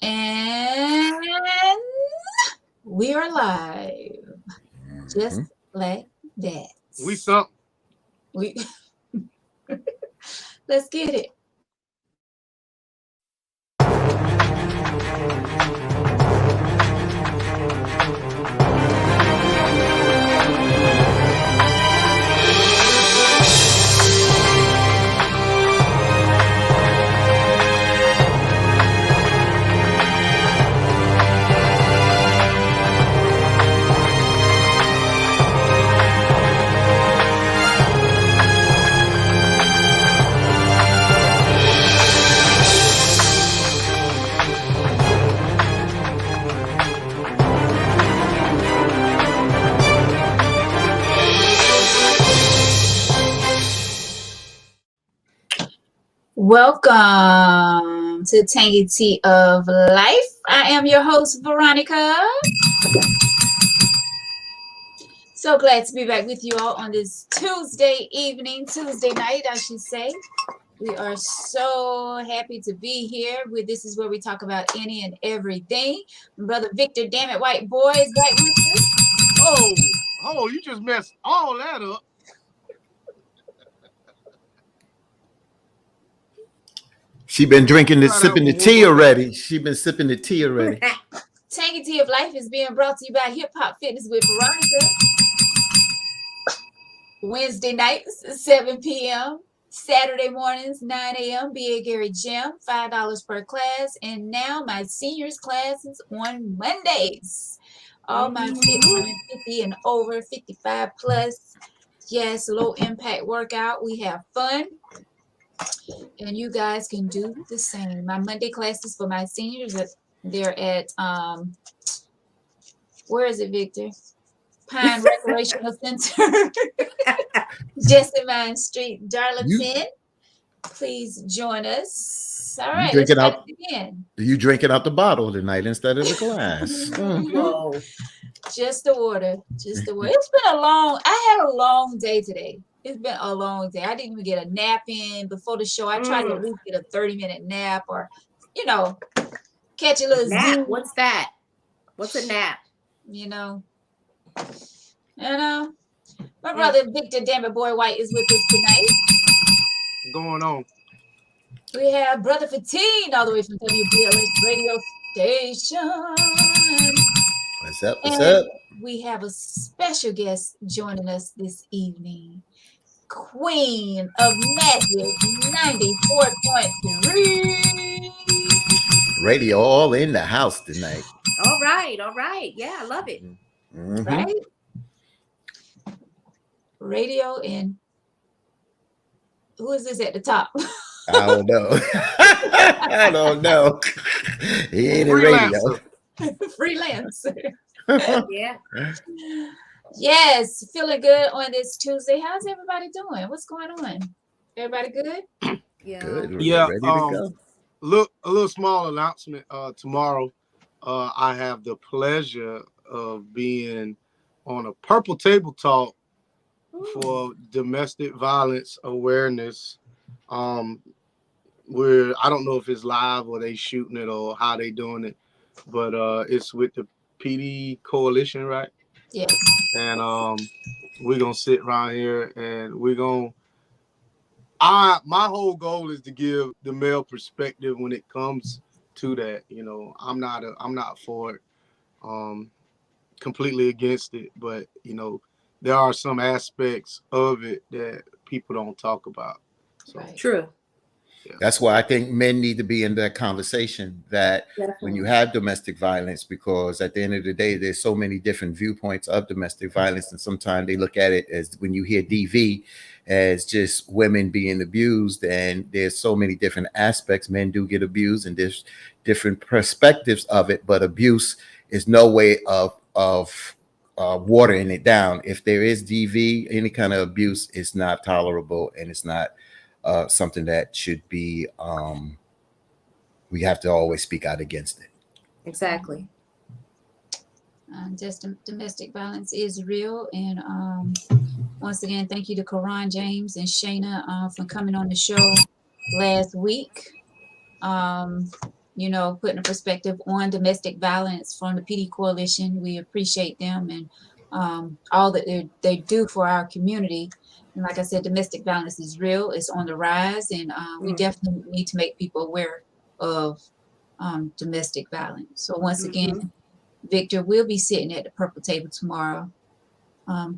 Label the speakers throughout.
Speaker 1: And we are live, just like that.
Speaker 2: We something.
Speaker 1: We let's get it. Welcome to Tangy Tea of Life. I am your host, Veronica. So glad to be back with you all on this Tuesday evening, Tuesday night, I should say. We are so happy to be here. This is where we talk about any and everything. Brother Victor, damn it, white boy, is back with us.
Speaker 2: You just messed all that up.
Speaker 3: She been drinking this, sipping the tea already. She been sipping the tea already.
Speaker 1: Tangy Tea of Life is being brought to you by Hip Hop Fitness with Veronica. Wednesday nights, 7 p.m. Saturday mornings, 9 a.m. B.A. Gary Gym, $5 per class. And now my seniors classes on Mondays. All my 50 and over, 55 plus. Yes, low impact workout. We have fun. And you guys can do the same. My Monday classes for my seniors, they're at, where is it, Victor? Pine Recreational Center, Jessamine Street, Darlington. Please join us. All right, let's try it again.
Speaker 3: You drinking out the bottle tonight instead of the glass.
Speaker 1: Whoa. Just the water. Just the water. I had a long day today. It's been a long day. I didn't even get a nap in before the show. I tried to at least get a 30-minute nap or, catch a little
Speaker 4: nap.
Speaker 1: Zoom.
Speaker 4: What's that? What's a nap?
Speaker 1: My brother Victor Dammit Boy White is with us tonight.
Speaker 2: What's going on?
Speaker 1: We have Brother Fatine all the way from WBLS radio station.
Speaker 3: What's up? What's up?
Speaker 1: We have a special guest joining us this evening. Queen of Magic 94.3.
Speaker 3: Radio all in the house tonight.
Speaker 4: All right. Yeah, I love it.
Speaker 3: Mm-hmm.
Speaker 1: Right? Radio and who is this at the top?
Speaker 3: I don't know. I don't know. He ain't a radio.
Speaker 1: Freelancer.
Speaker 4: Yeah.
Speaker 1: Yes, feeling good on this Tuesday. How's everybody doing? What's going on? Everybody good?
Speaker 4: Yeah.
Speaker 3: Good.
Speaker 2: Yeah.
Speaker 3: Ready to
Speaker 2: go. A little small announcement. Tomorrow, I have the pleasure of being on a Purple Table Talk for domestic violence awareness. Where I don't know if it's live or they shooting it or how they doing it, but it's with the PD Coalition, right?
Speaker 1: Yes.
Speaker 2: And we're gonna sit around here and my whole goal is to give the male perspective when it comes to that. I'm not for it, completely against it, but there are some aspects of it that people don't talk about. So.
Speaker 1: Right.
Speaker 4: True.
Speaker 3: Yeah. That's why I think men need to be in that conversation that when you have domestic violence, because at the end of the day, there's so many different viewpoints of domestic violence. And sometimes they look at it as when you hear DV as just women being abused. And there's so many different aspects. Men do get abused and there's different perspectives of it. But abuse is no way of watering it down. If there is DV, any kind of abuse is not tolerable and it's not something that should be, we have to always speak out against it.
Speaker 4: Exactly.
Speaker 1: Just domestic violence is real. And once again, thank you to Karan James and Shayna for coming on the show last week. you know, putting a perspective on domestic violence from the PD Coalition. We appreciate them and all that they do for our community. And like I said, domestic violence is real. It's on the rise, and we definitely need to make people aware of domestic violence. So once again, Victor will be sitting at the purple table tomorrow,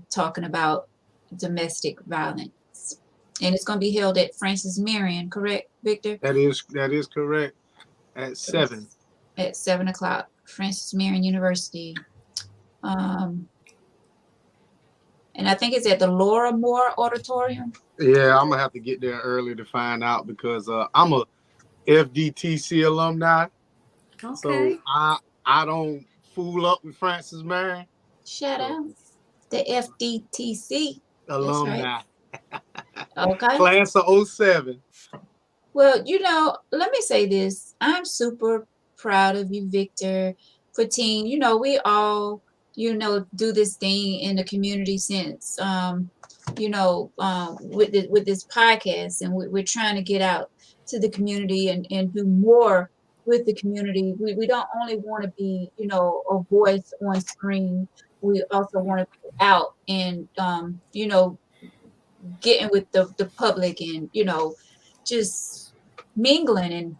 Speaker 1: talking about domestic violence, and it's going to be held at Francis Marion, correct, Victor?
Speaker 2: That is correct. At 7.
Speaker 1: At 7 o'clock, Francis Marion University. And I think it's at the Laura Moore Auditorium.
Speaker 2: Yeah, I'm gonna have to get there early to find out because I'm a FDTC alumni.
Speaker 4: Okay.
Speaker 2: So I don't fool up with Francis Marion.
Speaker 1: Shout out the FDTC
Speaker 2: Alumni.
Speaker 1: Okay.
Speaker 2: Class of 07.
Speaker 1: Well, you know, let me say this. I'm super proud of you, Victor, for Teen. You know, we all, you know, do this thing in the community since, you know, with this podcast, and we're trying to get out to the community and do more with the community. We don't only want to be, you know, a voice on screen. We also want to be out and, you know, getting with the public and, you know, just mingling and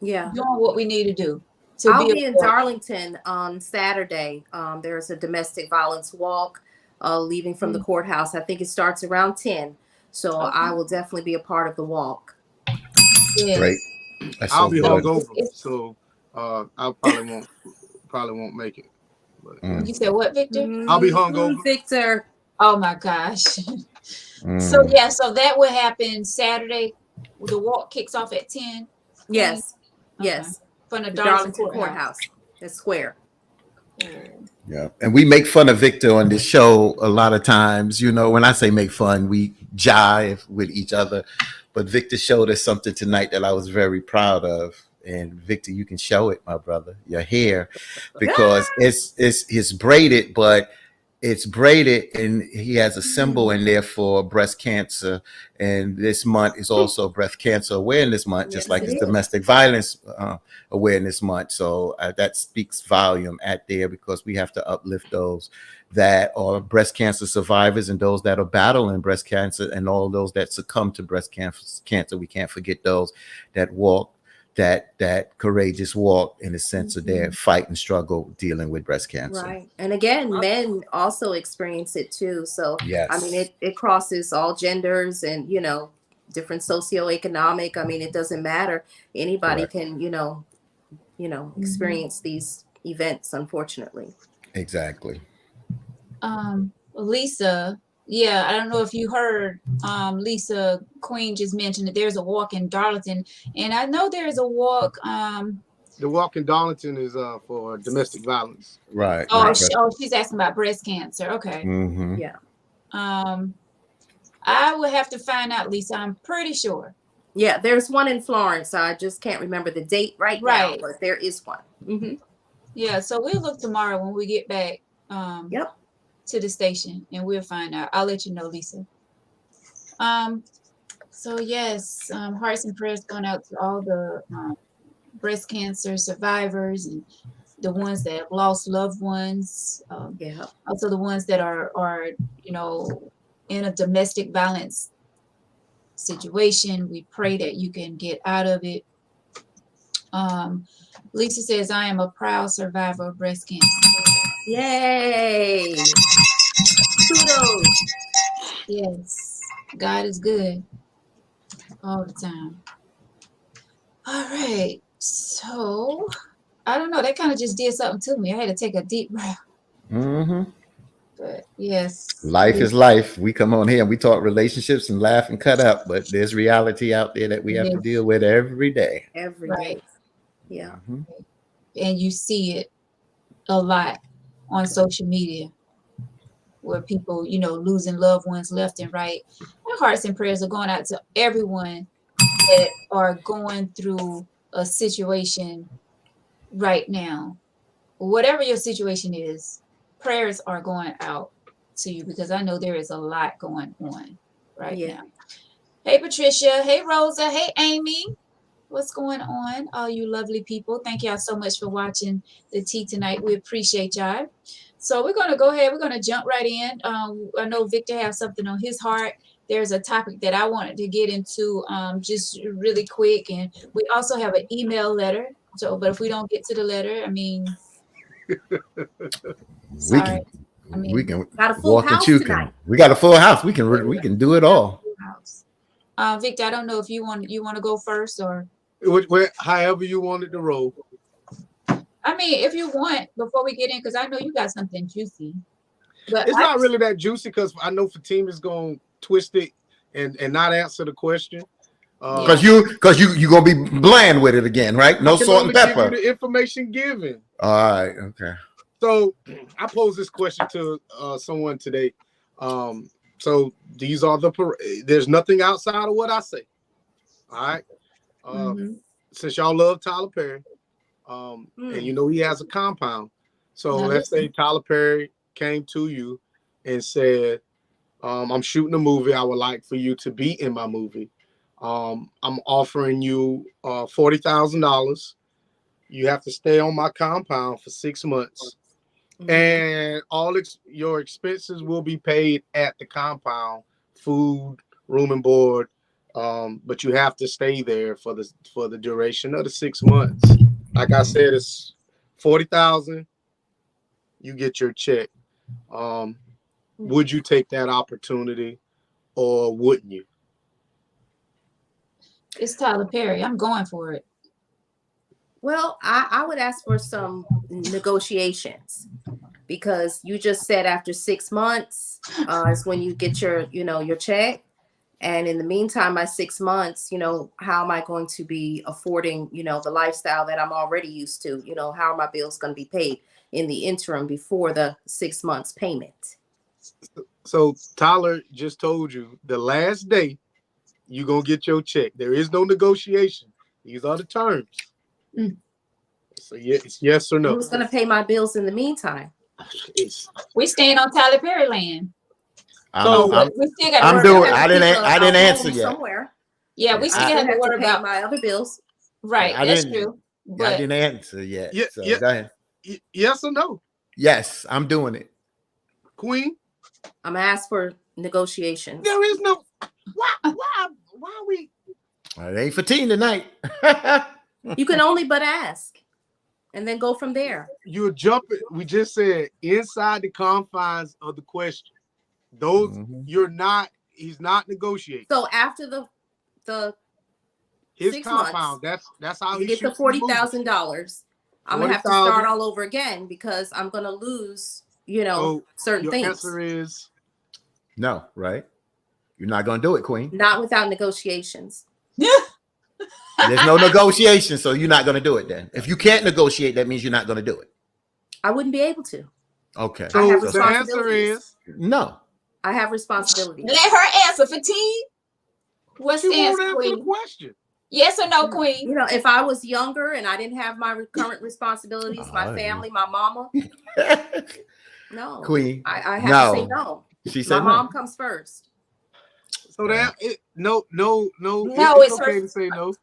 Speaker 1: doing what we need to do.
Speaker 4: I'll be in Darlington on Saturday. There's a domestic violence walk leaving from the courthouse. I think it starts around 10. So I will definitely be a part of the walk.
Speaker 1: Yes.
Speaker 3: Great.
Speaker 2: I'll be hungover, so I probably won't make it. But,
Speaker 1: You said what, Victor?
Speaker 2: I'll be hungover.
Speaker 4: Victor.
Speaker 1: Oh my gosh. So yeah, so that will happen Saturday. The walk kicks off at 10.
Speaker 4: Yes.
Speaker 1: Okay.
Speaker 4: Yes.
Speaker 1: From the
Speaker 4: Darlington Courthouse. The square.
Speaker 3: Yeah, and we make fun of Victor on this show a lot of times. You know, when I say make fun, we jive with each other. But Victor showed us something tonight that I was very proud of. And Victor, you can show it, my brother, your hair, because it's braided, but it's braided, and he has a symbol in there for breast cancer. And this month is also Breast Cancer Awareness Month, just like it's Domestic Violence Awareness Month. So that speaks volume at there, because we have to uplift those that are breast cancer survivors and those that are battling breast cancer and all those that succumb to breast cancer. We can't forget those that walk that courageous walk in the sense of their fight and struggle dealing with breast cancer.
Speaker 4: Right. And again, men also experience it too. So
Speaker 3: yes.
Speaker 4: I mean, it crosses all genders and, you know, different socioeconomic. I mean, it doesn't matter. Anybody can, you know, experience these events, unfortunately.
Speaker 3: Exactly.
Speaker 1: Lisa, yeah, I don't know if you heard Lisa Queen just mentioned that there's a walk in Darlington, and I know there's a walk.
Speaker 2: The walk in Darlington is for domestic violence.
Speaker 3: Right.
Speaker 1: She's asking about breast cancer. Okay.
Speaker 3: Mm-hmm.
Speaker 4: Yeah.
Speaker 1: I would have to find out, Lisa. I'm pretty sure.
Speaker 4: Yeah, there's one in Florence. I just can't remember the date right now, but there is one. Mm-hmm.
Speaker 1: Yeah, so we'll look tomorrow when we get back to the station, and we'll find out. I'll let you know, Lisa. So yes, hearts and prayers going out to all the breast cancer survivors and the ones that have lost loved ones. Also the ones that are you know, in a domestic violence situation. We pray that you can get out of it. Lisa says, I am a proud survivor of breast cancer.
Speaker 4: Yay! Kudos.
Speaker 1: Yes, God is good all the time. All right, so I don't know. That kind of just did something to me. I had to take a deep breath.
Speaker 3: Mm-hmm.
Speaker 1: But yes,
Speaker 3: life is life. We come on here and we talk relationships and laugh and cut up, but there's reality out there that we have to deal with every day.
Speaker 4: Every day. Yeah.
Speaker 3: Mm-hmm.
Speaker 1: And you see it a lot on social media, where people, you know, losing loved ones left and right. My hearts and prayers are going out to everyone that are going through a situation right now. Whatever your situation is, prayers are going out to you, because I know there is a lot going on right now. Hey, Patricia. Hey, Rosa. Hey, Amy. What's going on, all you lovely people? Thank y'all so much for watching the tea tonight. We appreciate y'all. So we're gonna go ahead. We're gonna jump right in. I know Victor has something on his heart. There's a topic that I wanted to get into just really quick, and we also have an email letter. So, but if we don't get to the letter, I mean,
Speaker 3: We
Speaker 1: sorry.
Speaker 3: can,
Speaker 1: I mean,
Speaker 3: we can
Speaker 4: Got a full
Speaker 3: walk and
Speaker 4: house
Speaker 3: chew.
Speaker 4: tonight.
Speaker 3: We got a full house. We can do it all.
Speaker 1: house. Victor, I don't know if you want to go first or.
Speaker 2: However you wanted to roll.
Speaker 1: I mean, if you want, before we get in, because I know you got something juicy. But
Speaker 2: It's not really that juicy because I know Fatima is going to twist it and not answer the question.
Speaker 3: Because you gonna be bland with it again, right? No
Speaker 2: I can
Speaker 3: salt and
Speaker 2: only give
Speaker 3: pepper.
Speaker 2: you the information given.
Speaker 3: All right. Okay.
Speaker 2: So I posed this question to someone today. So these are there's nothing outside of what I say. All right. Since y'all love Tyler Perry, and you know he has a compound. So let's say Tyler Perry came to you and said, I'm shooting a movie. I would like for you to be in my movie. I'm offering you $40,000. You have to stay on my compound for 6 months. And all your expenses will be paid at the compound, food, room and board. But you have to stay there for the duration of the 6 months. Like I said, it's $40,000. You get your check. Would you take that opportunity, or wouldn't you?
Speaker 1: It's Tyler Perry. I'm going for it.
Speaker 4: Well, I would ask for some negotiations, because you just said after 6 months is when you get your check. And in the meantime, by 6 months, how am I going to be affording, the lifestyle that I'm already used to? How are my bills going to be paid in the interim before the 6 months payment?
Speaker 2: So Tyler just told you the last day you're going to get your check. There is no negotiation. These are the terms. So it's yes or no.
Speaker 4: Who's going to pay my bills in the meantime?
Speaker 1: We staying on Tyler Perry land.
Speaker 3: We
Speaker 1: still got.
Speaker 3: I'm doing. I didn't answer yet.
Speaker 4: Somewhere.
Speaker 1: Yeah, we still have to worry about
Speaker 4: my other bills.
Speaker 1: Right, that's true.
Speaker 3: But I didn't answer yet.
Speaker 2: Yeah,
Speaker 3: so go ahead.
Speaker 2: Yes or no?
Speaker 3: Yes, I'm doing it.
Speaker 2: Queen,
Speaker 4: I'm gonna ask for negotiations.
Speaker 2: there is no. Why are we?
Speaker 3: It ain't for teen tonight.
Speaker 4: You can only but ask, and then go from there.
Speaker 2: You're jumping. We just said inside the confines of the question. Those you're not. He's not negotiating.
Speaker 4: So after
Speaker 2: his
Speaker 4: 6
Speaker 2: compound.
Speaker 4: months,
Speaker 2: That's how
Speaker 4: you
Speaker 2: he
Speaker 4: get the $40,000. I'm gonna have to start all over again, because I'm gonna lose, certain
Speaker 2: your
Speaker 4: things.
Speaker 2: Answer is
Speaker 3: no, right? You're not gonna do it, Queen.
Speaker 4: Not without negotiations.
Speaker 3: There's no negotiation, so you're not gonna do it then. If you can't negotiate, that means you're not gonna do it.
Speaker 4: I wouldn't be able to.
Speaker 3: Okay.
Speaker 2: so.
Speaker 4: I have
Speaker 2: The answer is
Speaker 3: no.
Speaker 4: I have responsibilities.
Speaker 1: Let her answer, Fatine. What's the
Speaker 2: she won't
Speaker 1: answer,
Speaker 2: answer the
Speaker 1: Queen?
Speaker 2: question.
Speaker 1: Yes or no, Queen?
Speaker 4: If I was younger and I didn't have my current responsibilities, my family, my mama, no.
Speaker 3: Queen.
Speaker 4: I have to say no.
Speaker 3: She said
Speaker 4: my mom comes first.
Speaker 2: So that no.
Speaker 1: It's
Speaker 2: okay
Speaker 1: her
Speaker 2: to say no.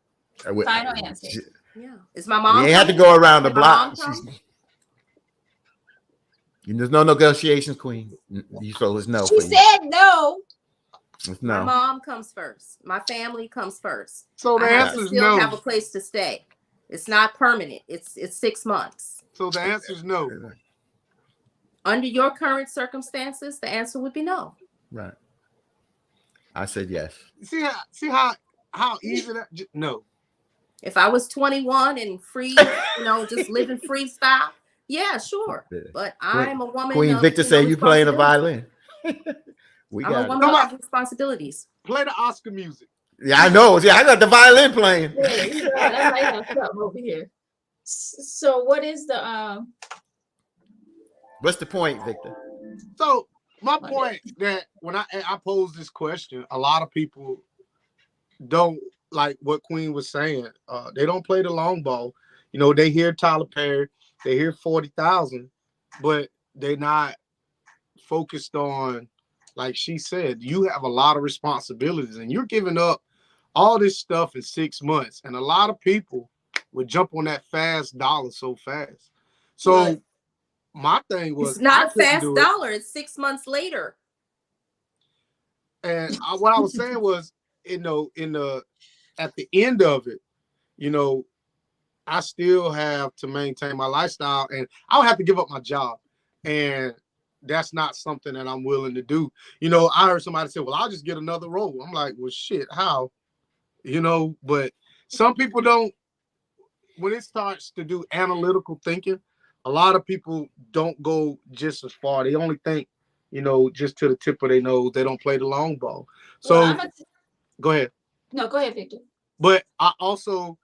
Speaker 1: final answer.
Speaker 4: Yeah, is my mom?
Speaker 3: You ain't have to go around the
Speaker 4: Did my
Speaker 3: block.
Speaker 4: mom
Speaker 3: There's no negotiations, Queen. So it's no.
Speaker 1: She said no.
Speaker 3: It's
Speaker 4: My
Speaker 3: no.
Speaker 4: mom comes first. My family comes first.
Speaker 2: So the
Speaker 4: I have
Speaker 2: answer
Speaker 4: to
Speaker 2: is
Speaker 4: still
Speaker 2: no.
Speaker 4: have a place to stay. It's not permanent. It's 6 months.
Speaker 2: So the answer is no.
Speaker 4: Under your current circumstances, the answer would be no.
Speaker 3: Right. I said yes.
Speaker 2: See how easy that. No.
Speaker 4: If I was 21 and free, just living freestyle, yeah, sure. But I'm a woman.
Speaker 3: Queen Victor said you playing the violin.
Speaker 4: I'm a woman of responsibilities.
Speaker 2: Play the Oscar music.
Speaker 3: Yeah, I know. Yeah, I got the violin playing.
Speaker 1: That's like that something over here. So what is the
Speaker 3: What's the point, Victor?
Speaker 2: So my point that when I pose this question, a lot of people don't like what Queen was saying. They don't play the long ball. They hear Tyler Perry, they hear 40,000, but they're not focused on, like she said, you have a lot of responsibilities and you're giving up all this stuff in 6 months, and a lot of people would jump on that fast dollar so fast. So
Speaker 4: Right.
Speaker 2: my thing was,
Speaker 4: It's not
Speaker 2: I
Speaker 4: a
Speaker 2: couldn't
Speaker 4: fast
Speaker 2: do it.
Speaker 4: dollar. It's 6 months later.
Speaker 2: And what I was saying was, at the end of it, I still have to maintain my lifestyle, and I would have to give up my job, and that's not something that I'm willing to do. I heard somebody say, "Well, I'll just get another role." I'm like, "Well, shit, how?" But some people don't. When it starts to do analytical thinking, a lot of people don't go just as far. They only think, just to the tip of their nose. They don't play the long ball. So
Speaker 1: Well,
Speaker 2: go ahead.
Speaker 1: no, go ahead, Victor.
Speaker 2: But I also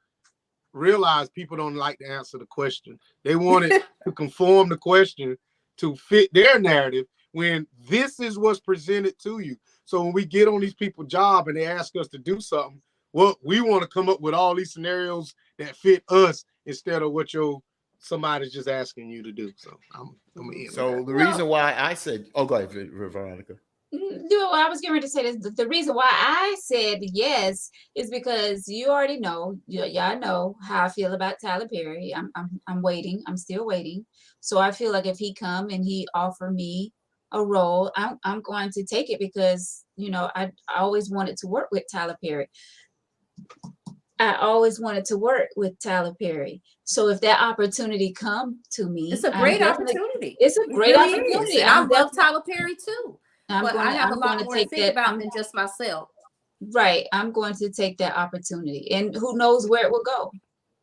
Speaker 2: realize people don't like to answer the question. They want it to conform the question to fit their narrative when this is what's presented to you. So when we get on these people's job and they ask us to do something, well, we want to come up with all these scenarios that fit us instead of what somebody's just asking you to do. So I'm gonna end
Speaker 3: So
Speaker 2: with
Speaker 3: the
Speaker 2: that.
Speaker 3: reason why I said, oh, go ahead, Veronica.
Speaker 1: No, I was getting ready to say this. The reason why I said yes is because you already know, y'all know how I feel about Tyler Perry. I'm waiting. I'm still waiting. So I feel like if he come and he offer me a role, I'm going to take it because I always wanted to work with Tyler Perry. I always wanted to work with Tyler Perry. So if that opportunity come to me,
Speaker 4: It's a great opportunity.
Speaker 1: It's a
Speaker 4: It
Speaker 1: great
Speaker 4: really
Speaker 1: opportunity.
Speaker 4: is. And I love Tyler Perry too. But I have a lot more to think about than just myself.
Speaker 1: Right. I'm going to take that opportunity. And who knows where it will go.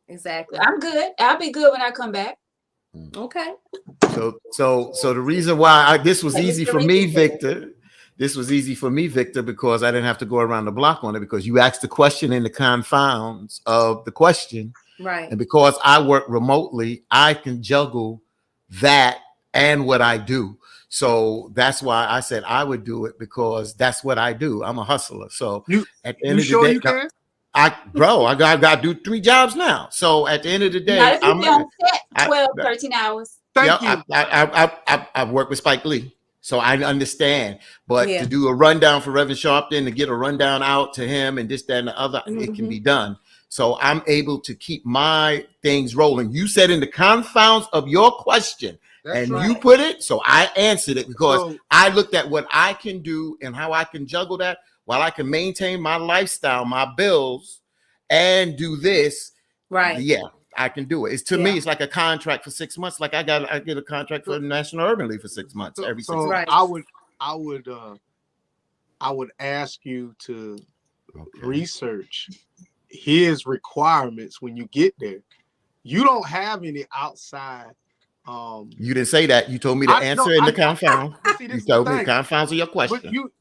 Speaker 4: Exactly.
Speaker 1: I'm good. I'll be good when I come back.
Speaker 4: Okay.
Speaker 3: So the reason why this was easy for me, Victor. This was easy for me, Victor, because I didn't have to go around the block on it because you asked the question in the confines of the question.
Speaker 4: Right.
Speaker 3: And because I work remotely, I can juggle that and what I do. So that's why I said I would do it, because that's what I do. I'm a hustler. So at the end of the day,
Speaker 2: you can?
Speaker 3: I got to do 3 jobs now. So at the end of the day,
Speaker 1: Not if you be on set 12, 13 hours.
Speaker 2: Thank you.
Speaker 3: I've worked with Spike Lee. So I understand, but to do a rundown for Reverend Sharpton, to get a rundown out to him and this, that, and the other, it can be done. So I'm able to keep my things rolling. You said in the confounds of your question,
Speaker 2: That's
Speaker 3: and
Speaker 2: right.
Speaker 3: you put it, so I answered it because I looked at what I can do and how I can juggle that while I can maintain my lifestyle, my bills, and do this.
Speaker 4: Right.
Speaker 3: Yeah. I can do it. It's to me, it's like a contract for 6 months. Like I get a contract for the National Urban League for 6 months every 6 months.
Speaker 4: Right.
Speaker 2: I would ask you to research his requirements when you get there. You don't have any outside.
Speaker 3: You didn't say that. You told me to answer in the confound. You told me the confounds of your question.
Speaker 2: But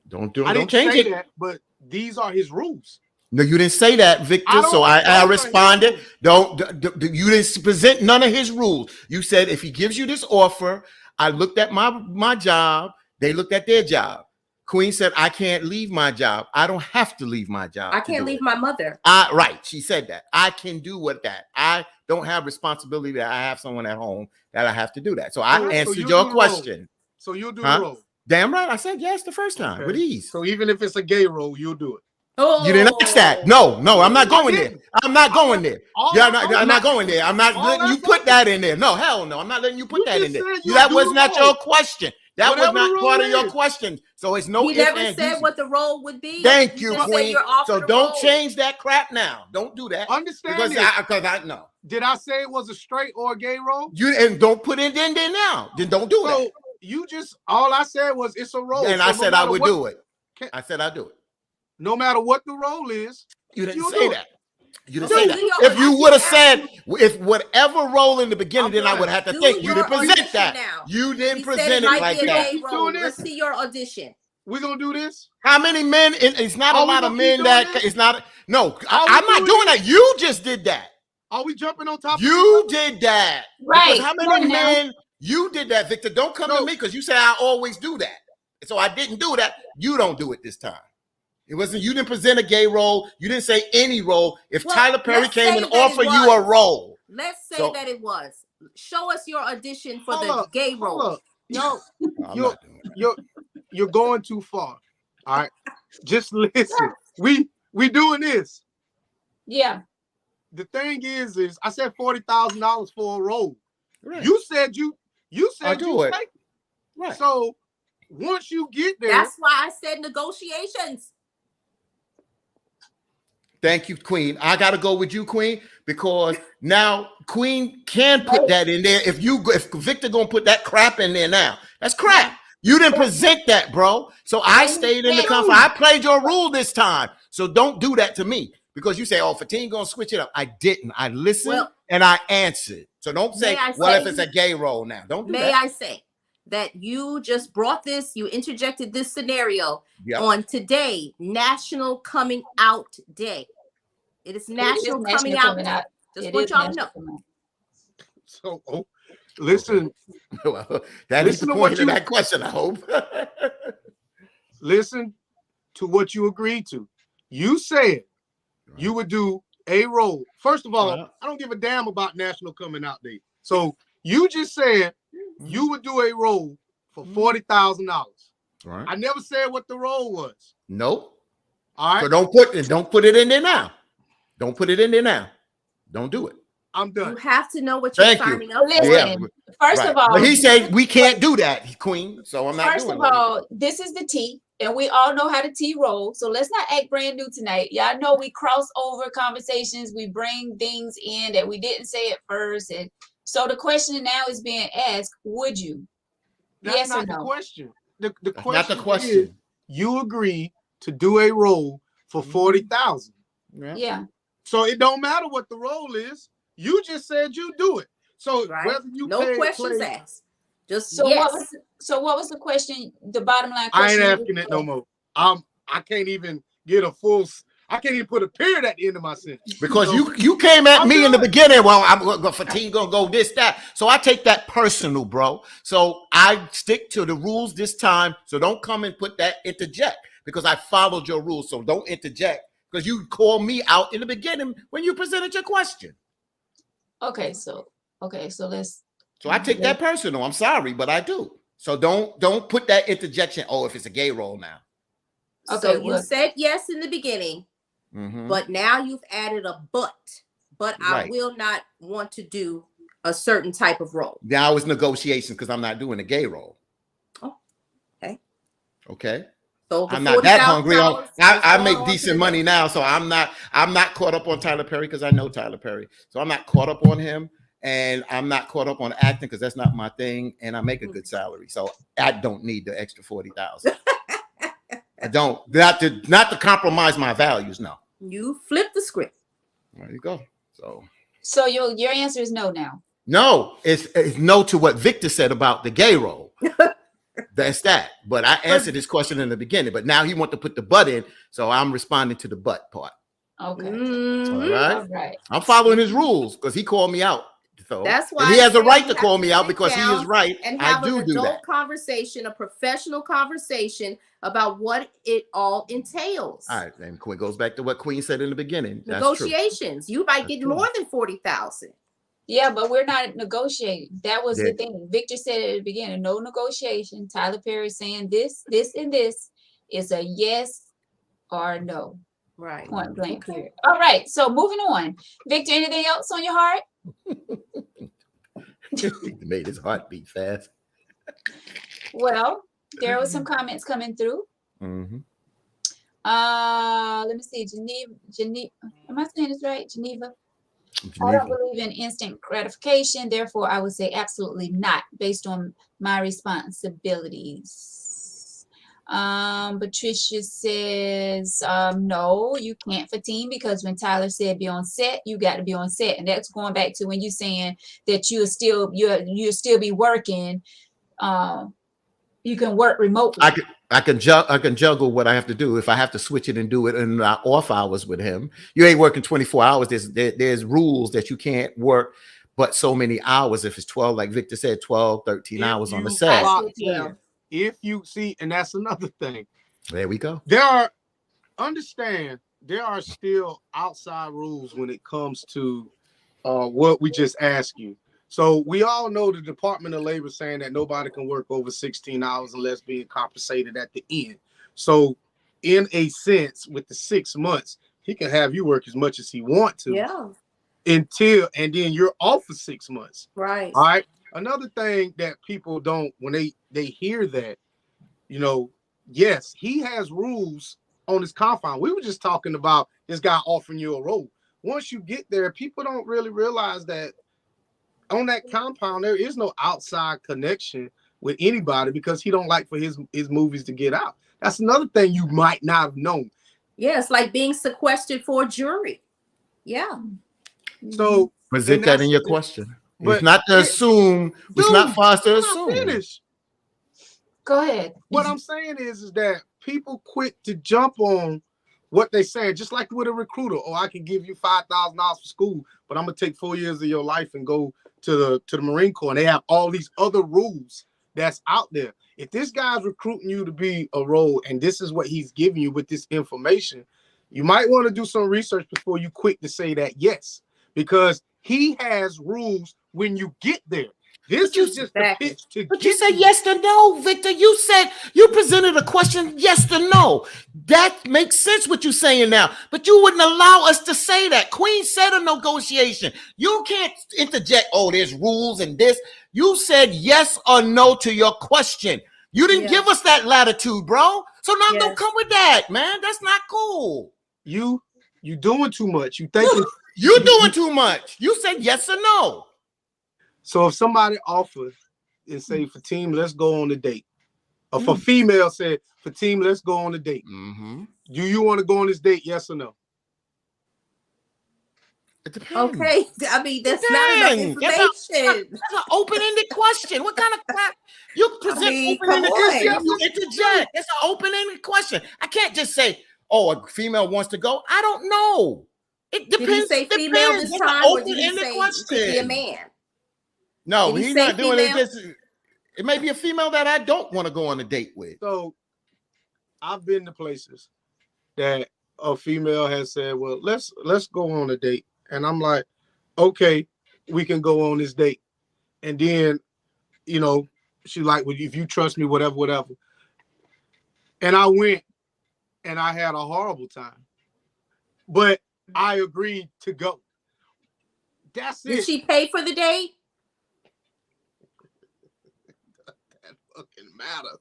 Speaker 3: don't
Speaker 2: didn't
Speaker 3: change
Speaker 2: say
Speaker 3: it.
Speaker 2: That, but these are his rules.
Speaker 3: No, you didn't say that, Victor. So I responded. You didn't present none of his rules. You said if he gives you this offer, I looked at my job. They looked at their job. Queen said, I can't leave my job. I don't have to leave my job.
Speaker 4: I can't leave my mother.
Speaker 3: Right. She said that. I can do with that. I don't have responsibility that I have someone at home that I have to do that. So I answered your question.
Speaker 2: So you'll do the role.
Speaker 3: Damn right. I said yes the first time with ease.
Speaker 2: So even if it's a gay role, you'll do it.
Speaker 4: Oh,
Speaker 3: you didn't ask that. No, I'm not going there. I'm not going there. I'm not going there. I'm not letting you put that in there. No, hell no. I'm not letting you put that in there. That was not your question. That was not part of your question. So it's no.
Speaker 4: He never said what the role would be.
Speaker 3: Thank you, Queen. So don't change that crap now. Don't do that.
Speaker 2: Understand
Speaker 3: because I know.
Speaker 2: Did I say it was a straight or a gay role?
Speaker 3: And don't put it in there now. Then don't do that.
Speaker 2: You just all I said was it's a role.
Speaker 3: And I said I would do it. I said I'd do it.
Speaker 2: No matter what the role is,
Speaker 3: you didn't say that. You didn't say that. If you would have said, if whatever role in the beginning, then I would have to think. You didn't present that. You didn't present it like that.
Speaker 4: Let's see your audition.
Speaker 2: We're gonna do this.
Speaker 3: How many men? It's not a lot of men that it's not. No, I'm not doing that. You just did that.
Speaker 2: Are we jumping on top?
Speaker 3: You did that.
Speaker 1: Right.
Speaker 3: Because how many men? You did that, Victor. Don't come to me because you say I always do that. So I didn't do that. You don't do it this time. It wasn't. You didn't present a gay role. You didn't say any role. If Tyler Perry came and offered you a role,
Speaker 4: let's say that it was. Show us your audition for the gay role.
Speaker 2: You're going too far. All right, just listen. we doing this.
Speaker 1: Yeah.
Speaker 2: The thing is I said $40,000 for a role.
Speaker 3: Right.
Speaker 2: You said you
Speaker 3: I'll
Speaker 2: said
Speaker 3: do
Speaker 2: you
Speaker 3: it.
Speaker 2: take it.
Speaker 3: Right.
Speaker 2: So once you get there,
Speaker 4: That's why I said negotiations.
Speaker 3: Thank you, Queen. I gotta go with you, Queen, because now Queen can put that in there. If Victor gonna put that crap in there now, that's crap. You didn't present that, bro. So I stayed in the comfort. I played your rule this time. So don't do that to me because you say, "Oh, Fatin gonna switch it up." I didn't. I listened and I answered. So don't say, "Well, if it's a gay role now." Don't do that.
Speaker 4: May I say that you just brought this? You interjected this scenario on today, National Coming Out Day. It is National Coming Out Day. Just want y'all to know.
Speaker 2: So listen.
Speaker 3: Well, that is the point of that question, I hope.
Speaker 2: Listen to what you agreed to. You said you would do a role. First of all, I don't give a damn about National Coming Out Day. So you just said you would do a role for $40,000.
Speaker 3: Right.
Speaker 2: I never said what the role was.
Speaker 3: Nope.
Speaker 2: All right.
Speaker 3: So don't put it in there now. Don't put it in there now. Don't do it.
Speaker 2: I'm done.
Speaker 4: You have to know what you're signing up for.
Speaker 1: Listen, first of all,
Speaker 3: but he said we can't do that, Queen. So I'm not.
Speaker 1: First of all, this is the tea, and we all know how the tea rolls. So let's not act brand new tonight. Y'all know we cross over conversations. We bring things in that we didn't say at first, and so the question now is being asked: would you?
Speaker 2: That's
Speaker 1: yes
Speaker 2: not
Speaker 1: or no?
Speaker 2: The question. The question.
Speaker 3: Not the question.
Speaker 2: Is, you agree to do a role for $40,000.
Speaker 1: Yeah.
Speaker 2: So it don't matter what the role is. You just said you do it. So whether you
Speaker 4: no questions asked. Just
Speaker 1: so what was the question? The bottom line
Speaker 2: I
Speaker 1: question.
Speaker 2: ain't asking it no more. I can't even get a full. I can't even put a period at the end of my sentence.
Speaker 3: Because you came at me in the beginning. Well, I'm gonna Fatin gonna go this, that. So I take that personal, bro. So I stick to the rules this time. So don't come and put that interject because I followed your rules. So don't interject because you called me out in the beginning when you presented your question.
Speaker 1: Okay, so let's.
Speaker 3: So I take that personal. I'm sorry, but I do. So don't put that interjection. Oh, if it's a gay role now.
Speaker 4: Okay, so you said yes in the beginning, but now you've added a but. But I will not want to do a certain type of role.
Speaker 3: Now it's negotiations because I'm not doing a gay role.
Speaker 4: Oh, okay.
Speaker 3: Okay.
Speaker 4: So
Speaker 3: I'm not that hungry. I make decent money now, so I'm not caught up on Tyler Perry because I know Tyler Perry. So I'm not caught up on him, and I'm not caught up on acting because that's not my thing. And I make a good salary, so I don't need the extra $40,000. I don't. Not to compromise my values. No.
Speaker 4: You flip the script.
Speaker 3: There you go.
Speaker 1: So your answer is no now.
Speaker 3: No, it's no to what Victor said about the gay role. That's that. But I answered this question in the beginning, but now he wants to put the but in, so I'm responding to the but part.
Speaker 1: Okay.
Speaker 3: All right. I'm following his rules because he called me out. So
Speaker 4: that's why
Speaker 3: he has a right to call me out because he is right.
Speaker 4: And have an adult
Speaker 3: that
Speaker 4: conversation, a professional conversation about what it all entails.
Speaker 3: All right, and Queen goes back to what Queen said in the beginning.
Speaker 4: Negotiations. You might get more than 40,000.
Speaker 1: Yeah, but we're not negotiating. That was the thing. Victor said at the beginning, no negotiation. Tyler Perry saying this, and this is a yes or no.
Speaker 4: Right.
Speaker 1: Point blank period. All right. So moving on. Victor, anything else on your heart?
Speaker 3: He made his heart beat fast.
Speaker 1: Well, there was some comments coming through. Let me see. Geneva. Am I saying this right? Geneva. I don't believe in instant gratification. Therefore, I would say absolutely not based on my responsibilities. Patricia says, no, you can't, Fatin, because when Tyler said be on set, you got to be on set. And that's going back to when you saying that you'll still be working. You can work remotely.
Speaker 3: I can juggle what I have to do. If I have to switch it and do it in off hours with him, you ain't working 24 hours. There's rules that you can't work but so many hours. If it's 12, like Victor said, 12, 13 hours on the set.
Speaker 2: If you see, and that's another thing.
Speaker 3: There we go.
Speaker 2: There are still outside rules when it comes to what we just asked you. So we all know the Department of Labor saying that nobody can work over 16 hours unless being compensated at the end. So in a sense, with the 6 months, he can have you work as much as he want to.
Speaker 4: Yeah.
Speaker 2: And then you're off for 6 months.
Speaker 4: Right.
Speaker 2: All right. Another thing that people don't, when they hear that, yes, he has rules on his confine. We were just talking about this guy offering you a role. Once you get there, people don't really realize that on that compound, there is no outside connection with anybody because he don't like for his movies to get out. That's another thing you might not have known.
Speaker 4: Yeah, it's like being sequestered for a jury. Yeah.
Speaker 2: So
Speaker 3: Was it that in your question?
Speaker 2: But
Speaker 3: it's not to assume. It's not for us to assume.
Speaker 2: Finish.
Speaker 1: Go ahead.
Speaker 2: What I'm saying is that people quit to jump on what they saying, just like with a recruiter. Oh, I can give you $5,000 for school, but I'm gonna take 4 years of your life and go to the Marine Corps. And they have all these other rules that's out there. If this guy's recruiting you to be a role, and this is what he's giving you with this information, you might want to do some research before you quick to say that yes, because he has rules when you get there. This is just a pitch to
Speaker 5: But you said yes or no, Victor. You said you presented a question, yes or no. That makes sense what you're saying now. But you wouldn't allow us to say that. Queen said a negotiation. You can't interject, oh, there's rules and this. You said yes or no to your question. You didn't give us that latitude, bro. So now don't come with that, man. That's not cool.
Speaker 2: You doing too much. You thinking
Speaker 5: you're doing too much. You said yes or no.
Speaker 2: So if somebody offers and say, for team, let's go on a date. Or for female said, for team, let's go on a date.
Speaker 3: Mm-hmm.
Speaker 2: Do you want to go on this date? Yes or no?
Speaker 3: It depends.
Speaker 4: Okay. I mean, that's not enough information.
Speaker 5: That's an open-ended question. What kind of you present open-ended question? You interject. It's an open-ended question. I can't just say, oh, a female wants to go. I don't know. It depends.
Speaker 4: Did he say female this time, or did he say it could be a man?
Speaker 5: No, he's not doing it. It may be a female that I don't want to go on a date with.
Speaker 2: So I've been to places that a female has said, well, let's go on a date. And I'm like, okay, we can go on this date. And then, she like, well, if you trust me, whatever. And I went and I had a horrible time. But I agreed to go. That's it.
Speaker 4: Did she pay for the date?
Speaker 2: Fucking matter.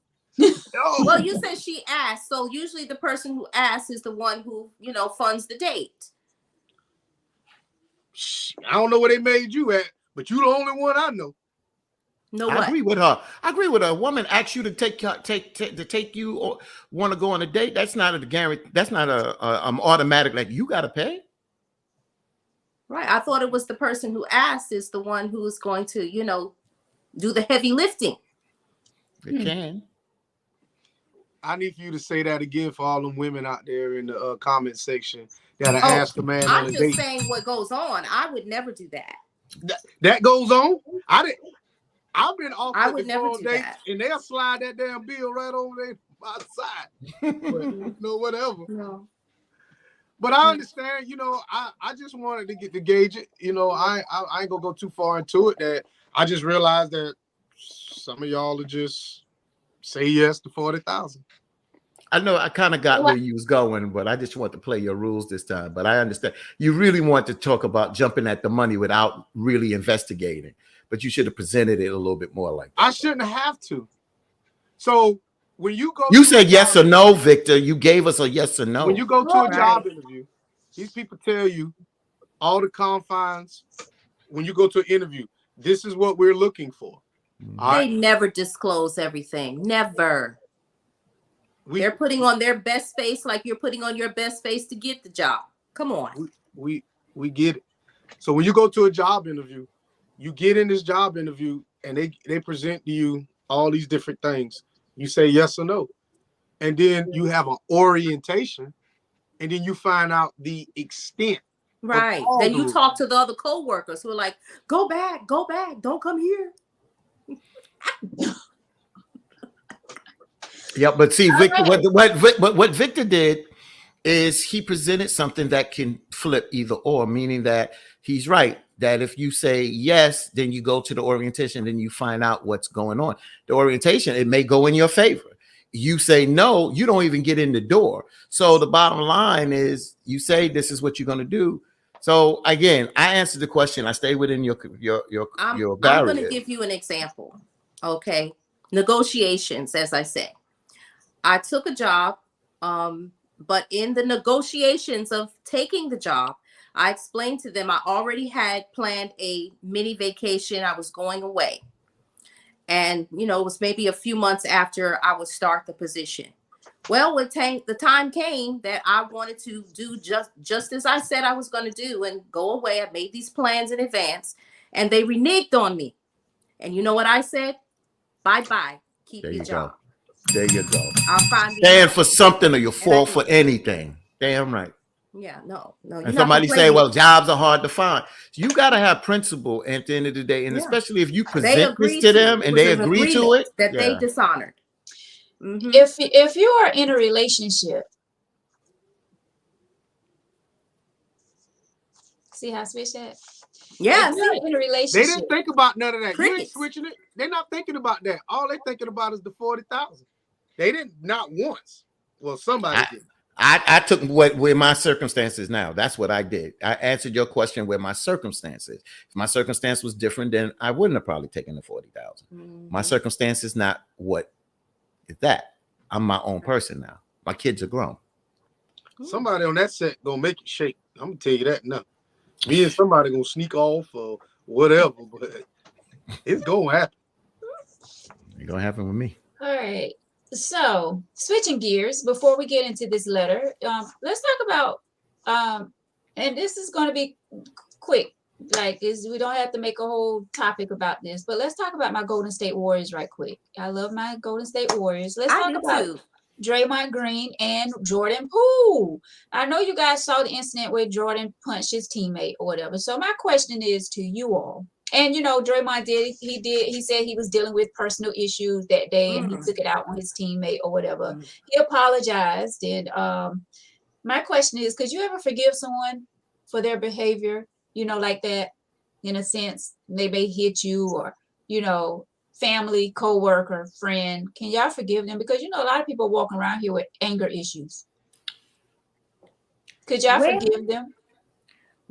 Speaker 4: No. Well, you said she asked, so usually the person who asks is the one who funds the date.
Speaker 2: I don't know where they made you at, but you the only one I know.
Speaker 5: I agree with her. A woman asks you to take you or want to go on a date. That's not a guarantee. That's not a automatic. Like you got to pay.
Speaker 4: Right. I thought it was the person who asked is the one who is going to do the heavy lifting.
Speaker 5: It can.
Speaker 2: I need for you to say that again for all them women out there in the comment section that ask the man on a date.
Speaker 4: I'm just saying what goes on. I would never do that.
Speaker 2: That goes on. I've been off.
Speaker 4: I would never do that.
Speaker 2: And they'll slide that damn bill right over there by the side. But, whatever.
Speaker 4: No.
Speaker 2: But I understand. I just wanted to get to gauge it. I ain't gonna go too far into it. That I just realized that some of y'all are just say yes to 40,000.
Speaker 5: I know I kind of got where you was going, but I just want to play your rules this time. But I understand you really want to talk about jumping at the money without really investigating. But you should have presented it a little bit more like that.
Speaker 2: I shouldn't have to. So when you go,
Speaker 5: you said yes or no, Victor. You gave us a yes or no.
Speaker 2: When you go to a job interview, these people tell you all the confines. When you go to an interview, this is what we're looking for.
Speaker 4: They never disclose everything. Never. They're putting on their best face like you're putting on your best face to get the job. Come on.
Speaker 2: We get it. So when you go to a job interview, you get in this job interview and they present to you all these different things. You say yes or no. And then you have an orientation and then you find out the extent.
Speaker 4: Right. Then you talk to the other co-workers who are like, go back, don't come here.
Speaker 5: Yeah, but see, Victor, what Victor did is he presented something that can flip either or, meaning that he's right. That if you say yes, then you go to the orientation, then you find out what's going on. The orientation, it may go in your favor. you say no, you don't even get in the door. So the bottom line is, you say this is what you're going to do. So again, I answered the question. I stay within your
Speaker 4: I'm going
Speaker 5: barrier.
Speaker 4: to give you an example. Okay. Negotiations, as I say. I took a job, but in the negotiations of taking the job, I explained to them I already had planned a mini vacation. I was going away. And, you know, it was maybe a few months after I would start the position. Well, the time came that I wanted to do just as I said I was going to do and go away. I made these plans in advance and they reneged on me. And you know what I said? Bye-bye. Keep
Speaker 5: There
Speaker 4: your
Speaker 5: you
Speaker 4: job.
Speaker 5: go. There you go.
Speaker 4: I'll find
Speaker 5: Stand for something or you'll fall for anything. Damn right.
Speaker 4: Yeah, no.
Speaker 5: And somebody say, well, jobs are hard to find. You got to have principle at the end of the day. And
Speaker 4: Yeah.
Speaker 5: especially if you
Speaker 4: They
Speaker 5: present this
Speaker 4: agreed
Speaker 5: to them
Speaker 4: it.
Speaker 5: and
Speaker 4: It was
Speaker 5: they
Speaker 4: an
Speaker 5: agree to
Speaker 4: agreement
Speaker 5: it.
Speaker 4: that they
Speaker 5: Yeah.
Speaker 4: dishonored. Mhm.
Speaker 1: If you are in a relationship, see how I switch that?
Speaker 4: Yeah,
Speaker 1: If you're
Speaker 4: see,
Speaker 1: in a
Speaker 2: They
Speaker 1: relationship,
Speaker 2: didn't think about none of that. You ain't
Speaker 4: Crickets.
Speaker 2: switching it. They're not thinking about that. All they thinking about is the 40,000. They didn't, not once. Well, somebody did.
Speaker 5: I took where my circumstances now. That's what I did. I answered your question where my circumstances. If my circumstance was different, then I wouldn't have probably taken the 40,000. My circumstance is not what is that. I'm my own person now. My kids are grown.
Speaker 2: Somebody on that set gonna make it shake. I'm gonna tell you that now. Me and somebody gonna sneak off or whatever, but it's gonna happen.
Speaker 5: It's gonna happen with me.
Speaker 1: all right. So switching gears before we get into this letter, let's talk about and this is going to be quick. Like, we don't have to make a whole topic about this, but let's talk about my Golden State Warriors right quick. I love my Golden State Warriors. Let's
Speaker 4: I
Speaker 1: talk
Speaker 4: do
Speaker 1: about
Speaker 4: too.
Speaker 1: Draymond Green and Jordan Poole. I know you guys saw the incident where Jordan punched his teammate or whatever. So my question is to you all. And you know, Draymond he said he was dealing with personal issues that day and he took it out on his teammate or whatever. He apologized. And my question is, could you ever forgive someone for their behavior, you know, like that, in a sense? They may hit you, or, you know, family, co-worker, friend. Can y'all forgive them? Because, you know, a lot of people walking around here with anger issues. Could y'all forgive them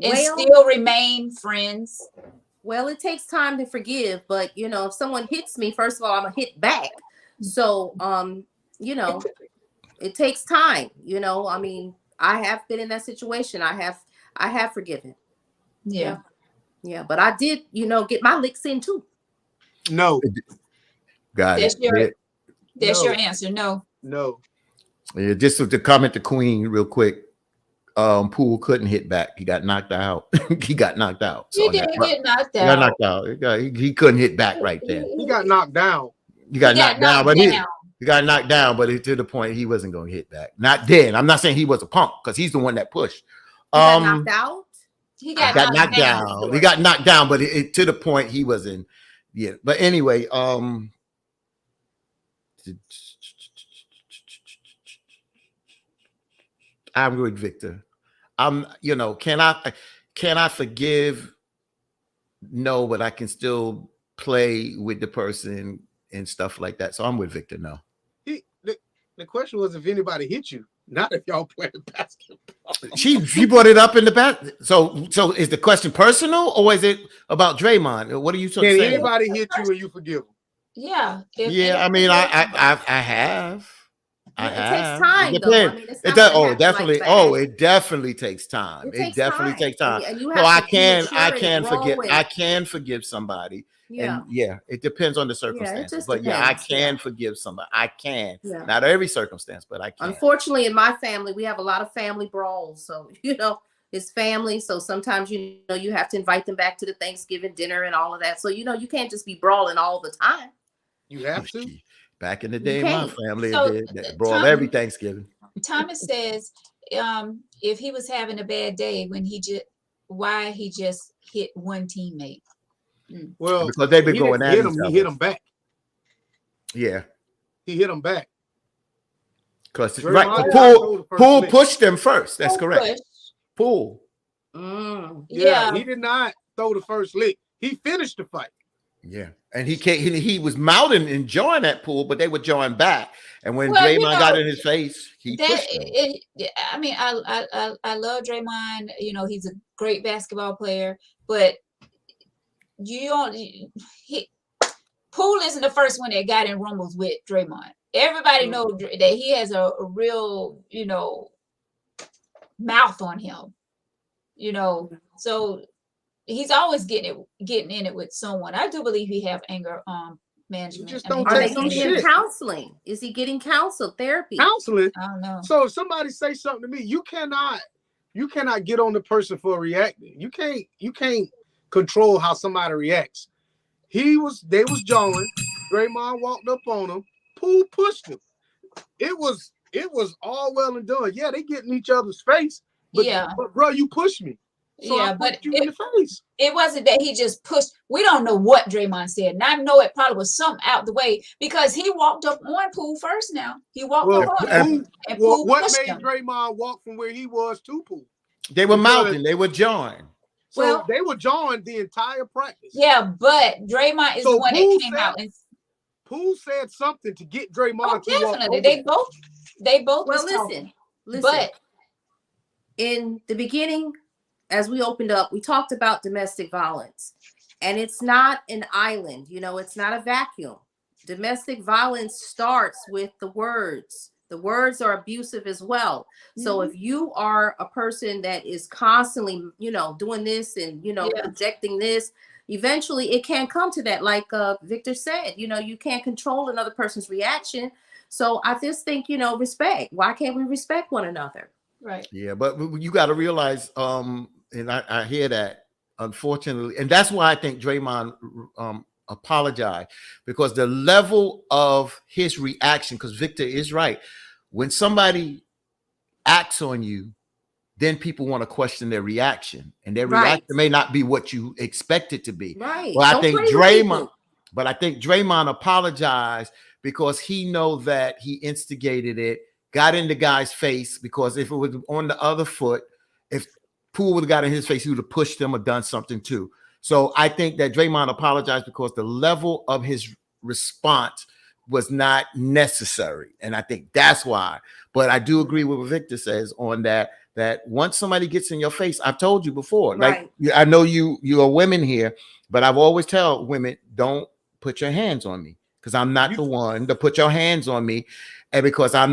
Speaker 1: and still remain friends?
Speaker 4: Well, it takes time to forgive, but you know, if someone hits me, first of all, I'm gonna hit back. So, you know, it takes time. You know, I mean, I have been in that situation. I have forgiven.
Speaker 1: Yeah.
Speaker 4: Yeah, but I did, you know, get my licks in too.
Speaker 2: No,
Speaker 5: Got
Speaker 1: That's
Speaker 5: it.
Speaker 1: That's
Speaker 2: No.
Speaker 1: your answer. No.
Speaker 2: no.
Speaker 5: Yeah, just to comment to Queen real quick. Poole couldn't hit back. He got knocked out. He got knocked out.
Speaker 1: He didn't get knocked
Speaker 5: He got
Speaker 1: out.
Speaker 5: knocked out. He couldn't hit back right then.
Speaker 2: He got knocked down.
Speaker 5: He got knocked down, but
Speaker 1: down.
Speaker 5: he got knocked down, but to the point he wasn't going to hit back. Not then. I'm not saying he was a punk because he's the one that pushed.
Speaker 4: You got knocked out.
Speaker 1: He
Speaker 5: got knocked down. He got knocked down, but it to the point he wasn't. Yeah. But anyway, I'm with Victor. You know, can I forgive? No, but I can still play with the person and stuff like that. So I'm with Victor. No.
Speaker 2: The question was if anybody hit you, not if y'all playing basketball.
Speaker 5: She brought it up in the back. So is the question personal or is it about Draymond? What are you
Speaker 2: Can
Speaker 5: saying?
Speaker 2: anybody hit you and you forgive them?
Speaker 1: Yeah.
Speaker 5: Yeah, I mean, I have.
Speaker 4: It takes time,
Speaker 5: It
Speaker 4: though. I
Speaker 5: depends.
Speaker 4: mean, it's
Speaker 5: It
Speaker 4: not
Speaker 5: does.
Speaker 4: gonna
Speaker 5: Oh,
Speaker 4: happen
Speaker 5: definitely.
Speaker 4: like
Speaker 5: Oh,
Speaker 4: that.
Speaker 5: it definitely takes time.
Speaker 4: It
Speaker 5: It
Speaker 4: takes
Speaker 5: definitely
Speaker 4: time.
Speaker 5: takes time.
Speaker 4: And you
Speaker 5: So
Speaker 4: have to be mature
Speaker 5: I
Speaker 4: and
Speaker 5: can
Speaker 4: grow
Speaker 5: forgive.
Speaker 4: with
Speaker 5: I
Speaker 4: it.
Speaker 5: can forgive somebody.
Speaker 4: Yeah.
Speaker 5: And yeah, it depends on the circumstances.
Speaker 4: just
Speaker 5: But yeah, I
Speaker 4: depends.
Speaker 5: can forgive somebody. I can.
Speaker 4: Yeah.
Speaker 5: Not every circumstance, but I can.
Speaker 4: Unfortunately, in my family, we have a lot of family brawls. So, you know, it's family. So sometimes, you know, you have to invite them back to the Thanksgiving dinner and all of that. So, you know, you can't just be brawling all the time.
Speaker 2: You have to.
Speaker 5: Back in the
Speaker 4: You
Speaker 5: day, my
Speaker 4: can't.
Speaker 5: family
Speaker 1: So,
Speaker 5: did that brawl
Speaker 1: Tom-
Speaker 5: every Thanksgiving.
Speaker 1: Thomas says, if he was having a bad day why he just hit one teammate.
Speaker 2: Well,
Speaker 5: Because they've been
Speaker 2: he
Speaker 5: going
Speaker 2: didn't
Speaker 5: at
Speaker 2: hit
Speaker 5: each
Speaker 2: him. He
Speaker 5: other.
Speaker 2: hit him back.
Speaker 5: Yeah.
Speaker 2: He hit him back.
Speaker 5: Because
Speaker 2: Draymond
Speaker 5: right,
Speaker 2: did not throw the first
Speaker 5: Poole
Speaker 2: lick.
Speaker 5: pushed them first. That's
Speaker 1: Oh,
Speaker 5: correct.
Speaker 1: push.
Speaker 5: Poole.
Speaker 4: Mm.
Speaker 2: Yeah,
Speaker 1: Yeah.
Speaker 2: he did not throw the first lick. He finished the fight.
Speaker 3: Yeah, and he was mouthing enjoying that pool, but they would join back. And when
Speaker 1: Well, you
Speaker 3: Draymond
Speaker 1: know,
Speaker 3: got in his face, he
Speaker 1: that
Speaker 3: pushed him.
Speaker 1: I mean, I love Draymond. You know, he's a great basketball player, but you don't. He Poole isn't the first one that got in rumbles with Draymond. Everybody knows that he has a real, you know, mouth on him. You know, so he's always getting in it with someone. I do believe he have anger management.
Speaker 2: just
Speaker 1: I mean,
Speaker 2: don't
Speaker 4: Are
Speaker 2: take
Speaker 4: they
Speaker 2: no
Speaker 4: getting him
Speaker 2: shit.
Speaker 4: counseling? Is he getting counsel, therapy?
Speaker 2: Counseling.
Speaker 1: I don't know.
Speaker 2: So if somebody say something to me, you cannot get on the person for reacting. You can't control how somebody reacts. They was jawing. Draymond walked up on him. Poole pushed him. It was all well and done. Yeah, they get in each other's face. But,
Speaker 1: Yeah.
Speaker 2: but bro, you pushed me. So
Speaker 1: Yeah,
Speaker 2: I
Speaker 1: but
Speaker 2: pushed you in the face.
Speaker 1: it wasn't that he just pushed. We don't know what Draymond said. And I know it probably was something out the way because he walked up on Poole first now. He walked up on him and Poole
Speaker 2: What
Speaker 1: pushed
Speaker 2: made
Speaker 1: him.
Speaker 2: Draymond walk from where he was to Poole?
Speaker 3: They were
Speaker 2: Because-
Speaker 3: mouthing, they would join.
Speaker 2: So
Speaker 4: Well-
Speaker 2: they were jawing the entire practice.
Speaker 1: Yeah, but Draymond is
Speaker 2: So
Speaker 1: the one
Speaker 2: Poole
Speaker 1: that came
Speaker 2: said-
Speaker 1: out and
Speaker 2: Poole said something to get Draymond
Speaker 1: oh,
Speaker 2: to walk
Speaker 1: definitely.
Speaker 2: over.
Speaker 1: They both
Speaker 4: Well,
Speaker 1: was talking.
Speaker 4: listen.
Speaker 1: But
Speaker 4: In the beginning, as we opened up, we talked about domestic violence, and it's not an island. You know, it's not a vacuum. Domestic violence starts with the words. The words are abusive as well. So if you are a person that is constantly, you know, doing this and, you know,
Speaker 1: Yeah.
Speaker 4: projecting this, eventually it can come to that. Like Victor said, you know, you can't control another person's reaction. So I just think, you know, respect. Why can't we respect one another?
Speaker 1: right.
Speaker 3: Yeah, but you got to realize, and I hear that, unfortunately, and that's why I think Draymond apologized, because the level of his reaction, because Victor is right, when somebody acts on you, then people want to question their reaction, and their
Speaker 4: Right.
Speaker 3: reaction may not be what you expect it to be.
Speaker 4: Right.
Speaker 3: Well, I
Speaker 4: Don't
Speaker 3: think
Speaker 4: blame
Speaker 3: Draymond,
Speaker 4: people.
Speaker 3: apologized because he know that he instigated it, got in the guy's face, because if it was on the other foot, if Poole would have got in his face, he would have pushed him or done something too. So I think that Draymond apologized because the level of his response was not necessary. And I think that's why. But I do agree with what Victor says on that once somebody gets in your face, I've told you before, like, I know you are women here, but I've always tell women, don't put your hands on me, because I'm not the one to put your hands on me. And because I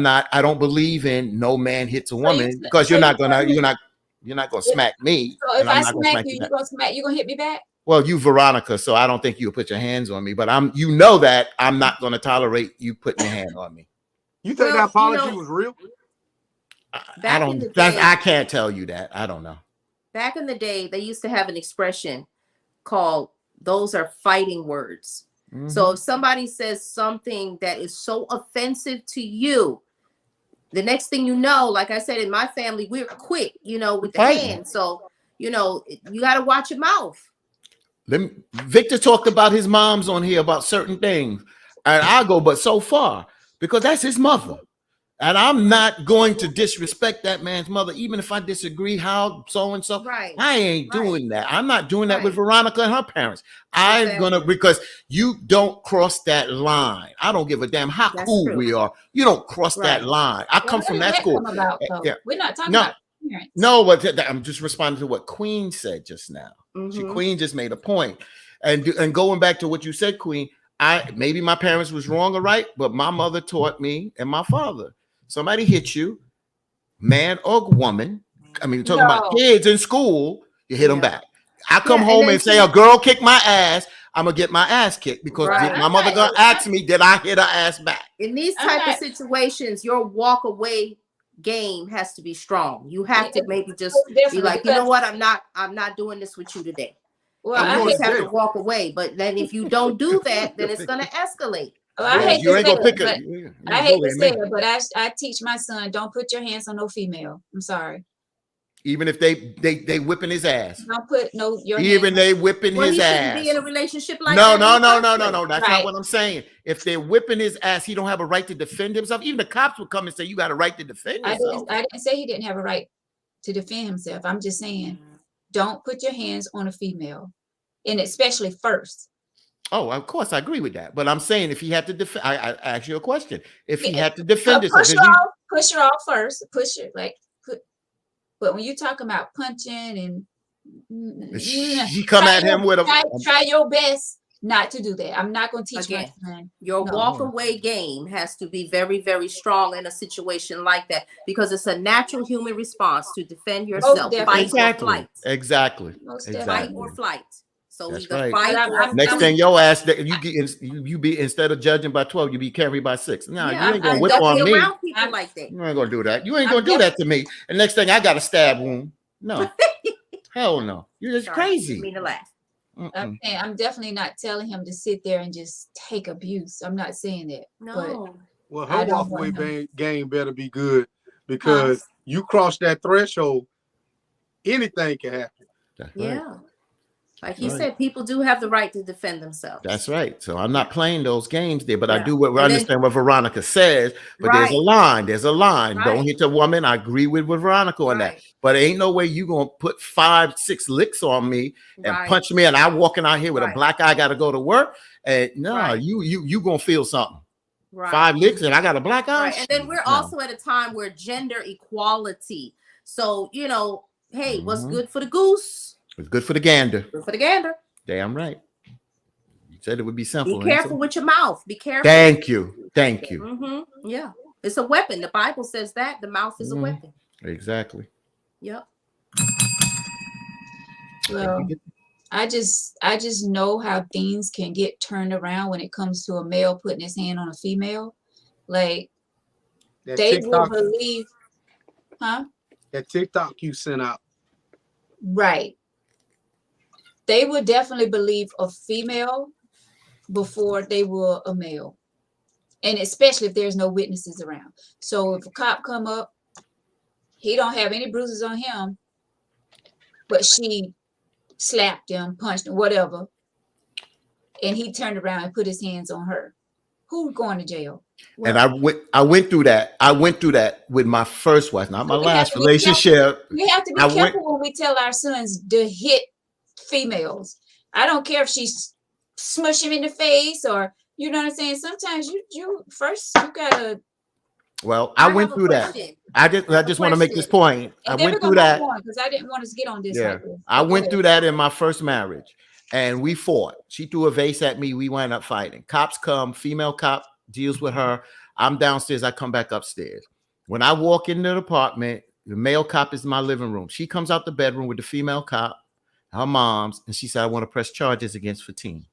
Speaker 3: don't believe in no man hits a woman, because you're not gonna smack me.
Speaker 1: So if
Speaker 3: and I'm
Speaker 1: I
Speaker 3: not gonna
Speaker 1: smack you, you gonna hit me back?
Speaker 3: Well, you Veronica, so I don't think you'll put your hands on me, but you know that I'm not gonna tolerate you putting your hand on me.
Speaker 2: You think
Speaker 4: Well,
Speaker 2: that apology
Speaker 4: you know,
Speaker 2: was real?
Speaker 4: Back in the day-
Speaker 3: I can't tell you that. I don't know.
Speaker 4: Back in the day, they used to have an expression called "those are fighting words."
Speaker 3: Mm-hmm.
Speaker 4: So if somebody says something that is so offensive to you, the next thing you know, like I said, in my family, we're quick, you know, with the
Speaker 3: Fighting.
Speaker 4: hand. So, you know, you got to watch your mouth.
Speaker 3: Victor talked about his moms on here about certain things, and I go, but so far, because that's his mother. And I'm not going to disrespect that man's mother, even if I disagree how so-and-so.
Speaker 4: Right.
Speaker 3: I ain't doing that. I'm not doing that with
Speaker 4: Right.
Speaker 3: Veronica and her parents. I'm
Speaker 4: Exactly.
Speaker 3: gonna, because you don't cross that line. I don't give a damn how
Speaker 4: That's
Speaker 3: cool
Speaker 4: true.
Speaker 3: we are. You don't cross that
Speaker 4: Right.
Speaker 3: line. I come
Speaker 1: Well,
Speaker 3: from
Speaker 1: what
Speaker 3: that
Speaker 1: did
Speaker 3: school.
Speaker 1: come about, though?
Speaker 3: Yeah.
Speaker 1: We're not talking
Speaker 3: No.
Speaker 1: about parents.
Speaker 3: No, but I'm just responding to what Queen said just now.
Speaker 4: Mhm.
Speaker 3: Queen just made a point. And going back to what you said, Queen, maybe my parents was wrong or right, but my mother taught me and my father. Somebody hits you, man or woman. I mean, you're talking about
Speaker 1: No.
Speaker 3: kids in school, you hit them
Speaker 4: Yeah.
Speaker 3: back. I come
Speaker 4: Yeah, and
Speaker 3: home
Speaker 4: then
Speaker 3: and say
Speaker 4: see-
Speaker 3: a girl kicked my ass, I'm gonna get my ass kicked, because
Speaker 4: Right.
Speaker 3: my mother gonna ask me, did I hit her ass back?
Speaker 4: In these
Speaker 1: I'm
Speaker 4: type of
Speaker 1: not-
Speaker 4: situations, your walk away game has to be strong. You have to maybe just be
Speaker 1: Definitely,
Speaker 4: like, you know
Speaker 1: because-
Speaker 4: what, I'm not doing this with you today.
Speaker 1: Well,
Speaker 2: I'm
Speaker 1: I
Speaker 4: You
Speaker 2: going
Speaker 1: hate
Speaker 4: just have
Speaker 2: to
Speaker 4: to walk away. But then if you don't do that, then it's gonna escalate.
Speaker 1: well, I hate
Speaker 3: You
Speaker 1: to
Speaker 3: ain't
Speaker 1: say
Speaker 3: gonna pick
Speaker 1: it,
Speaker 3: a.
Speaker 1: but I hate to say it, but I teach my son, don't put your hands on no female. I'm sorry.
Speaker 3: Even if they whipping his ass.
Speaker 1: Don't put your
Speaker 3: Even
Speaker 1: hands.
Speaker 3: they whipping
Speaker 4: Well,
Speaker 3: his
Speaker 4: he shouldn't
Speaker 3: ass.
Speaker 4: be in a relationship like
Speaker 3: No,
Speaker 4: that.
Speaker 3: no,
Speaker 4: in the
Speaker 3: no,
Speaker 4: first
Speaker 3: no, no,
Speaker 4: place.
Speaker 3: no. That's
Speaker 1: Right.
Speaker 3: not what I'm saying. If they're whipping his ass, he don't have a right to defend himself. Even the cops would come and say, "You got a right to defend yourself."
Speaker 1: I didn't say he didn't have a right to defend himself. I'm just saying, don't put your hands on a female, and especially first.
Speaker 5: Oh, of course, I agree with that. But I'm saying if he had to defend, I asked you a question. If he had to defend himself,
Speaker 1: push her off first. Push her but when you talk about punching and
Speaker 5: she come at him with a
Speaker 1: try your best not to do that. I'm not going to teach
Speaker 4: Again,
Speaker 1: my son.
Speaker 4: Your
Speaker 1: No.
Speaker 4: walk away game has to be very, very strong in a situation like that because it's a natural human response to defend yourself,
Speaker 1: definitely.
Speaker 4: fight or flight.
Speaker 5: Exactly.
Speaker 1: Most
Speaker 5: Exactly.
Speaker 4: Fight
Speaker 1: definitely.
Speaker 4: or flight. So
Speaker 5: That's
Speaker 4: either
Speaker 5: right.
Speaker 4: fight
Speaker 1: But
Speaker 4: or
Speaker 5: Next
Speaker 1: I'm-
Speaker 5: thing your ass that you be instead of judging by 12, you be carried by 6. No,
Speaker 4: Yeah,
Speaker 5: you ain't gonna
Speaker 1: I'm
Speaker 5: whip
Speaker 1: definitely
Speaker 5: on me.
Speaker 4: around people
Speaker 1: I'm-
Speaker 4: like that.
Speaker 5: You ain't gonna do that. You ain't
Speaker 1: I'm
Speaker 5: gonna do that to me. And next thing I got a stab wound. No. Hell no. You're just
Speaker 4: Sorry,
Speaker 5: crazy.
Speaker 4: didn't mean to laugh.
Speaker 5: Mm-mm.
Speaker 1: I'm definitely not telling him to sit there and just take abuse. I'm not saying that.
Speaker 4: No.
Speaker 2: Well,
Speaker 1: I
Speaker 2: her
Speaker 1: don't
Speaker 2: walk away
Speaker 1: want him.
Speaker 2: game better be good because you cross that threshold, anything can happen.
Speaker 5: That's right.
Speaker 4: Yeah. Like he
Speaker 5: Right.
Speaker 4: said, people do have the right to defend themselves.
Speaker 5: That's right. So I'm not playing those games there, but I
Speaker 4: Yeah.
Speaker 5: do what
Speaker 4: And then-
Speaker 5: understand what Veronica says. But there's a
Speaker 4: Right.
Speaker 5: line. There's a line. Don't
Speaker 4: Right.
Speaker 5: hit the woman. I agree with Veronica on that.
Speaker 4: Right.
Speaker 5: But ain't no way you gonna put 5, 6 licks on me and
Speaker 4: Right.
Speaker 5: punch me, and I walking out here with a
Speaker 4: Right.
Speaker 5: black eye, got to go to work. And no,
Speaker 4: Right.
Speaker 5: you gonna feel something.
Speaker 4: Right.
Speaker 5: 5 licks and I got a black eye.
Speaker 4: Right. And then we're
Speaker 5: No.
Speaker 4: also at a time where gender equality. So, hey, what's
Speaker 5: Mhm.
Speaker 4: good for the goose?
Speaker 5: It's good for the gander.
Speaker 4: Good for the gander.
Speaker 5: Damn right. You said it would be simple.
Speaker 4: Be careful with your mouth. Be careful.
Speaker 5: Thank you. Thank you.
Speaker 4: Mm-hmm. Yeah. It's a weapon. The Bible says that the mouth is a
Speaker 5: Mhm.
Speaker 4: weapon.
Speaker 5: Exactly.
Speaker 4: Yep.
Speaker 1: Well, I just know how things can get turned around when it comes to a male putting his hand on a female. Like
Speaker 2: That
Speaker 1: they will
Speaker 2: TikTok,
Speaker 1: believe, huh?
Speaker 2: that TikTok you sent out.
Speaker 1: Right. They would definitely believe a female before they will a male. And especially if there's no witnesses around. So if a cop come up, he don't have any bruises on him, but she slapped him, punched him, whatever. And he turned around and put his hands on her. Who's going to jail?
Speaker 5: And I went through that. I went through that with my first wife, not my
Speaker 1: So we have
Speaker 5: last
Speaker 1: to be
Speaker 5: relationship.
Speaker 1: We have to be
Speaker 5: I went-
Speaker 1: careful when we tell our sons to hit females. I don't care if she's smush him in the face or you know what I'm saying. Sometimes you gotta.
Speaker 5: Well, I went through that. I just want to make this point. I
Speaker 1: And then
Speaker 5: went
Speaker 1: we're
Speaker 5: through
Speaker 1: gonna
Speaker 5: that.
Speaker 1: move on because I didn't want us to get on this.
Speaker 5: Yeah.
Speaker 1: Like this.
Speaker 5: I
Speaker 1: But go
Speaker 5: went
Speaker 1: ahead.
Speaker 5: through that in my first marriage, and we fought. She threw a vase at me. We wound up fighting. Cops come. Female cop deals with her. I'm downstairs. I come back upstairs. When I walk into the apartment, the male cop is in my living room. She comes out the bedroom with the female cop, her mom's, and she said, "I want to press charges against Fatim."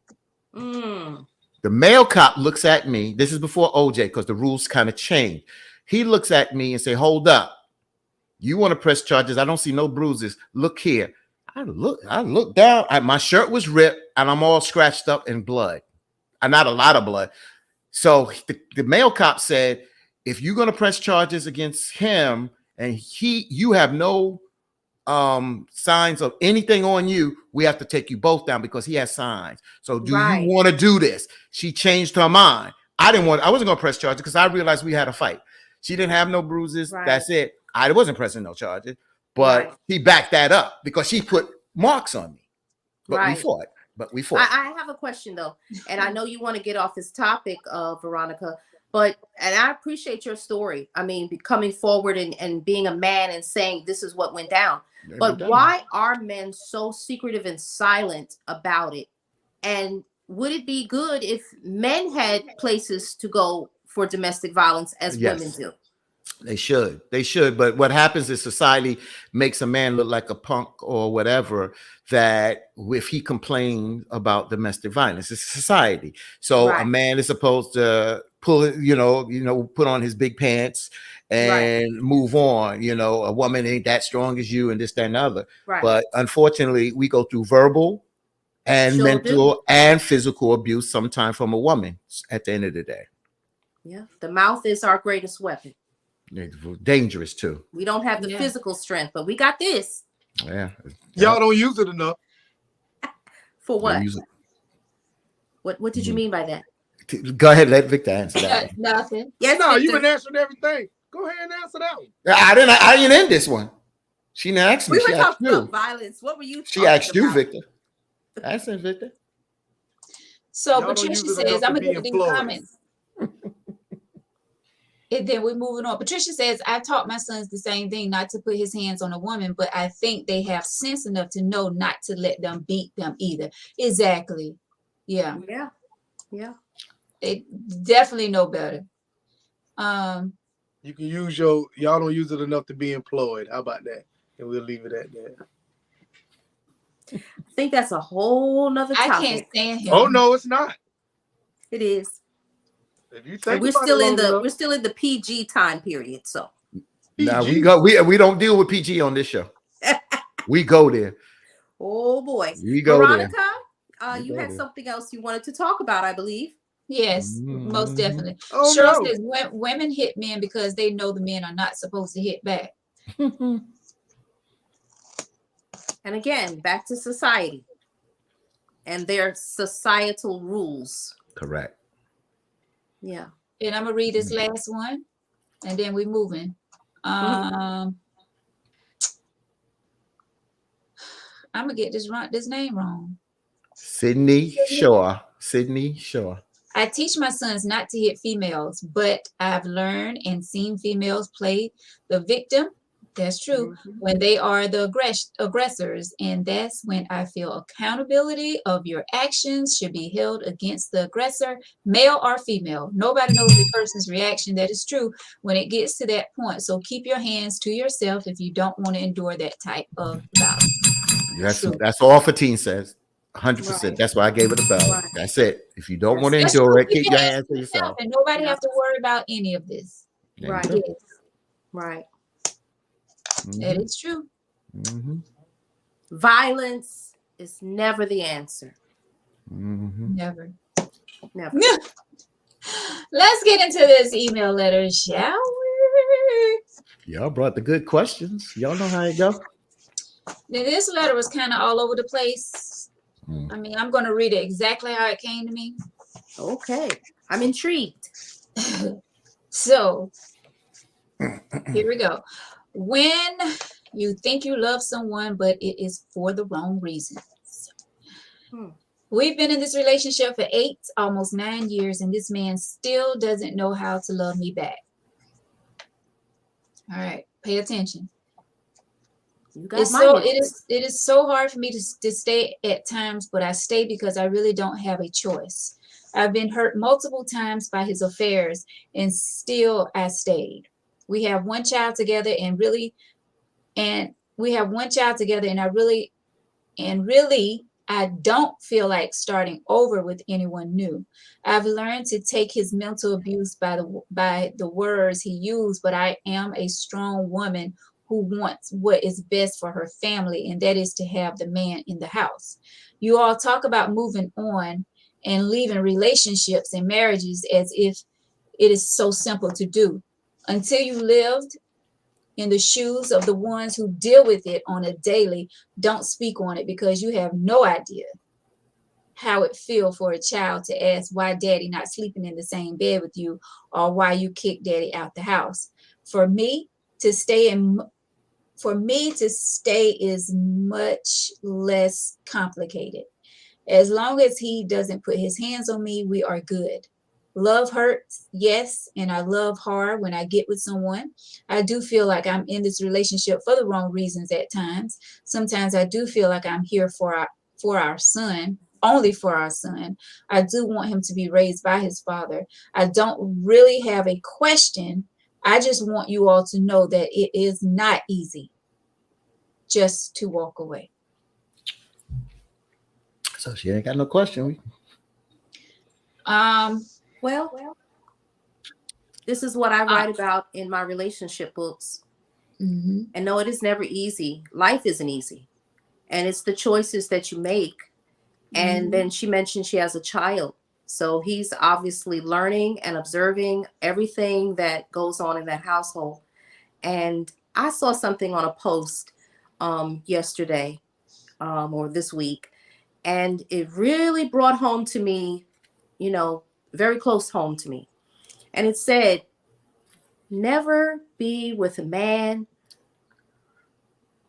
Speaker 4: Mm.
Speaker 5: The male cop looks at me. This is before OJ because the rules kind of changed. He looks at me and say, "Hold up. You want to press charges? I don't see no bruises. Look here." I look down. My shirt was ripped and I'm all scratched up in blood. Not a lot of blood. So the male cop said, if you're going to press charges against him and you have no signs of anything on you, we have to take you both down because he has signs. So do
Speaker 4: Right.
Speaker 5: you want to do this? She changed her mind. I wasn't going to press charges because I realized we had a fight. She didn't have no bruises.
Speaker 4: Right.
Speaker 5: That's it. I wasn't pressing no charges, but
Speaker 4: Right.
Speaker 5: he backed that up because she put marks on me. But
Speaker 4: Right.
Speaker 5: we fought.
Speaker 4: I have a question though, and I know you want to get off this topic, Veronica, and I appreciate your story. I mean, coming forward and being a man and saying this is what went down. But why are men so secretive and silent about it? And would it be good if men had places to go for domestic violence as
Speaker 5: Yes.
Speaker 4: women do?
Speaker 5: They should. But what happens is society makes a man look like a punk or whatever, that if he complains about domestic violence, it's society. So a
Speaker 4: Right.
Speaker 5: man is supposed to put on his big pants and move on. A woman ain't that strong as you and this, that, and the other.
Speaker 4: Right.
Speaker 5: But unfortunately, we go through verbal and
Speaker 4: Sure
Speaker 5: mental and physical abuse sometimes from a woman at the end of the day.
Speaker 4: Yeah. The mouth is our greatest weapon.
Speaker 5: It's dangerous too.
Speaker 4: We don't have the
Speaker 1: Yeah.
Speaker 4: physical strength, but we got this.
Speaker 5: Yeah.
Speaker 2: Y'all don't use it enough.
Speaker 4: For what?
Speaker 5: Use it.
Speaker 4: What did you mean by that?
Speaker 5: Go ahead, let Victor answer that.
Speaker 1: Nothing.
Speaker 4: Yes,
Speaker 2: No,
Speaker 4: Victor.
Speaker 2: you've been answering everything. Go ahead and answer that one.
Speaker 5: I didn't end this one. She didn't ask me.
Speaker 4: We were
Speaker 5: She asked
Speaker 4: talking about
Speaker 5: you.
Speaker 4: violence. What were you
Speaker 5: She
Speaker 4: talking
Speaker 5: asked you,
Speaker 4: about?
Speaker 5: Victor. Ask him, Victor.
Speaker 1: So
Speaker 2: Y'all don't
Speaker 1: Patricia
Speaker 2: use it
Speaker 1: says,
Speaker 2: enough
Speaker 1: I'm
Speaker 2: to
Speaker 1: gonna
Speaker 2: be
Speaker 1: look at these
Speaker 2: employed.
Speaker 1: comments. And then we're moving on. Patricia says, I taught my sons the same thing, not to put his hands on a woman, but I think they have sense enough to know not to let them beat them either. Exactly. Yeah.
Speaker 4: Yeah. Yeah.
Speaker 1: They definitely know better.
Speaker 2: You can use y'all don't use it enough to be employed. How about that? And we'll leave it at that.
Speaker 4: I think that's a whole nother
Speaker 1: I
Speaker 4: topic.
Speaker 1: can't stand him.
Speaker 2: Oh no, it's not.
Speaker 4: It is.
Speaker 2: If you
Speaker 4: And
Speaker 2: think
Speaker 4: we're
Speaker 2: about
Speaker 4: still
Speaker 2: it
Speaker 4: in
Speaker 2: long enough,
Speaker 4: we're still in the PG time period. So
Speaker 3: Now
Speaker 2: PG.
Speaker 3: we don't deal with PG on this show. We go there.
Speaker 4: oh boy.
Speaker 3: We go
Speaker 4: Veronica,
Speaker 3: there. We
Speaker 4: you
Speaker 3: go
Speaker 4: had
Speaker 3: there.
Speaker 4: something else you wanted to talk about, I believe.
Speaker 1: Yes, most
Speaker 3: Mhm.
Speaker 1: definitely.
Speaker 2: Oh
Speaker 1: Cheryl
Speaker 2: no.
Speaker 1: says women hit men because they know the men are not supposed to hit back.
Speaker 4: And again, back to society and their societal rules.
Speaker 3: Correct.
Speaker 4: Yeah.
Speaker 1: And I'm gonna read this last one, and then we're moving. I'm gonna get this name wrong.
Speaker 3: Sydney Shaw. Sydney Shaw.
Speaker 1: I teach my sons not to hit females, but I've learned and seen females play the victim. That's true. When they are the aggressors, and that's when I feel accountability of your actions should be held against the aggressor, male or female. Nobody knows the person's reaction. That is true when it gets to that point. So keep your hands to yourself if you don't want to endure that type of violence. True.
Speaker 3: That's all Fatine says. 100%.
Speaker 4: Right.
Speaker 3: That's why I gave it a bell.
Speaker 4: Right.
Speaker 3: That's it. If you don't want to
Speaker 1: That's
Speaker 3: endure
Speaker 1: true.
Speaker 3: it, keep your hands to yourself.
Speaker 1: And nobody
Speaker 4: Yeah.
Speaker 1: have to worry about any of this.
Speaker 3: There you
Speaker 4: Right.
Speaker 3: go.
Speaker 1: Yes,
Speaker 4: Right.
Speaker 1: that
Speaker 3: Mhm.
Speaker 1: is true.
Speaker 3: Mhm.
Speaker 4: Violence is never the answer.
Speaker 3: Mhm.
Speaker 1: Never.
Speaker 4: Never.
Speaker 1: Let's get into this email letter, shall we?
Speaker 3: Y'all brought the good questions. Y'all know how it go.
Speaker 1: Now, this letter was kind of all over the place.
Speaker 3: Mm.
Speaker 1: I mean, I'm going to read it exactly how it came to me.
Speaker 4: Okay. I'm intrigued.
Speaker 1: So, here we go. When you think you love someone, but it is for the wrong reasons. We've been in this relationship for 8, almost 9 years, and this man still doesn't know how to love me back. All right, pay attention.
Speaker 4: You got my
Speaker 1: It is so hard for me to stay at times, but I stay because I really don't have a choice. I've been hurt multiple times by his affairs, and still I stayed. We have one child together, and I don't feel like starting over with anyone new. I've learned to take his mental abuse by the words he used, but I am a strong woman who wants what is best for her family, and that is to have the man in the house. You all talk about moving on and leaving relationships and marriages as if it is so simple to do. Until you lived in the shoes of the ones who deal with it on a daily, don't speak on it, because you have no idea how it feels for a child to ask why daddy not sleeping in the same bed with you, or why you kicked daddy out the house. For me to stay is much less complicated. As long as he doesn't put his hands on me, we are good. Love hurts, yes, and I love hard when I get with someone. I do feel like I'm in this relationship for the wrong reasons at times. Sometimes I do feel like I'm here for our son, only for our son. I do want him to be raised by his father. I don't really have a question. I just want you all to know that it is not easy just to walk away.
Speaker 3: So she ain't got no question.
Speaker 4: Well, this is what I write about in my relationship books.
Speaker 1: Mm-hmm.
Speaker 4: And no, it is never easy. Life isn't easy. And it's the choices that you make. And then she mentioned she has a child. So he's obviously learning and observing everything that goes on in that household. And I saw something on a post yesterday or this week. And it really brought home to me, very close home to me. And it said, never be with a man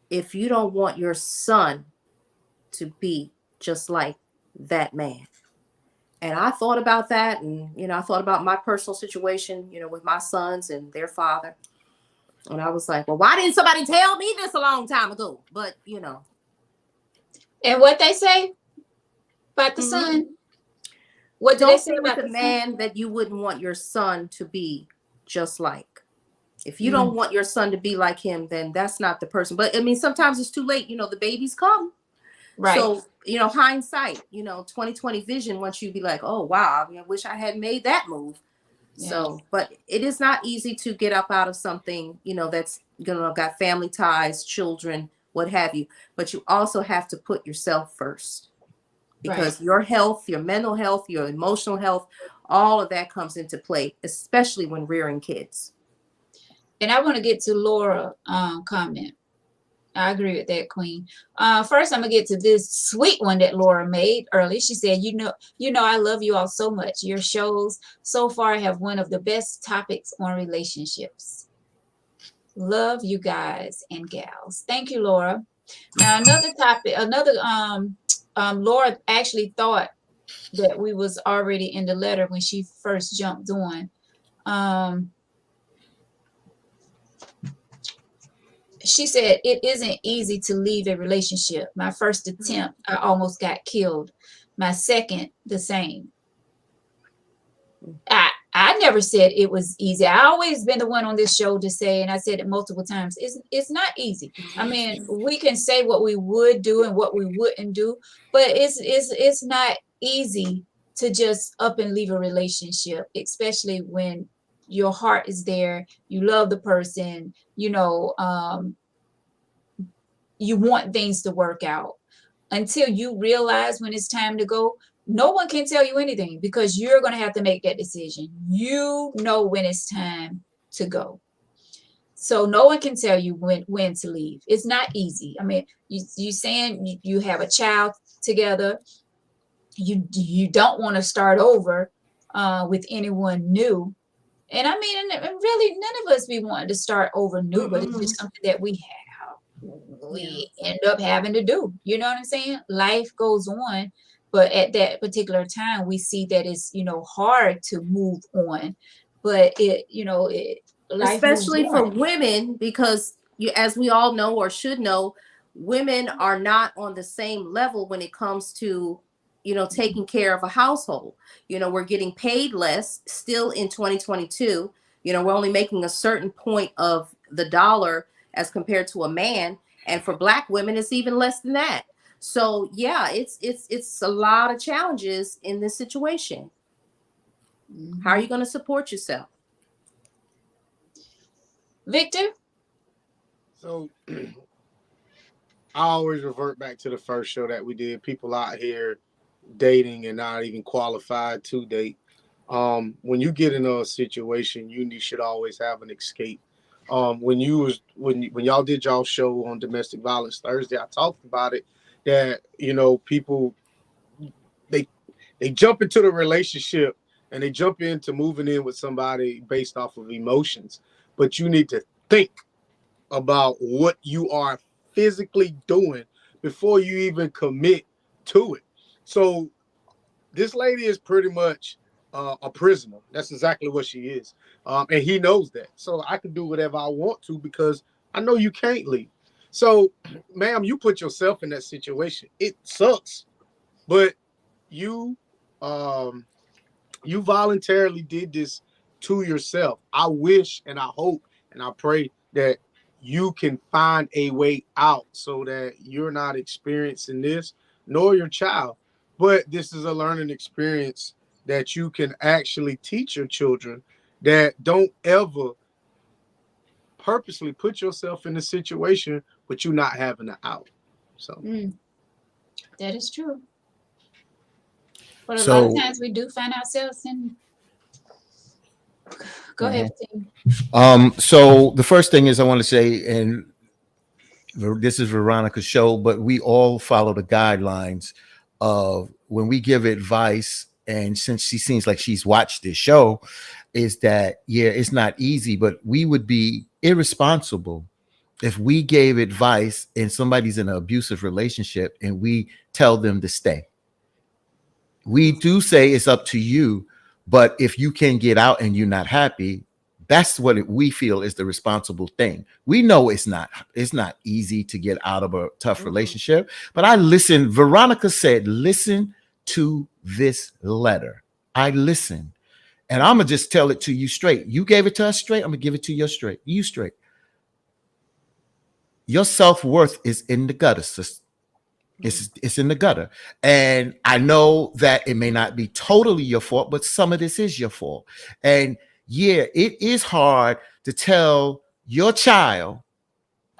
Speaker 4: if you don't want your son to be just like that man. And I thought about that, and I thought about my personal situation, with my sons and their father. And I was like, well, why didn't somebody tell me this a long time ago? But
Speaker 1: And what they say about the
Speaker 4: Mhm.
Speaker 1: son? What do they
Speaker 4: don't
Speaker 1: say
Speaker 4: be with
Speaker 1: about
Speaker 4: a
Speaker 1: the son?
Speaker 4: man that you wouldn't want your son to be just like. If you
Speaker 1: Mm.
Speaker 4: don't want your son to be like him, then that's not the person. But I mean, sometimes it's too late. The babies come.
Speaker 1: Right.
Speaker 4: So, hindsight, 2020 vision, once you be like, oh, wow, I wish I had made that move.
Speaker 1: Yeah.
Speaker 4: So, but it is not easy to get up out of something, that's got family ties, children, what have you. But you also have to put yourself first, because your health, your mental health, your emotional health, all of that comes into play, especially when rearing kids.
Speaker 1: And I want to get to Laura comment. I agree with that, Queen. First, I'm gonna get to this sweet one that Laura made early. She said, I love you all so much. Your shows so far have one of the best topics on relationships. Love you guys and gals. Thank you, Laura. Now, Laura actually thought that we was already in the letter when she first jumped on. She said, it isn't easy to leave a relationship. My first attempt, I almost got killed. My second, the same. I never said it was easy. I always been the one on this show to say, and I said it multiple times, it's not easy. I mean, we can say what we would do and what we wouldn't do, but it's not easy to just up and leave a relationship, especially when your heart is there, you love the person, you want things to work out. Until you realize when it's time to go, no one can tell you anything, because you're going to have to make that decision. You know when it's time to go. So no one can tell you when to leave. It's not easy. I mean, you saying you have a child together. You don't want to start over with anyone new. And I mean, and really, none of us be wanting to start over new, but it's just something that we end up having to do. You know what I'm saying? Life goes on. But at that particular time, we see that it's, hard to move on. But
Speaker 4: especially for women, because as we all know or should know, women are not on the same level when it comes to, taking care of a household. We're getting paid less still in 2022. We're only making a certain point of the dollar as compared to a man. And for Black women, it's even less than that. So yeah, it's a lot of challenges in this situation. How are you going to support yourself?
Speaker 1: Victor?
Speaker 2: So I always revert back to the first show that we did. People out here dating and not even qualified to date. When you get in a situation, you should always have an escape. When y'all did y'all show on domestic violence Thursday, I talked about it, that people they jump into the relationship and they jump into moving in with somebody based off of emotions, but you need to think about what you are physically doing before you even commit to it. So this lady is pretty much a prisoner. That's exactly what she is. And he knows that. So I can do whatever I want to, because I know you can't leave. So, ma'am, you put yourself in that situation. It sucks, but you voluntarily did this to yourself. I wish and I hope and I pray that you can find a way out so that you're not experiencing this, nor your child. But this is a learning experience that you can actually teach your children, that don't ever purposely put yourself in a situation with you not having an out. So
Speaker 1: that is true. But a lot of times we do find ourselves in. Go ahead, Tim.
Speaker 3: So the first thing is I want to say, and this is Veronica's show, but we all follow the guidelines of when we give advice. And since she seems like she's watched this show, is that, yeah, it's not easy, but we would be irresponsible if we gave advice and somebody's in an abusive relationship and we tell them to stay. we do say it's up to you, but if you can get out and you're not happy, that's what we feel is the responsible thing. We know it's not easy to get out of a tough relationship, but I listen. Veronica said, listen to this letter. I listen, and I'm gonna just tell it to you straight. You gave it to us straight. I'm gonna give it to you straight. You straight. Your self-worth is in the gutter, sister. It's in the gutter. And I know that it may not be totally your fault, but some of this is your fault. And yeah, it is hard to tell your child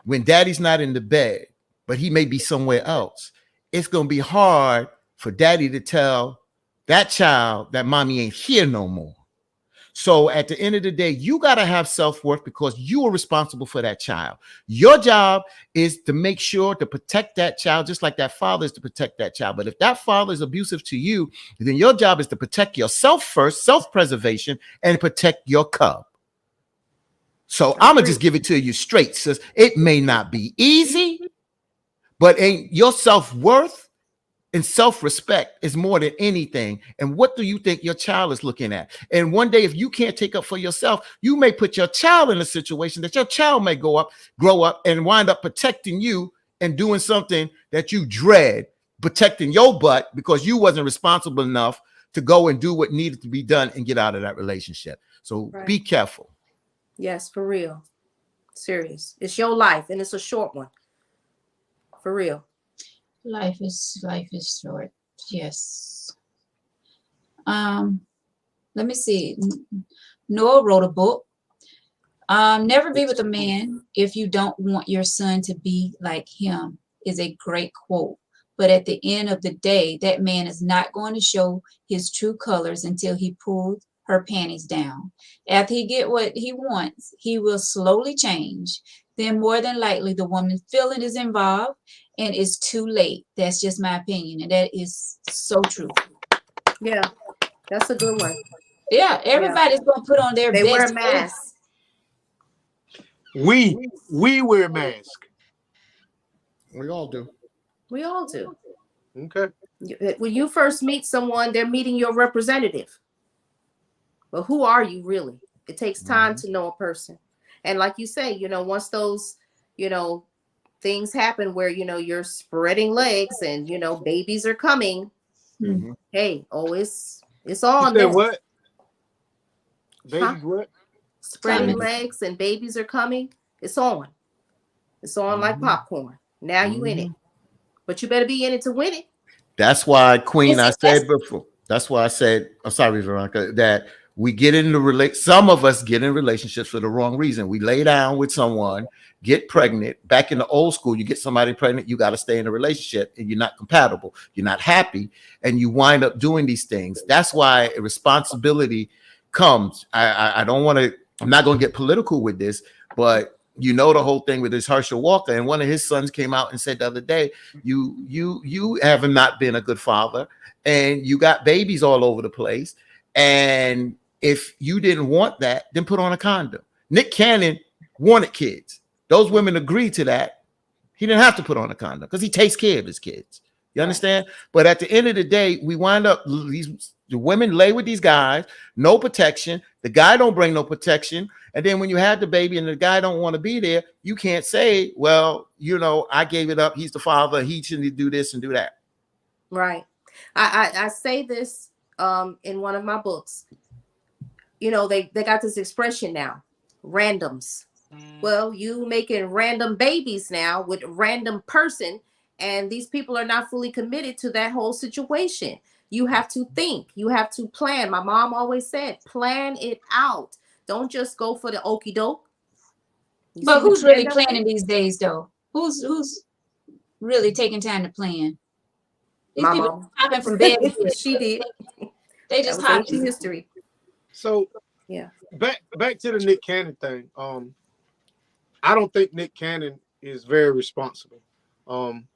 Speaker 3: when daddy's not in the bed, but he may be somewhere else. It's going to be hard for daddy to tell that child that mommy ain't here no more. So at the end of the day, you got to have self-worth because you are responsible for that child. Your job is to make sure to protect that child, just like that father is to protect that child. But if that father is abusive to you, then your job is to protect yourself first, self-preservation, and protect your cub. So I'm going to just give it to you straight, sis. It may not be easy, but ain't your self-worth and self-respect is more than anything. And what do you think your child is looking at? And one day, if you can't take up for yourself, you may put your child in a situation that your child may grow up and wind up protecting you and doing something that you dread, protecting your butt because you wasn't responsible enough to go and do what needed to be done and get out of that relationship. So Be careful.
Speaker 4: Yes, for real. Serious. It's your life and it's a short one. For real.
Speaker 1: Life is short. Yes. Let me see. Noah wrote a book. Never be with a man if you don't want your son to be like him is a great quote. But at the end of the day, that man is not going to show his true colors until he pulls her panties down. After he get what he wants, he will slowly change. Then more than likely the woman's feeling is involved and it's too late. That's just my opinion. And that is so true.
Speaker 4: Yeah, that's a good one.
Speaker 1: Yeah, everybody's going to put on their
Speaker 4: They
Speaker 1: best
Speaker 4: wear a mask.
Speaker 2: We wear masks.
Speaker 3: We all do.
Speaker 4: We all do.
Speaker 2: Okay.
Speaker 4: When you first meet someone, they're meeting your representative. But who are you really? It takes time to know a person. And like you say, once those, things happen where, you're spreading legs and, babies are coming.
Speaker 3: Mm-hmm.
Speaker 4: Hey, it's on.
Speaker 2: You said what? Babies what?
Speaker 4: Spreading legs and babies are coming. It's on. It's on like popcorn. Now you in it. But you better be in it to win it.
Speaker 3: That's why, Queen, I said before. That's why I said, I'm sorry, Veronica, that we get into some of us get in relationships for the wrong reason. We lay down with someone, get pregnant. Back in the old school, you get somebody pregnant, you got to stay in a relationship and you're not compatible. You're not happy and you wind up doing these things. That's why a responsibility comes. I don't want to, I'm not going to get political with this, but the whole thing with this Herschel Walker, and one of his sons came out and said the other day, you have not been a good father and you got babies all over the place. And if you didn't want that, then put on a condom. Nick Cannon wanted kids. Those women agreed to that. He didn't have to put on a condom because he takes care of his kids. You understand? But at the end of the day, we wind up, the women lay with these guys, no protection. The guy don't bring no protection. And then when you have the baby and the guy don't want to be there, you can't say, well, I gave it up. He's the father. He shouldn't do this and do that.
Speaker 4: Right. I say this in one of my books. They got this expression now, randoms. Well, you making random babies now with a random person, and these people are not fully committed to that whole situation. You have to think, you have to plan. My mom always said, plan it out. Don't just go for the okie doke.
Speaker 1: But who's really planning these days, though? Who's really taking time to plan? These
Speaker 4: my
Speaker 1: people
Speaker 4: mom
Speaker 1: hopping from bed.
Speaker 4: She did.
Speaker 1: They just hopping.
Speaker 4: History.
Speaker 2: So
Speaker 4: yeah.
Speaker 2: Back to the Nick Cannon thing. I don't think Nick Cannon is very responsible.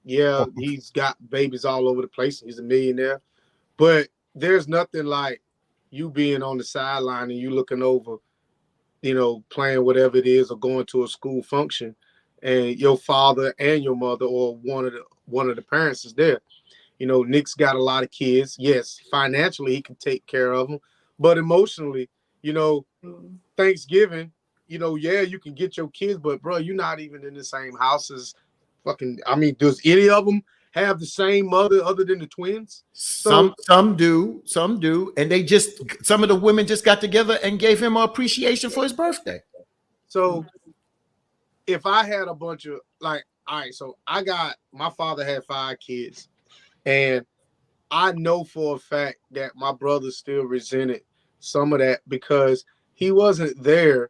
Speaker 2: Yeah, he's got babies all over the place. He's a millionaire, but there's nothing like you being on the sideline and you looking over, playing whatever it is or going to a school function, and your father and your mother or one of the parents is there. You know, Nick's got a lot of kids. Yes, financially he can take care of them, but emotionally, you know, Thanksgiving, you know, yeah, you can get your kids, but bro, you're not even in the same house as fucking. I mean, does any of them have the same mother other than the twins?
Speaker 3: Some do, and they just some of the women just got together and gave him appreciation for his birthday.
Speaker 2: So if I had a bunch of like, all right, so my father had 5 kids, and I know for a fact that my brother still resented some of that because he wasn't there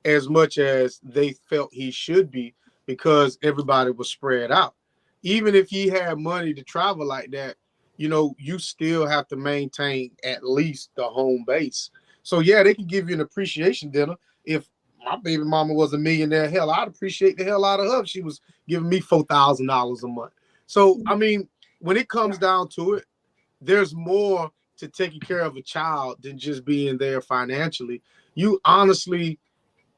Speaker 2: as much as they felt he should be because everybody was spread out. Even if he had money to travel like that, you know, you still have to maintain at least the home base. So yeah, they can give you an appreciation dinner. If my baby mama was a millionaire, hell, I'd appreciate the hell out of her if she was giving me $4,000 a month. So I mean, when it comes down to it, there's more to taking care of a child than just being there financially. You honestly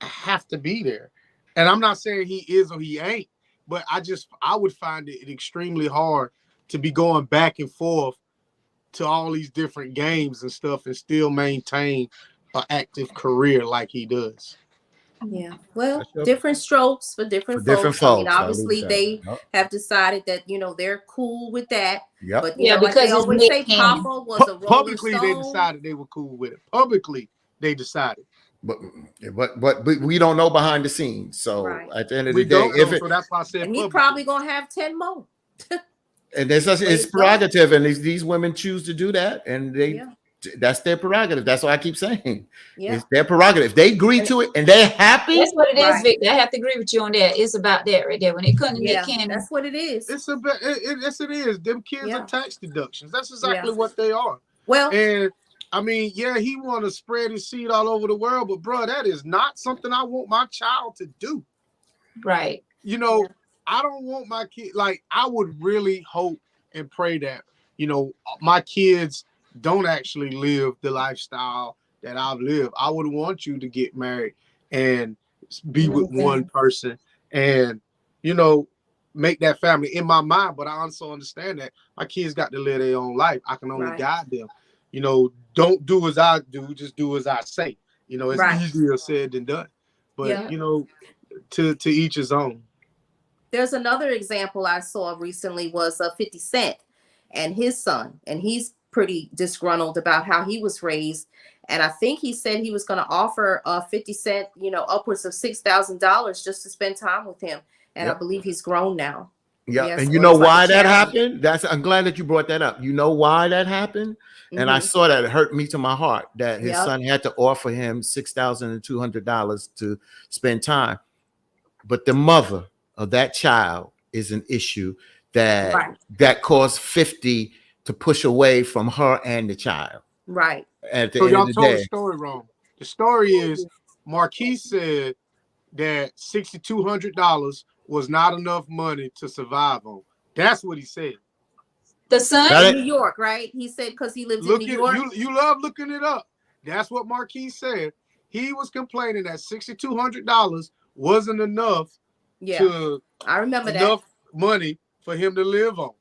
Speaker 2: have to be there. And I'm not saying he is or he ain't, but I would find it extremely hard to be going back and forth to all these different games and stuff and still maintain an active career like he does.
Speaker 4: Yeah. Well,
Speaker 3: Sure.
Speaker 4: different strokes for different folks. I mean, obviously they have decided that, you know, they're cool with that.
Speaker 3: Yep.
Speaker 4: But you
Speaker 1: Yeah,
Speaker 4: know, like
Speaker 1: because
Speaker 4: they
Speaker 1: it's
Speaker 4: always
Speaker 1: Nick
Speaker 4: say,
Speaker 1: Cannon.
Speaker 4: Papa was a Rolling
Speaker 2: Publicly, they
Speaker 4: Stone.
Speaker 2: decided they were cool with it. Publicly, they decided.
Speaker 3: But we don't know behind the scenes. So
Speaker 4: Right.
Speaker 3: at the end of
Speaker 2: We
Speaker 3: the day,
Speaker 2: don't know, so that's why I said
Speaker 4: And he
Speaker 2: publicly.
Speaker 4: probably gonna have 10 more.
Speaker 3: and it's prerogative, and these women choose to do that, and
Speaker 4: Yeah.
Speaker 3: that's their prerogative. That's what I keep saying.
Speaker 4: Yeah.
Speaker 3: It's their prerogative. They agree to it and they're happy.
Speaker 1: That's what it is,
Speaker 4: Right.
Speaker 1: Victor. I have to agree with you on that. It's about that right there. When it comes to
Speaker 4: Yeah,
Speaker 1: Nick Cannon,
Speaker 4: that's what it is.
Speaker 2: Yes, it is. Them kids
Speaker 4: Yeah.
Speaker 2: are tax deductions. That's exactly
Speaker 4: Yeah.
Speaker 2: what they are.
Speaker 4: Well,
Speaker 2: And I mean, yeah, he want to spread his seed all over the world, but bro, that is not something I want my child to do.
Speaker 1: right?
Speaker 2: You know,
Speaker 4: Yeah.
Speaker 2: I don't want my kid. Like, I would really hope and pray that, you know, my kids don't actually live the lifestyle that I've lived. I would want you to get married and be with one person and, you know, make that family in my mind. But I also understand that my kids got to live their own life. I can only
Speaker 4: Right.
Speaker 2: guide them. You know, don't do as I do, just do as I say. You know, it's
Speaker 4: Right.
Speaker 2: easier said than done. But,
Speaker 4: Yeah.
Speaker 2: you know, to each his own.
Speaker 4: there's another example I saw recently was 50 Cent and his son, and he's pretty disgruntled about how he was raised. And I think he said he was going to offer 50 Cent, you know, upwards of $6,000 just to spend time with him. And I
Speaker 3: Yep.
Speaker 4: believe he's grown now.
Speaker 3: Yeah,
Speaker 4: Yes,
Speaker 3: and
Speaker 4: or
Speaker 3: you know
Speaker 4: it's like a
Speaker 3: why that
Speaker 4: charity.
Speaker 3: happened? I'm glad that you brought that up. You know why that happened? And I
Speaker 4: Mhm.
Speaker 3: saw that it hurt me to my heart that his
Speaker 4: Yep.
Speaker 3: son had to offer him $6,200 to spend time. But the mother of that child is an issue that
Speaker 4: Right.
Speaker 3: caused 50 to push away from her and the child.
Speaker 4: Right.
Speaker 3: At the
Speaker 2: So
Speaker 3: end
Speaker 2: y'all
Speaker 3: of the
Speaker 2: told the
Speaker 3: day,
Speaker 2: story wrong. The story is Marquise said that $6,200 was not enough money to survive on. That's what he said.
Speaker 1: The son,
Speaker 3: That-
Speaker 4: New York, right? He said because he lives
Speaker 2: Look
Speaker 4: in
Speaker 2: at
Speaker 4: New York.
Speaker 2: you love looking it up. That's what Marquise said. He was complaining that $6,200 wasn't enough
Speaker 4: Yeah,
Speaker 2: to
Speaker 4: I remember
Speaker 2: enough money for him to live on.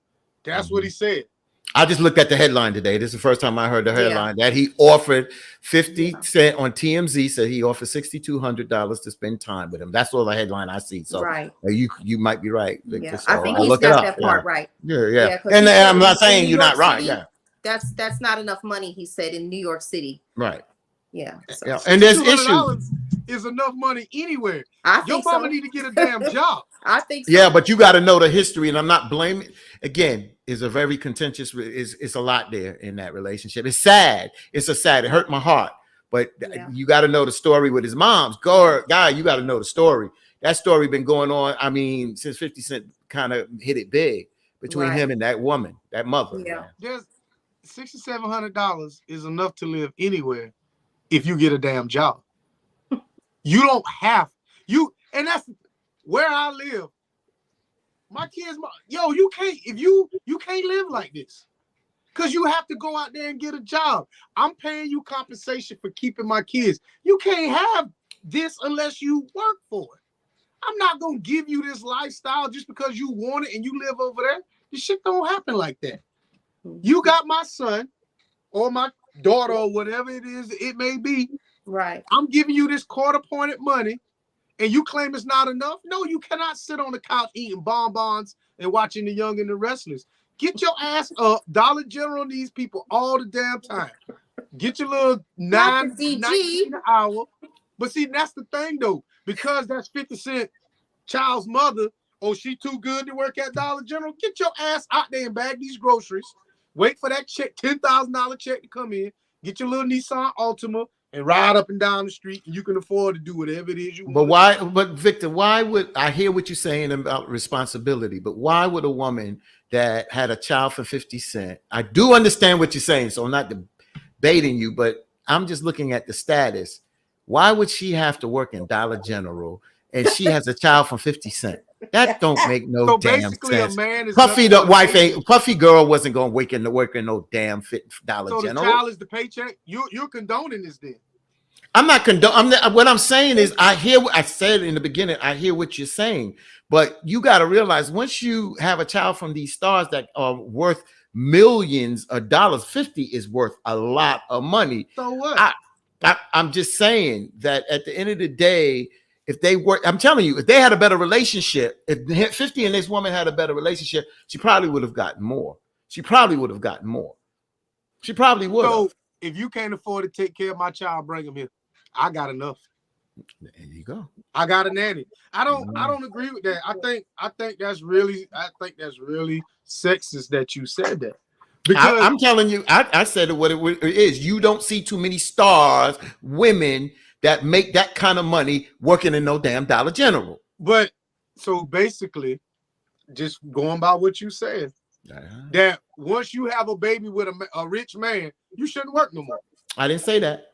Speaker 2: That's what he said.
Speaker 3: I just looked at the headline today. This is the first time I heard the
Speaker 4: Yeah.
Speaker 3: headline that he offered 50 Cent on TMZ said he offered $6,200 to spend time with him. That's all the headline I see.
Speaker 4: that.
Speaker 3: So
Speaker 4: Right.
Speaker 3: you might be right, Victor.
Speaker 4: Yeah.
Speaker 3: So
Speaker 4: I think
Speaker 3: I'll
Speaker 4: he's
Speaker 3: look it
Speaker 4: got
Speaker 3: up.
Speaker 4: that
Speaker 3: Yeah.
Speaker 4: part right.
Speaker 3: Yeah.
Speaker 4: Yeah, 'cause
Speaker 3: And
Speaker 4: he said
Speaker 3: I'm not
Speaker 4: in
Speaker 3: saying
Speaker 4: New
Speaker 3: you're
Speaker 4: York
Speaker 3: not right.
Speaker 4: City,
Speaker 3: Yeah.
Speaker 4: That's not enough money, he said, in New York City.
Speaker 3: Right.
Speaker 4: Yeah. So
Speaker 3: Yeah. And there's issues.
Speaker 2: $6,200 is enough money anywhere.
Speaker 4: I
Speaker 2: Your
Speaker 4: think
Speaker 2: mama
Speaker 4: so.
Speaker 2: need to get a damn job.
Speaker 4: I think so.
Speaker 3: Yeah, but you got to know the history, and I'm not blaming. Again, is a very contentious. Is a lot there in that relationship. It's sad. It's a sad. It hurt my heart. But
Speaker 4: Yeah.
Speaker 3: you got to know the story with his mom's. Guy, you got to know the story. That story been going on. I mean, since 50 Cent kind of hit it big between
Speaker 4: Right.
Speaker 3: him and that woman, that mother.
Speaker 4: Yeah.
Speaker 3: man.
Speaker 2: There's $6,700 is enough to live anywhere if you get a damn job. You don't have and that's where I live. My kids, you can't if you can't live like this because you have to go out there and get a job. I'm paying you compensation for keeping my kids. You can't have this unless you work for it. I'm not gonna give you this lifestyle just because you want it and you live over there. This shit don't happen like that. You got my son or my daughter or whatever it is it may be.
Speaker 4: Right.
Speaker 2: I'm giving you this court-appointed money, and you claim it's not enough. No, you cannot sit on the couch eating bonbons and watching The Young and the Restless. Get your ass up. Dollar General needs people all the damn time. Get your little
Speaker 4: Not the
Speaker 2: 19
Speaker 4: DG.
Speaker 2: an hour. But see, that's the thing though, because that's 50 Cent child's mother. Oh, she too good to work at Dollar General. Get your ass out there and bag these groceries. Wait for that check, $10,000 check to come in. Get your little Nissan Altima and ride up and down the street, and you can afford to do whatever it is you want.
Speaker 5: But why? But Victor, why would I hear what you're saying about responsibility? But why would a woman that had a child for 50 Cent? I do understand what you're saying, so I'm not debating you, but I'm just looking at the status. Why would she have to work in Dollar General and she has a child from 50 Cent? That don't make no
Speaker 2: So
Speaker 5: damn
Speaker 2: basically,
Speaker 5: sense.
Speaker 2: a man is
Speaker 5: Puffy,
Speaker 2: nothing
Speaker 5: the
Speaker 2: but
Speaker 5: wife
Speaker 2: a
Speaker 5: ain't Puffy girl wasn't gonna work in no damn Dollar
Speaker 2: So the
Speaker 5: General.
Speaker 2: child is the paycheck. You're condoning this then.
Speaker 5: I'm not what I'm saying is I hear what I said in the beginning. I hear what you're saying, but you got to realize once you have a child from these stars that are worth millions of dollars, 50 is worth a lot of money.
Speaker 2: So what?
Speaker 5: I'm just saying that at the end of the day, if they were, I'm telling you, if they had a better relationship, if 50 and this woman had a better relationship, she probably would have gotten more. She probably would have.
Speaker 2: So if you can't afford to take care of my child, bring him here. I got enough.
Speaker 5: There you go.
Speaker 2: I got a nanny. I don't agree with that. I think that's really sexist that you said that. Because
Speaker 5: I'm telling you, I said it what it is. You don't see too many stars, women that make that kind of money working in no damn Dollar General.
Speaker 2: but so basically, just going by what you said, that once you have a baby with a rich man, you shouldn't work no more.
Speaker 5: I didn't say that.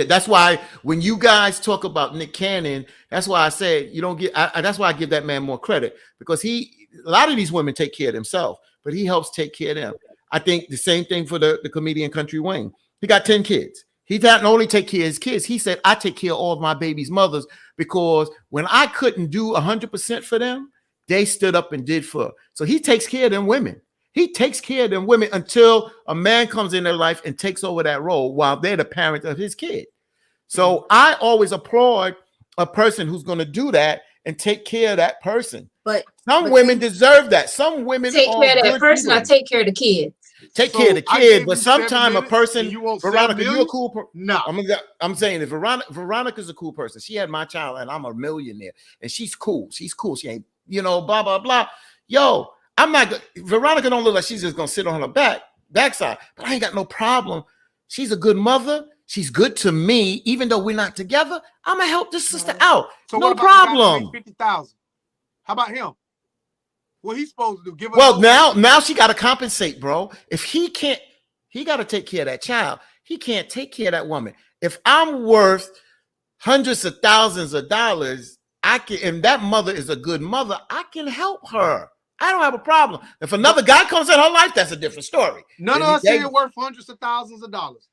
Speaker 5: That's why when you guys talk about Nick Cannon, that's why I said you don't get. That's why I give that man more credit, because a lot of these women take care of themselves, but he helps take care of them. I think the same thing for the comedian Country Wayne. He got 10 kids. He doesn't only take care of his kids. He said, I take care of all of my babies' mothers, because when I couldn't do 100% for them, they stood up and did for. So he takes care of them women. He takes care of them women until a man comes in their life and takes over that role while they're the parent of his kid. So I always applaud a person who's going to do that and take care of that person.
Speaker 4: But
Speaker 5: Some women deserve that. Some women
Speaker 1: Take
Speaker 5: are
Speaker 1: care of that
Speaker 5: good
Speaker 1: person or
Speaker 5: people.
Speaker 1: take care of the kids.
Speaker 5: Take
Speaker 2: So
Speaker 5: care of the
Speaker 2: I
Speaker 5: kid,
Speaker 2: give
Speaker 5: but
Speaker 2: you 7
Speaker 5: sometimes a
Speaker 2: minutes
Speaker 5: person,
Speaker 2: and you want 7
Speaker 5: Veronica, you're a
Speaker 2: million?
Speaker 5: cool person.
Speaker 2: No.
Speaker 5: I'm saying if Veronica's a cool person. She had my child and I'm a millionaire and she's cool. She's cool. She ain't, blah, blah, blah. Yo, I'm not good. Veronica don't look like she's just gonna sit on her backside, but I ain't got no problem. She's a good mother. She's good to me, even though we're not together. I'm gonna help this sister out.
Speaker 2: So
Speaker 5: No
Speaker 2: what about the guy that
Speaker 5: problem.
Speaker 2: makes 50,000? How about him? What he's supposed to do? Give her
Speaker 5: Well, now she got to compensate, bro. If he can't, he got to take care of that child. He can't take care of that woman. If I'm worth hundreds of thousands of dollars, I can, and that mother is a good mother, I can help her. I don't have a problem. If another guy comes in her life, that's a different story.
Speaker 2: None of
Speaker 5: Then
Speaker 2: us
Speaker 5: they-
Speaker 2: here worth hundreds of thousands of dollars.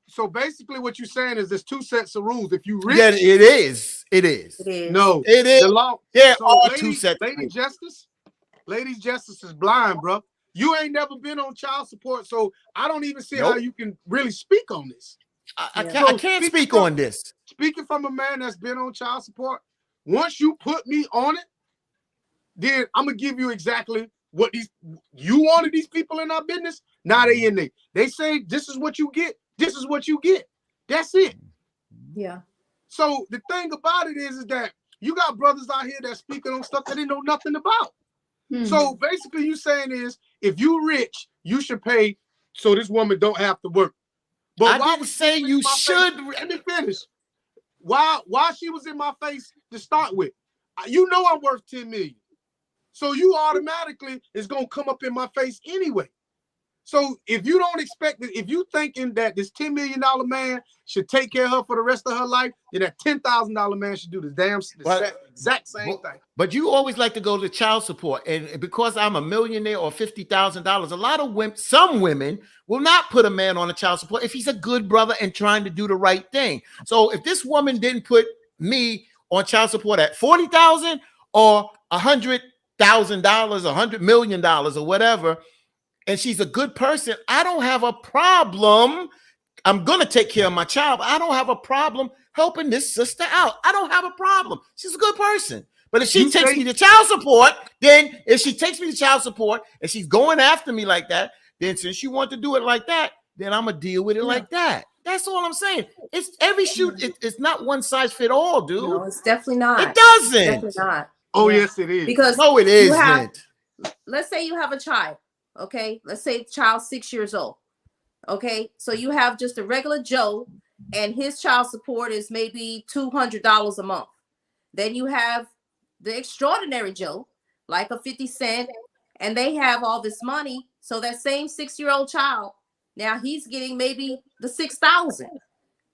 Speaker 2: So basically, what you're saying is there's 2 sets of rules. If you rich,
Speaker 5: Yeah, it is. It is.
Speaker 4: it is.
Speaker 2: no,
Speaker 5: It is.
Speaker 2: the law.
Speaker 5: There
Speaker 2: So
Speaker 5: are
Speaker 2: lady,
Speaker 5: 2 sets.
Speaker 2: Lady Justice is blind, bro. You ain't never been on child support, so I don't even see how
Speaker 5: Nope.
Speaker 2: you can really speak on this.
Speaker 5: I
Speaker 4: Yeah.
Speaker 5: can't, I
Speaker 2: So
Speaker 5: can't
Speaker 2: speak
Speaker 5: speak
Speaker 2: up.
Speaker 5: on this.
Speaker 2: Speaking from a man that's been on child support, once you put me on it, then I'm gonna give you exactly what you wanted these people in our business. Now they in there. They say this is what you get. This is what you get. That's it.
Speaker 4: Yeah.
Speaker 2: So the thing about it is that you got brothers out here that speaking on stuff that they know nothing about. So basically, you saying is if you rich, you should pay so this woman don't have to work. But
Speaker 5: I
Speaker 2: why
Speaker 5: didn't
Speaker 2: would
Speaker 5: say
Speaker 2: she
Speaker 5: you
Speaker 2: in my
Speaker 5: should.
Speaker 2: face? Let me finish. Why she was in my face to start with? You know I'm worth 10 million. So you automatically is gonna come up in my face anyway. So if you don't expect it, if you thinking that this $10 million man should take care of her for the rest of her life, then that $10,000 man should do the exact same thing.
Speaker 5: But you always like to go to child support, and because I'm a millionaire or $50,000, a lot of women, some women will not put a man on a child support if he's a good brother and trying to do the right thing. So if this woman didn't put me on child support at $40,000 or $100,000, $100 million or whatever, and she's a good person, I don't have a problem. I'm going to take care of my child. I don't have a problem helping this sister out. I don't have a problem. She's a good person. But if she
Speaker 2: You
Speaker 5: takes
Speaker 2: say-
Speaker 5: me to child support, then if she takes me to child support and she's going after me like that, then since she wants to do it like that, then I'm going to deal with it like that. That's all I'm saying. It's every shoot. It's not one size fit all, dude.
Speaker 4: No, it's definitely not.
Speaker 5: It doesn't.
Speaker 4: Definitely not.
Speaker 2: Oh,
Speaker 4: Yeah.
Speaker 2: yes, it is.
Speaker 4: Because
Speaker 5: No, it
Speaker 4: you have-
Speaker 5: isn't.
Speaker 4: let's say you have a child, okay? Let's say the child's 6 years old, okay? So you have just a regular Joe, and his child support is maybe $200 a month. Then you have the extraordinary Joe, like a 50 Cent, and they have all this money. So that same 6-year-old child, now he's getting maybe the 6,000.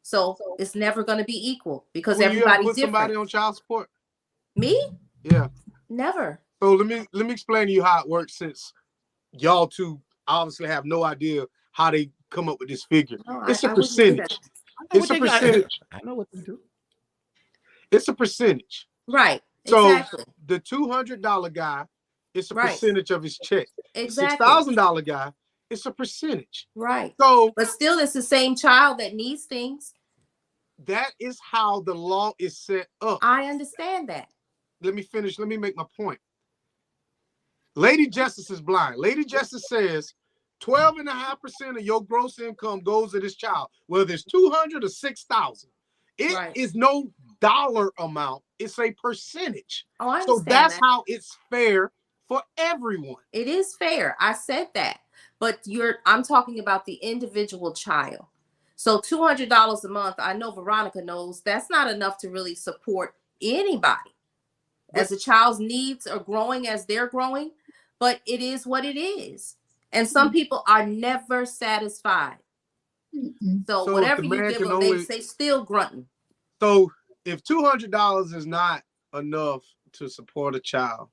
Speaker 4: So it's never going to be equal because
Speaker 2: Will you ever
Speaker 4: everybody's
Speaker 2: put somebody
Speaker 4: different.
Speaker 2: on child support?
Speaker 4: Me?
Speaker 2: Yeah.
Speaker 4: Never.
Speaker 2: So let me explain to you how it works, since y'all two obviously have no idea how they come up with this figure.
Speaker 4: No,
Speaker 2: It's
Speaker 4: I
Speaker 2: a
Speaker 4: wouldn't do that.
Speaker 2: percentage. It's a percentage.
Speaker 5: I know what they do.
Speaker 2: It's a percentage.
Speaker 4: Right.
Speaker 2: So
Speaker 4: Exactly.
Speaker 2: the $200 guy, it's a
Speaker 4: Right.
Speaker 2: percentage of his check. The
Speaker 4: Exactly.
Speaker 2: $6,000 guy, it's a percentage.
Speaker 4: Right.
Speaker 2: So
Speaker 4: But still, it's the same child that needs things.
Speaker 2: that is how the law is set up.
Speaker 4: I understand that.
Speaker 2: Let me finish. Let me make my point. Lady Justice is blind. Lady Justice says 12.5% of your gross income goes to this child, whether it's 200 or 6,000. It
Speaker 4: Right.
Speaker 2: is no dollar amount. It's a percentage.
Speaker 4: Oh, I
Speaker 2: So
Speaker 4: understand
Speaker 2: that's
Speaker 4: that.
Speaker 2: how it's fair for everyone.
Speaker 4: It is fair. I said that. But I'm talking about the individual child. So $200 a month, I know Veronica knows that's not enough to really support anybody. As the child's needs are growing as they're growing, but it is what it is. And some people are never satisfied.
Speaker 1: Mm-mm.
Speaker 4: So,
Speaker 2: So
Speaker 4: whatever
Speaker 2: the
Speaker 4: you
Speaker 2: man
Speaker 4: give
Speaker 2: can
Speaker 4: them,
Speaker 2: only-
Speaker 4: they still grunting.
Speaker 2: So if $200 is not enough to support a child,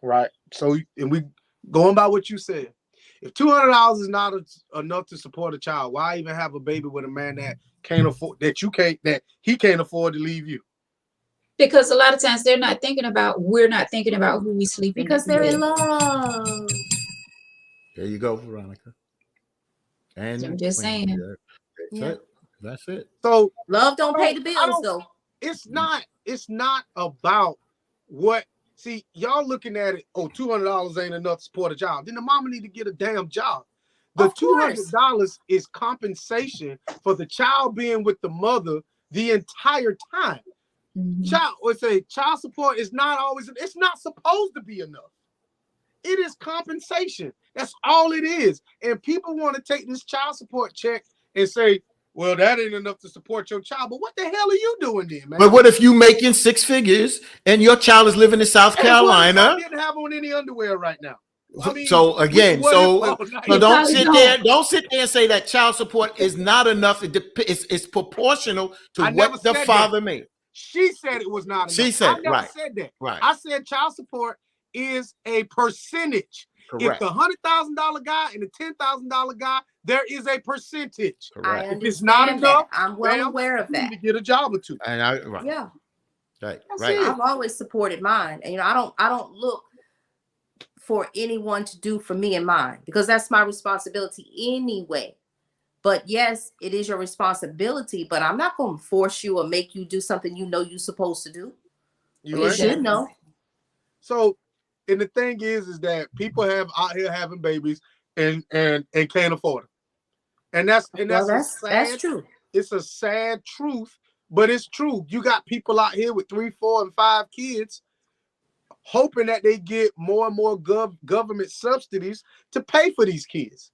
Speaker 2: right? So and we going by what you said, if $200 is not enough to support a child, why even have a baby with a man that he can't afford to leave you?
Speaker 1: Because a lot of times we're not thinking about who we sleeping
Speaker 4: Because they're in
Speaker 1: with.
Speaker 4: love.
Speaker 5: There you go, Veronica. And
Speaker 1: I'm just saying.
Speaker 5: That's
Speaker 4: Yeah.
Speaker 5: it. That's it.
Speaker 2: So
Speaker 4: Love don't pay the
Speaker 2: I
Speaker 4: bills,
Speaker 2: don't-
Speaker 4: though.
Speaker 2: it's not about what. See, y'all looking at it, oh, $200 ain't enough to support a child. Then the mama need to get a damn job. The
Speaker 4: Of course.
Speaker 2: $200 is compensation for the child being with the mother the entire time.
Speaker 1: Mhm.
Speaker 2: Child support is not always, it's not supposed to be enough. It is compensation. That's all it is. And people want to take this child support check and say, well, that ain't enough to support your child. But what the hell are you doing then, man?
Speaker 5: But what if you making 6 figures and your child is living in South
Speaker 2: Hey, what if I
Speaker 5: Carolina?
Speaker 2: didn't have on any underwear right now? I mean,
Speaker 5: So again,
Speaker 2: what
Speaker 5: so
Speaker 2: if- oh, no,
Speaker 5: So
Speaker 1: You
Speaker 5: don't
Speaker 1: probably
Speaker 5: sit
Speaker 1: don't.
Speaker 5: there. Don't sit there and say that child support is not enough. It's proportional to
Speaker 2: I never
Speaker 5: what the
Speaker 2: said
Speaker 5: father made.
Speaker 2: She said it was not enough.
Speaker 5: She said
Speaker 2: I
Speaker 5: it,
Speaker 2: never
Speaker 5: right.
Speaker 2: said that.
Speaker 5: Right.
Speaker 2: I said child support is a percentage. If
Speaker 5: Correct.
Speaker 2: the $100,000 guy and the $10,000 guy, there is a percentage.
Speaker 4: I
Speaker 5: Correct.
Speaker 2: If it's not
Speaker 4: understand
Speaker 2: enough,
Speaker 4: that. I'm well
Speaker 2: ma'am,
Speaker 4: aware of
Speaker 2: you need
Speaker 4: that.
Speaker 2: to get a job or two.
Speaker 5: And I right.
Speaker 4: Yeah.
Speaker 5: Right.
Speaker 2: That's
Speaker 5: Right.
Speaker 2: it.
Speaker 4: I've always supported mine. And I don't look for anyone to do for me and mine because that's my responsibility anyway. But yes, it is your responsibility, but I'm not going to force you or make you do something you know you're supposed to do.
Speaker 2: You
Speaker 4: You
Speaker 2: right?
Speaker 4: should know.
Speaker 2: So, and the thing is that people have out here having babies and can't afford them, and that's
Speaker 4: Well,
Speaker 2: a sad,
Speaker 4: that's true.
Speaker 2: It's a sad truth, but it's true. You got people out here with 3, 4, and 5 kids, hoping that they get more and more government subsidies to pay for these kids,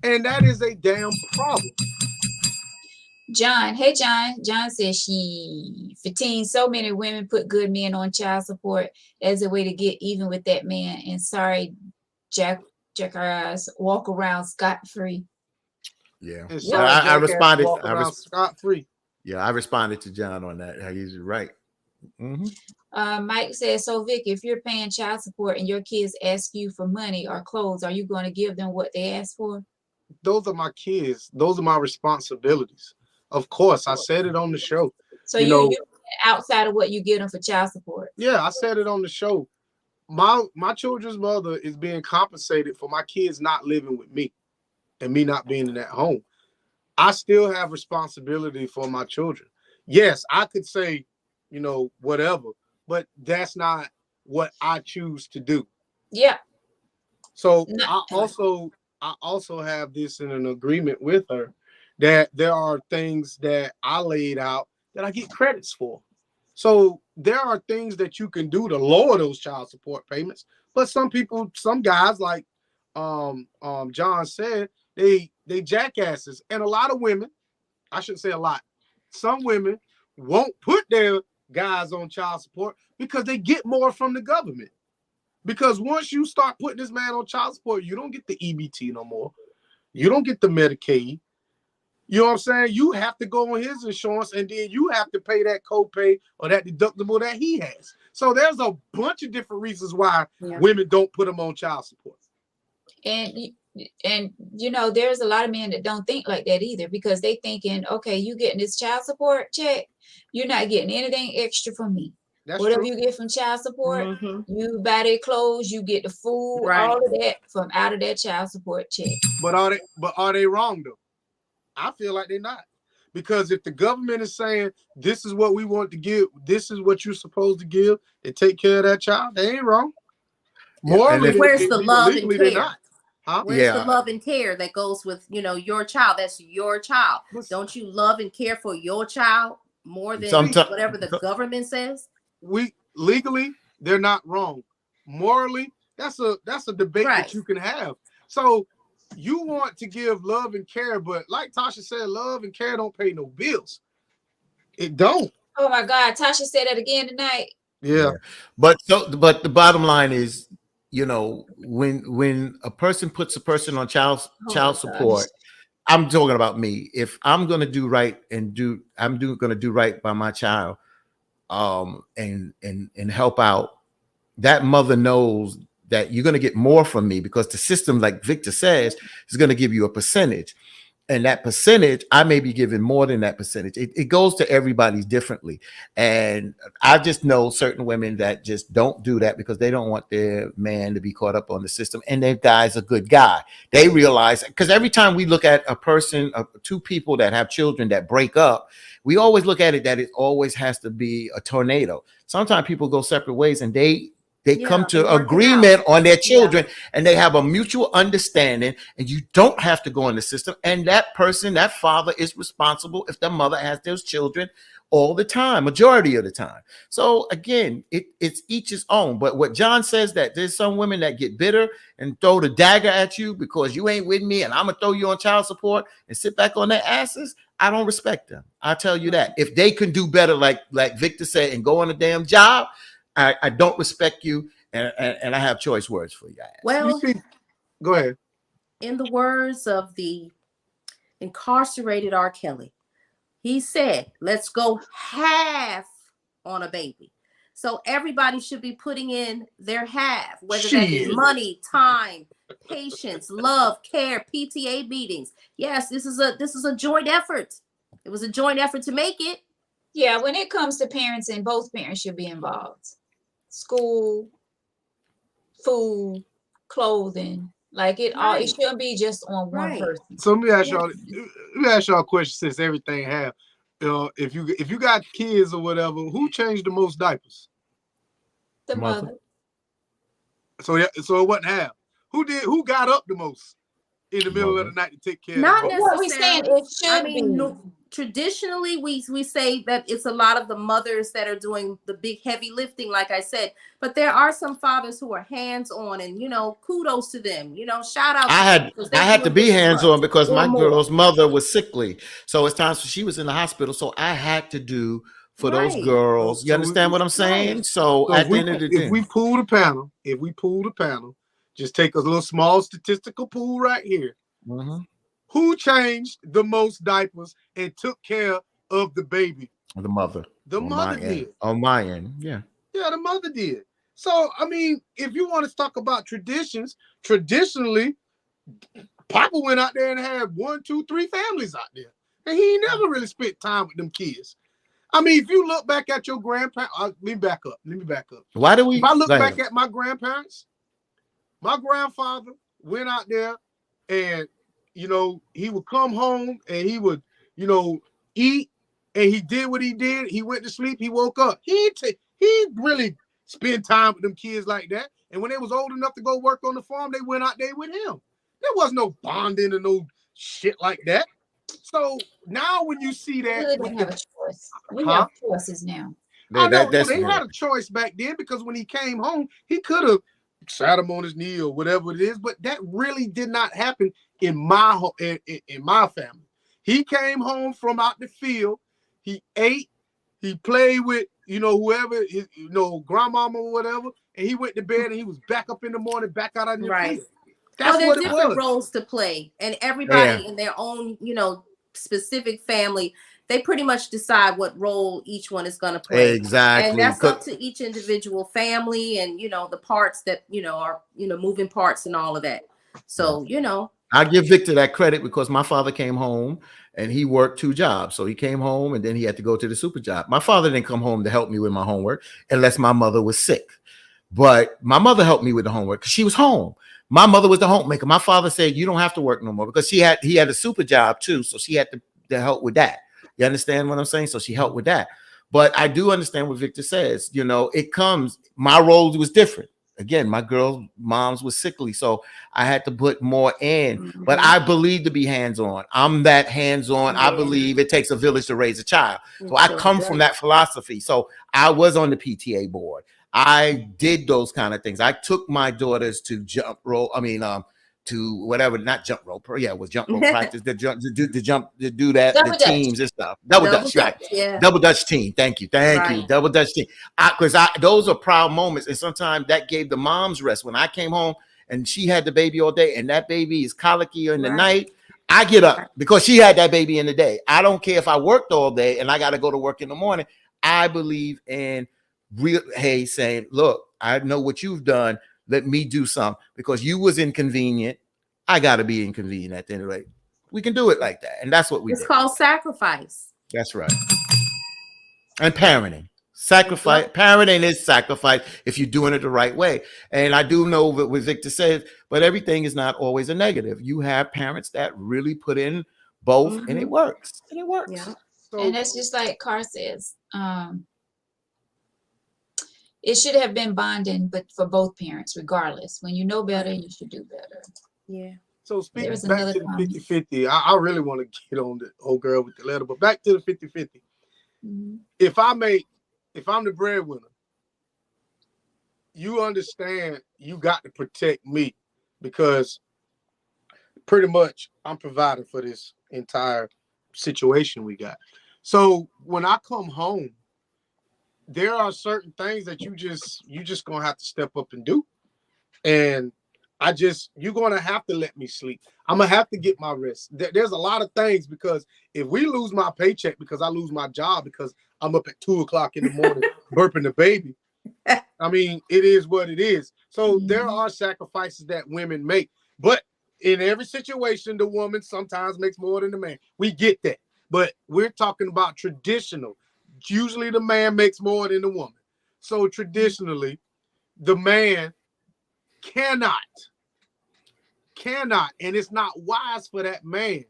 Speaker 2: and that is a damn problem.
Speaker 1: John, hey John. John says she 15. So many women put good men on child support as a way to get even with that man. And sorry, Jack our eyes, walk around scot free.
Speaker 5: Yeah.
Speaker 2: And
Speaker 5: So
Speaker 2: sorry,
Speaker 5: I
Speaker 2: jackass
Speaker 5: responded.
Speaker 2: walk around scot-free.
Speaker 5: I responded to John on that. He's right.
Speaker 1: Mike says, so Vic, if you're paying child support and your kids ask you for money or clothes, are you going to give them what they ask for?
Speaker 2: Those are my kids. Those are my responsibilities. Of course, I said it on the show.
Speaker 1: So
Speaker 2: You
Speaker 1: you
Speaker 2: know-
Speaker 1: outside of what you give them for child support.
Speaker 2: Yeah, I said it on the show. my children's mother is being compensated for my kids not living with me and me not being in that home. I still have responsibility for my children. Yes, I could say, you know, whatever, but that's not what I choose to do.
Speaker 1: Yeah.
Speaker 2: So
Speaker 1: No.
Speaker 2: I also have this in an agreement with her that there are things that I laid out that I get credits for. So there are things that you can do to lower those child support payments. But some people, some guys, like John said, they jackasses. And a lot of women, I shouldn't say a lot, some women won't put their guys on child support because they get more from the government. Because once you start putting this man on child support, you don't get the EBT no more. You don't get the Medicaid. You know what I'm saying? You have to go on his insurance, and then you have to pay that copay or that deductible that he has. So there's a bunch of different reasons why women don't put them on child support.
Speaker 1: And you know, there's a lot of men that don't think like that either, because they thinking, okay, you getting this child support check, you're not getting anything extra from me.
Speaker 2: That's
Speaker 1: whatever
Speaker 2: true.
Speaker 1: you get from child support, you buy their clothes, you get the food, all of that from out of that child support check.
Speaker 2: But are they wrong though? I feel like they're not. Because if the government is saying this is what we want to give, this is what you're supposed to give and take care of that child, they ain't wrong. Morally,
Speaker 4: where's the love and care?
Speaker 2: Not. Huh?
Speaker 4: Where's the love and care that goes with, you know, your child? That's your child. Don't you love and care for your child more than whatever the government says?
Speaker 2: We legally, they're not wrong. Morally, that's a debate that you can have. So you want to give love and care, but like Tasha said, love and care don't pay no bills. It don't.
Speaker 1: Oh my God, Tasha said that again tonight.
Speaker 2: Yeah.
Speaker 5: But the bottom line is, you know, when a person puts a person on child support, I'm talking about me. If I'm gonna do right and gonna do right by my child, and help out, that mother knows that you're going to get more from me, because the system, like Victor says, is going to give you a percentage, and that percentage, I may be giving more than that percentage. It goes to everybody differently. And I just know certain women that just don't do that because they don't want their man to be caught up on the system, and their guy's a good guy. They realize, because every time we look at a person, two people that have children that break up, we always look at it that it always has to be a tornado. Sometimes people go separate ways, and they come to agreement on their children, and they have a mutual understanding, and you don't have to go in the system. And that person, that father, is responsible if the mother has those children all the time, majority of the time. So again, it's each his own. But what John says, that there's some women that get bitter and throw the dagger at you because you ain't with me, and I'm gonna throw you on child support and sit back on their asses. I don't respect them. I'll tell you that. If they can do better, like Victor said, and go on a damn job, I don't respect you, and I have choice words for you.
Speaker 4: Well,
Speaker 2: go ahead.
Speaker 4: In the words of the incarcerated R. Kelly, he said, let's go half on a baby. So everybody should be putting in their half, whether that is money, time, patience, love, care, PTA meetings. Yes, this is a joint effort. It was a joint effort to make it.
Speaker 1: Yeah, when it comes to parenting, both parents should be involved. School, food, clothing, like it all. It shouldn't be just on one person.
Speaker 2: So let me ask y'all a question, since everything have. If you got kids or whatever, who changed the most diapers?
Speaker 1: The mother.
Speaker 2: So it wasn't half. Who got up the most in the middle of the night to take care
Speaker 4: Not
Speaker 2: of them?
Speaker 1: What we saying, it should be.
Speaker 4: Traditionally, we say that it's a lot of the mothers that are doing the big heavy lifting, like I said. But there are some fathers who are hands-on, and kudos to them. Shout out.
Speaker 5: I had to be hands-on because my girl's mother was sickly, so it's times she was in the hospital, so I had to do for those girls. You understand what I'm saying? So at the end of the day,
Speaker 2: if we pull the panel, just take a little small statistical pool right here. Who changed the most diapers and took care of the baby?
Speaker 5: The mother.
Speaker 2: The mother did.
Speaker 5: On my end, yeah.
Speaker 2: Yeah, the mother did. So, I mean, if you want to talk about traditions, traditionally, Papa went out there and had 1, 2, 3 families out there. And he never really spent time with them kids. I mean, if you look back at your grandparents, let me back up.
Speaker 3: Why do we?
Speaker 2: If I look
Speaker 3: go ahead.
Speaker 2: back at my grandparents, my grandfather went out there and, you know, he would come home and he would, you know, eat, and he did what he did. He went to sleep. He woke up. He really spent time with them kids like that. And when they was old enough to go work on the farm, they went out there with him. There was no bonding and no shit like that. So now when you see
Speaker 1: We
Speaker 2: that,
Speaker 1: really don't have a choice. We
Speaker 2: Huh?
Speaker 1: have choices now.
Speaker 2: I know
Speaker 3: That's
Speaker 2: they
Speaker 3: right.
Speaker 2: had a choice back then, because when he came home, he could have sat him on his knee or whatever it is, but that really did not happen in my in my family. He came home from out the field, he ate, he played with, you know, whoever, his, you know, grandmama or whatever, and he went to bed and he was back up in the morning, back out on the
Speaker 4: Right.
Speaker 2: field. That's
Speaker 4: Well,
Speaker 2: what
Speaker 4: there's
Speaker 2: it
Speaker 4: different
Speaker 2: was.
Speaker 4: roles to play, and everybody in their own, you know, specific family, they pretty much decide what role each one is going to play.
Speaker 3: Exactly.
Speaker 4: And that's up to each individual family, and you know, the parts that, you know, are, you know, moving parts and all of that. So, you know,
Speaker 3: I give Victor that credit because my father came home and he worked 2 jobs. So he came home and then he had to go to the super job. My father didn't come home to help me with my homework unless my mother was sick. But my mother helped me with the homework because she was home. My mother was the homemaker. My father said, you don't have to work no more, because he had a super job too. So she had to help with that. You understand what I'm saying? So she helped with that. But I do understand what Victor says. You know, it comes, my role was different. Again, my girls' moms was sickly, so I had to put more in. But I believe to be hands-on. I'm that hands-on. I
Speaker 4: Yeah.
Speaker 3: believe it takes a village to raise a child. So I
Speaker 4: Sure
Speaker 3: come
Speaker 4: does.
Speaker 3: from that philosophy. So I was on the PTA board. I did those kind of things. I took my daughters to jump rope. I mean, to whatever, not jump rope. Yeah, it was jump rope practice. To do that,
Speaker 1: Double
Speaker 3: the
Speaker 1: Dutch.
Speaker 3: teams and stuff. Double Dutch, right?
Speaker 4: Yeah.
Speaker 3: Double Dutch team. Thank you.
Speaker 4: Right.
Speaker 3: Double Dutch team. Because those are proud moments, and sometimes that gave the moms rest. When I came home and she had the baby all day, and that baby is colicky in the
Speaker 4: Right.
Speaker 3: night, I get up because she had that baby in the day. I don't care if I worked all day and I got to go to work in the morning. I believe in saying, look, I know what you've done. Let me do something, because you was inconvenient. I got to be inconvenient at the end of the day. We can do it like that. And that's what we
Speaker 4: It's
Speaker 3: did.
Speaker 4: called sacrifice.
Speaker 3: That's right. And parenting. Sacrifice. Parenting is sacrifice if you're doing it the right way. And I do know what Victor says, but everything is not always a negative. You have parents that really put in both, and it works. And it works.
Speaker 4: Yeah.
Speaker 2: So,
Speaker 1: And that's just like Carr says. It should have been bonding, but for both parents, regardless. When you know better, you should do better.
Speaker 4: Yeah.
Speaker 2: so speaking
Speaker 1: was
Speaker 2: back
Speaker 1: another
Speaker 2: to the
Speaker 1: comment.
Speaker 2: 50-50, I really want to get on the old girl with the letter, but back to the 50-50.
Speaker 1: Mhm.
Speaker 2: If I'm the breadwinner, you understand you got to protect me, because pretty much I'm providing for this entire situation we got. So when I come home, there are certain things that you just gonna have to step up and do. And you're gonna have to let me sleep. I'm gonna have to get my rest. There's a lot of things, because if we lose my paycheck because I lose my job because I'm up at 2:00 in the morning burping the baby, I mean, it is what it is. So there are sacrifices that women make, but in every situation, the woman sometimes makes more than the man. We get that, but we're talking about traditional. Usually the man makes more than the woman. So traditionally, the man cannot, and it's not wise for that man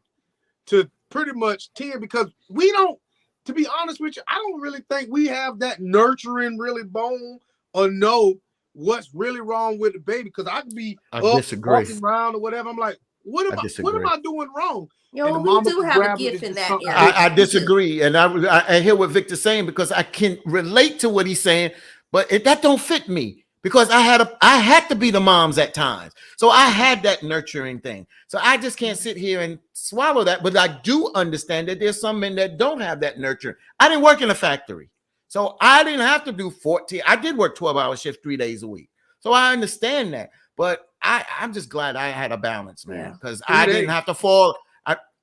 Speaker 2: to pretty much tend, because we don't, to be honest with you, I don't really think we have that nurturing really bone or know what's really wrong with the baby. Because I could be
Speaker 3: I
Speaker 2: up
Speaker 3: disagree.
Speaker 2: walking around or whatever. I'm like, what am
Speaker 3: disagree.
Speaker 2: I doing wrong?
Speaker 4: You
Speaker 2: And
Speaker 4: know,
Speaker 2: the
Speaker 4: we
Speaker 2: mama
Speaker 4: do
Speaker 2: could
Speaker 4: have a
Speaker 2: grab it
Speaker 4: gift
Speaker 2: and
Speaker 4: in
Speaker 2: just
Speaker 4: that
Speaker 2: something-
Speaker 4: area.
Speaker 3: I disagree, and I hear what Victor's saying, because I can relate to what he's saying, but that don't fit me, because I had to be the moms at times, so I had that nurturing thing. So I just can't sit here and swallow that. But I do understand that there's some men that don't have that nurturing. I didn't work in a factory, so I didn't have to do 14. I did work 12-hour shifts 3 days a week, so I understand that. But I'm just glad I had a balance, man, because I didn't have to fall.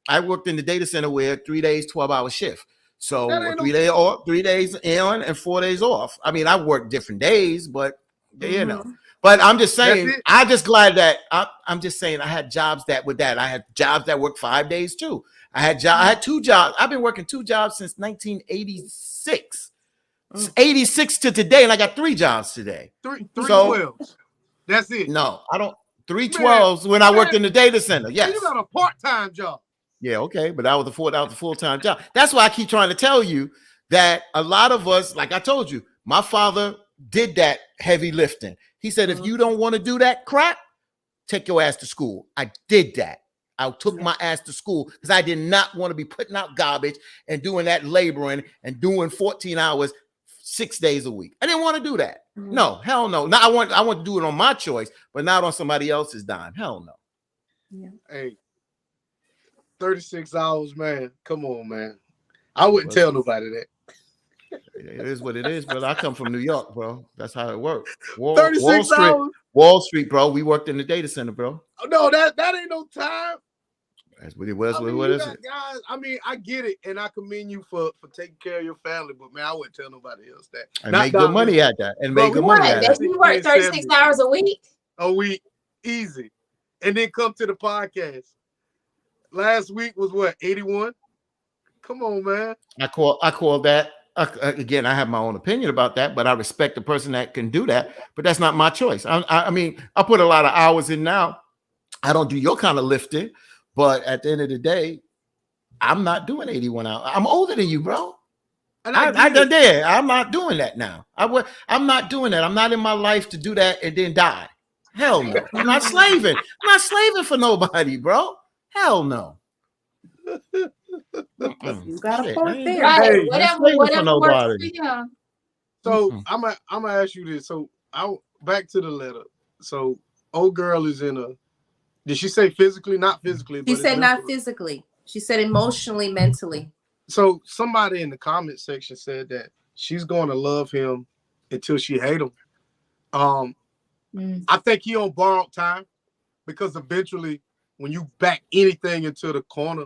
Speaker 3: I worked in the data center where 3 days, 12-hour shift. So
Speaker 2: That ain't
Speaker 3: 3 days on and 4 days off. I mean, I worked different days, but you know,
Speaker 5: But I'm just saying,
Speaker 2: That's it.
Speaker 5: I'm just glad that I'm just saying I had jobs that with that. I had jobs that worked 5 days too. I had 2 jobs. I've been working 2 jobs since 1986. 86 to today, and I got 3 jobs today.
Speaker 2: Three
Speaker 5: So-
Speaker 2: 12s. That's it.
Speaker 5: No, I don't. 312s when I worked in the data center.
Speaker 2: Man,
Speaker 5: Yes.
Speaker 2: you got a part-time job.
Speaker 5: Yeah, okay, but that was a full-time job. That's why I keep trying to tell you that a lot of us, like I told you, my father did that heavy lifting. He said, if you don't want to do that crap, take your ass to school. I did that. I took my ass to school because I did not want to be putting out garbage and doing that laboring and doing 14 hours 6 days a week. I didn't want to do that. No, hell no. Now I want to do it on my choice, but not on somebody else's dime. Hell no.
Speaker 2: Hey, 36 hours, man. Come on, man. I wouldn't tell nobody that.
Speaker 5: It is what it is, but I come from New York, bro. That's how it works.
Speaker 2: 36 hours?
Speaker 5: Wall Street, bro. We worked in the data center, bro.
Speaker 2: Oh, no, that ain't no time.
Speaker 5: That's what it was.
Speaker 2: I mean,
Speaker 5: What
Speaker 2: you
Speaker 5: is
Speaker 2: got
Speaker 5: it?
Speaker 2: guys, I mean, I get it, and I commend you for taking care of your family, but man, I wouldn't tell nobody else that.
Speaker 5: And
Speaker 2: Not
Speaker 5: make good
Speaker 2: down
Speaker 5: money at that. And
Speaker 2: Bro,
Speaker 5: make good
Speaker 1: What?
Speaker 5: money at
Speaker 1: That
Speaker 5: that.
Speaker 1: you work 36 hours a week?
Speaker 2: a week, easy, and then come to the podcast. Last week was what, 81? Come on, man.
Speaker 5: I call that again. I have my own opinion about that, but I respect the person that can do that. But that's not my choice. I mean, I put a lot of hours in now. I don't do your kind of lifting, but at the end of the day, I'm not doing 81 hours. I'm older than you, bro.
Speaker 2: And
Speaker 5: I
Speaker 2: get
Speaker 5: done
Speaker 2: it.
Speaker 5: there. I'm not doing that now. I'm not doing that. I'm not in my life to do that and then die. Hell no. I'm not slaving. I'm not slaving for nobody, bro. Hell no.
Speaker 4: You got a
Speaker 5: Shit,
Speaker 4: point
Speaker 5: I ain't
Speaker 4: there.
Speaker 1: Right.
Speaker 2: Hey,
Speaker 1: whatever
Speaker 5: slaving for
Speaker 1: works
Speaker 5: nobody.
Speaker 1: for him.
Speaker 2: So
Speaker 5: Mm-mm.
Speaker 2: I'm gonna ask you this. So back to the letter. So old girl is in a. Did she say physically? Not physically.
Speaker 4: She
Speaker 2: but it's
Speaker 4: said not
Speaker 2: mentally.
Speaker 4: physically. She said emotionally, mentally.
Speaker 2: So somebody in the comment section said that she's going to love him until she hate him. I think he on borrowed time because eventually, when you back anything into the corner,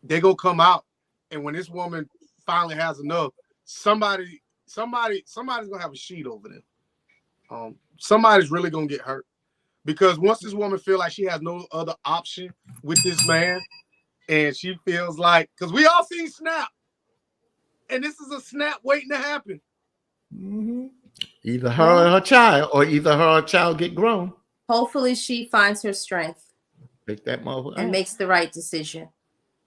Speaker 2: they gonna come out. And when this woman finally has enough, somebody's gonna have a sheet over them. Somebody's really gonna get hurt because once this woman feel like she has no other option with this man, and she feels like, because we all seen Snap, and this is a snap waiting to happen.
Speaker 5: Mhm. Either her or her child, or either her or child get grown.
Speaker 4: Hopefully she finds her strength
Speaker 5: Pick that motherfucker.
Speaker 4: and
Speaker 5: out.
Speaker 4: makes the right decision.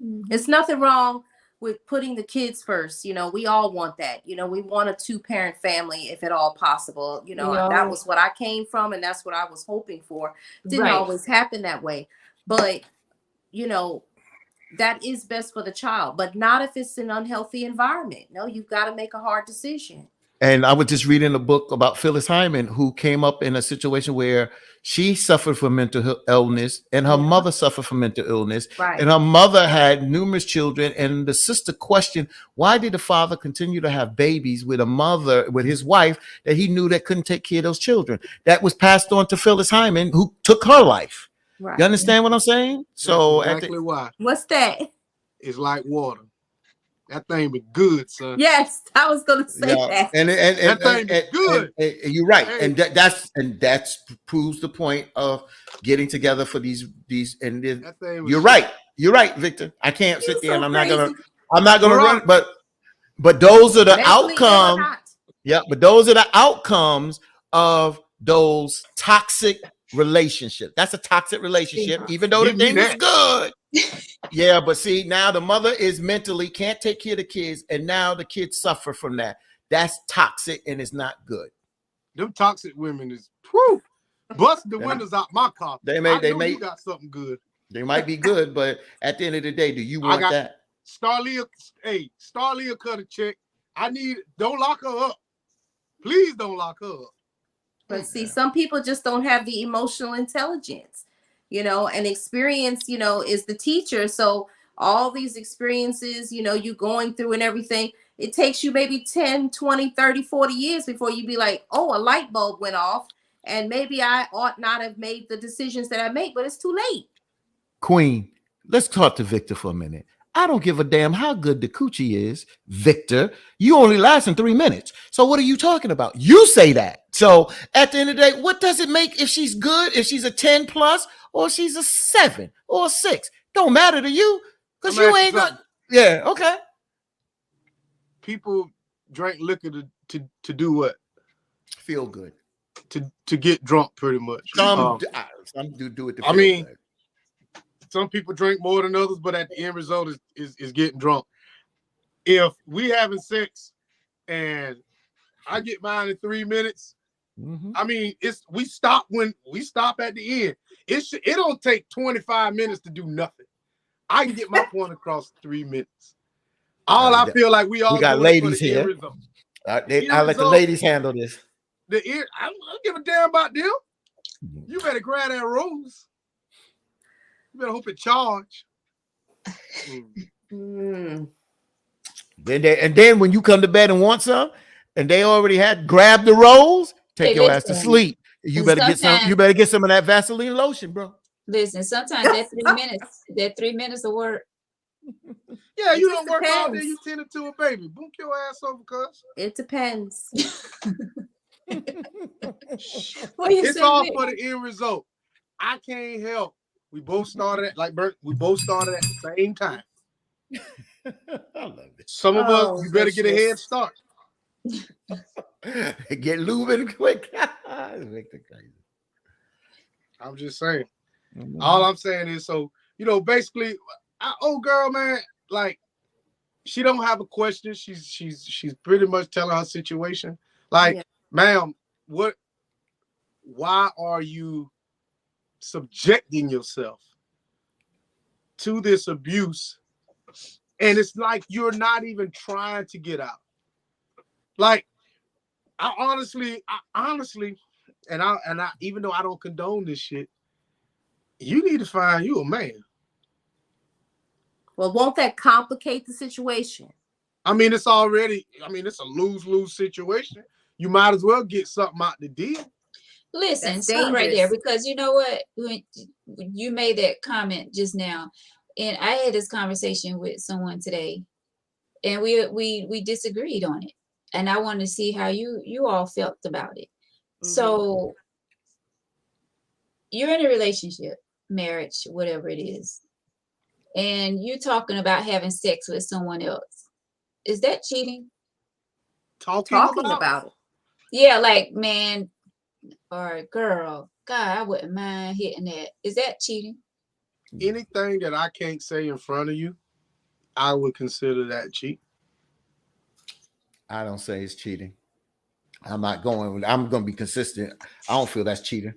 Speaker 1: Mhm.
Speaker 4: It's nothing wrong with putting the kids first. You know, we all want that. You know, we want a 2-parent family if at all possible. You know,
Speaker 1: Yeah.
Speaker 4: that was what I came from and that's what I was hoping for. Didn't
Speaker 1: Right.
Speaker 4: always happen that way. But, you know, that is best for the child, but not if it's an unhealthy environment. No, you've got to make a hard decision.
Speaker 5: And I was just reading a book about Phyllis Hyman, who came up in a situation where she suffered from mental illness and her
Speaker 4: Yeah.
Speaker 5: mother suffered from mental illness.
Speaker 4: Right.
Speaker 5: And her mother had numerous children. And the sister questioned, why did the father continue to have babies with a mother, with his wife, that he knew that couldn't take care of those children? That was passed on to Phyllis Hyman, who took her life.
Speaker 4: Right.
Speaker 5: You understand what I'm saying? So
Speaker 2: That's
Speaker 5: at
Speaker 2: exactly
Speaker 5: the,
Speaker 2: why
Speaker 4: What's that?
Speaker 2: it's like water. That thing be good, son.
Speaker 4: Yes, I was going to say
Speaker 5: yeah,
Speaker 4: that.
Speaker 5: and
Speaker 2: That thing be good.
Speaker 5: and you're right,
Speaker 2: Hey.
Speaker 5: and that's proves the point of getting together for these and then
Speaker 2: That thing was
Speaker 5: you're right, Victor. I can't sit there
Speaker 4: so
Speaker 5: and I'm not
Speaker 4: crazy.
Speaker 5: gonna
Speaker 2: You're
Speaker 5: run,
Speaker 2: right.
Speaker 5: but those are the
Speaker 4: Mentally ill or
Speaker 5: outcomes.
Speaker 4: not.
Speaker 5: Yeah, but those are the outcomes of those toxic relationships. That's a toxic relationship, even though the
Speaker 2: Give me
Speaker 5: thing is
Speaker 2: that.
Speaker 5: good. Yeah, but see, now the mother is mentally can't take care of the kids, and now the kids suffer from that. That's toxic and it's not good.
Speaker 2: Them toxic women is whew, bust the
Speaker 5: Yeah.
Speaker 2: windows out my car.
Speaker 5: They may-
Speaker 2: I
Speaker 5: they
Speaker 2: know
Speaker 5: may-
Speaker 2: you got something good.
Speaker 5: They might be good, but at the end of the day, do you
Speaker 2: I
Speaker 5: want
Speaker 2: got-
Speaker 5: that?
Speaker 2: Starlia cut a check. Don't lock her up. Please don't lock her up.
Speaker 4: But see, some people just don't have the emotional intelligence, you know, and experience, you know, is the teacher. So all these experiences, you know, you going through and everything, it takes you maybe 10, 20, 30, 40 years before you be like, oh, a light bulb went off. And maybe I ought not have made the decisions that I made, but it's too late.
Speaker 5: Queen, let's talk to Victor for a minute. I don't give a damn how good the coochie is, Victor. You only last in 3 minutes. So what are you talking about? You say that. So at the end of the day, what does it make if she's good, if she's a 10 plus, or she's a 7 or a 6? Don't matter to you because
Speaker 2: I'm
Speaker 5: you
Speaker 2: asking
Speaker 5: ain't got.
Speaker 2: something.
Speaker 5: Yeah, okay.
Speaker 2: People drink liquor to do what?
Speaker 5: Feel good.
Speaker 2: To get drunk, pretty much.
Speaker 5: Some do it to feel
Speaker 2: I mean,
Speaker 5: good.
Speaker 2: some people drink more than others, but at the end result is getting drunk. If we having sex and I get mine in 3 minutes,
Speaker 5: Mhm.
Speaker 2: I mean, we stop at the end. It don't take 25 minutes to do nothing. I can get my point across in 3 minutes. All I feel like we all
Speaker 5: got
Speaker 2: doing
Speaker 5: ladies
Speaker 2: for the
Speaker 5: here.
Speaker 2: end result.
Speaker 5: I'll let the ladies handle this.
Speaker 2: I don't give a damn about them. You better grab that rose. You better hope it charge.
Speaker 4: Mm.
Speaker 5: Then when you come to bed and want some, and they already had grabbed the rolls, take
Speaker 1: Hey,
Speaker 5: your ass to
Speaker 1: listen.
Speaker 5: sleep. You better get some.
Speaker 1: Sometimes-
Speaker 5: You better get some of that Vaseline lotion, bro.
Speaker 1: Listen, sometimes that 3 minutes of work.
Speaker 2: Yeah,
Speaker 4: It
Speaker 2: you
Speaker 4: just
Speaker 2: don't work all day.
Speaker 4: depends.
Speaker 2: You tending to a baby. Book your ass over, cuz.
Speaker 4: It depends.
Speaker 1: What you
Speaker 2: It's
Speaker 1: say,
Speaker 2: all
Speaker 1: Vic?
Speaker 2: for the end result. I can't help. We both started at we both started at the same time.
Speaker 5: I love it.
Speaker 2: Some of
Speaker 4: Oh,
Speaker 2: us, you better get a head
Speaker 4: goodness.
Speaker 2: start.
Speaker 5: Get lubing quick. Victor crazy.
Speaker 2: I'm just saying.
Speaker 5: Mhm.
Speaker 2: All I'm saying is, so basically, old girl, man, like she don't have a question. She's pretty much telling her situation. Like,
Speaker 4: Yeah.
Speaker 2: ma'am, why are you subjecting yourself to this abuse? And it's like you're not even trying to get out. Like, I honestly, and I even though I don't condone this shit, you need to find you a man.
Speaker 4: Well, won't that complicate the situation?
Speaker 2: I mean, it's a lose-lose situation. You might as well get something out the deal.
Speaker 1: Listen,
Speaker 4: That's
Speaker 1: stop right there,
Speaker 4: dangerous.
Speaker 1: because you know what? When you made that comment just now, and I had this conversation with someone today, and we disagreed on it, and I wanted to see how you all felt about it.
Speaker 4: Mhm.
Speaker 1: So you're in a relationship, marriage, whatever it is, and you're talking about having sex with someone else. Is that cheating?
Speaker 2: Talking
Speaker 4: About it.
Speaker 1: Yeah, like, man or girl, God, I wouldn't mind hitting that. Is that cheating?
Speaker 2: anything that I can't say in front of you, I would consider that cheat.
Speaker 5: I don't say it's cheating. I'm going to be consistent. I don't feel that's cheating.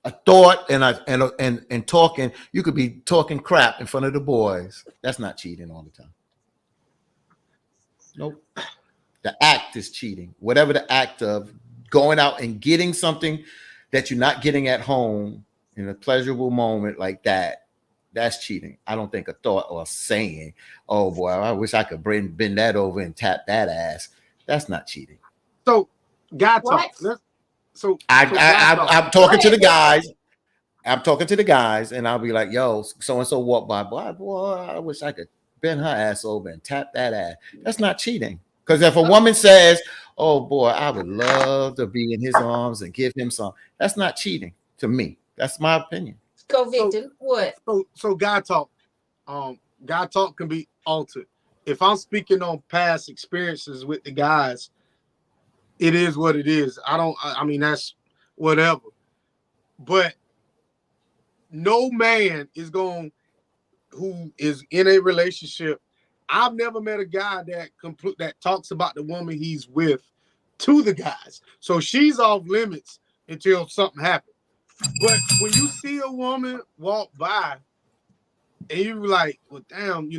Speaker 5: A thought and talking, you could be talking crap in front of the boys. That's not cheating all the time. Nope. The act is cheating. Whatever the act of going out and getting something that you're not getting at home in a pleasurable moment like that, that's cheating. I don't think a thought or saying, oh boy, I wish I could bend that over and tap that ass. That's not cheating.
Speaker 2: So, guy
Speaker 1: What?
Speaker 2: talk. So
Speaker 5: I'm talking to the guys. I'm talking to the guys, and I'll be like, yo, so and so walk by. Boy, I wish I could bend her ass over and tap that ass. That's not cheating. Because if a woman says, oh boy, I would love to be in his arms and give him some, that's not cheating to me. That's my opinion.
Speaker 1: Go, Victor. What?
Speaker 2: So guy talk. Guy talk can be altered. If I'm speaking on past experiences with the guys, it is what it is. I mean, that's whatever. But no man who is in a relationship. I've never met a guy that talks about the woman he's with to the guys. So she's off limits until something happens. But when you see a woman walk by and you're like, well, damn,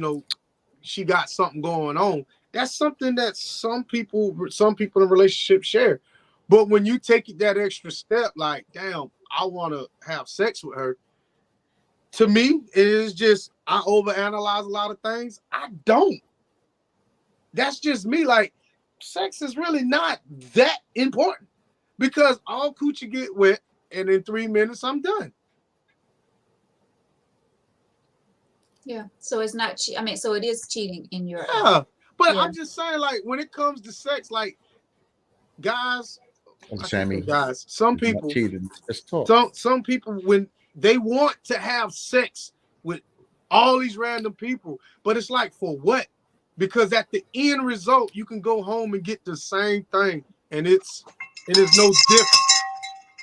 Speaker 2: she got something going on. That's something that some people in a relationship share. But when you take it that extra step, like, damn, I want to have sex with her. To me, it is just, I overanalyze a lot of things. I don't. That's just me. Like, sex is really not that important because all coochie get wet and in 3 minutes I'm done.
Speaker 1: Yeah. So it's not. So it is cheating in your.
Speaker 2: Yeah, but
Speaker 1: Yeah.
Speaker 2: I'm just saying, like, when it comes to sex, like, guys
Speaker 3: Sammy,
Speaker 2: guys, some
Speaker 3: it's not
Speaker 2: people,
Speaker 3: cheating. Just talk.
Speaker 2: some people, when they want to have sex with all these random people, but it's like, for what? Because at the end result, you can go home and get the same thing, and it is no different.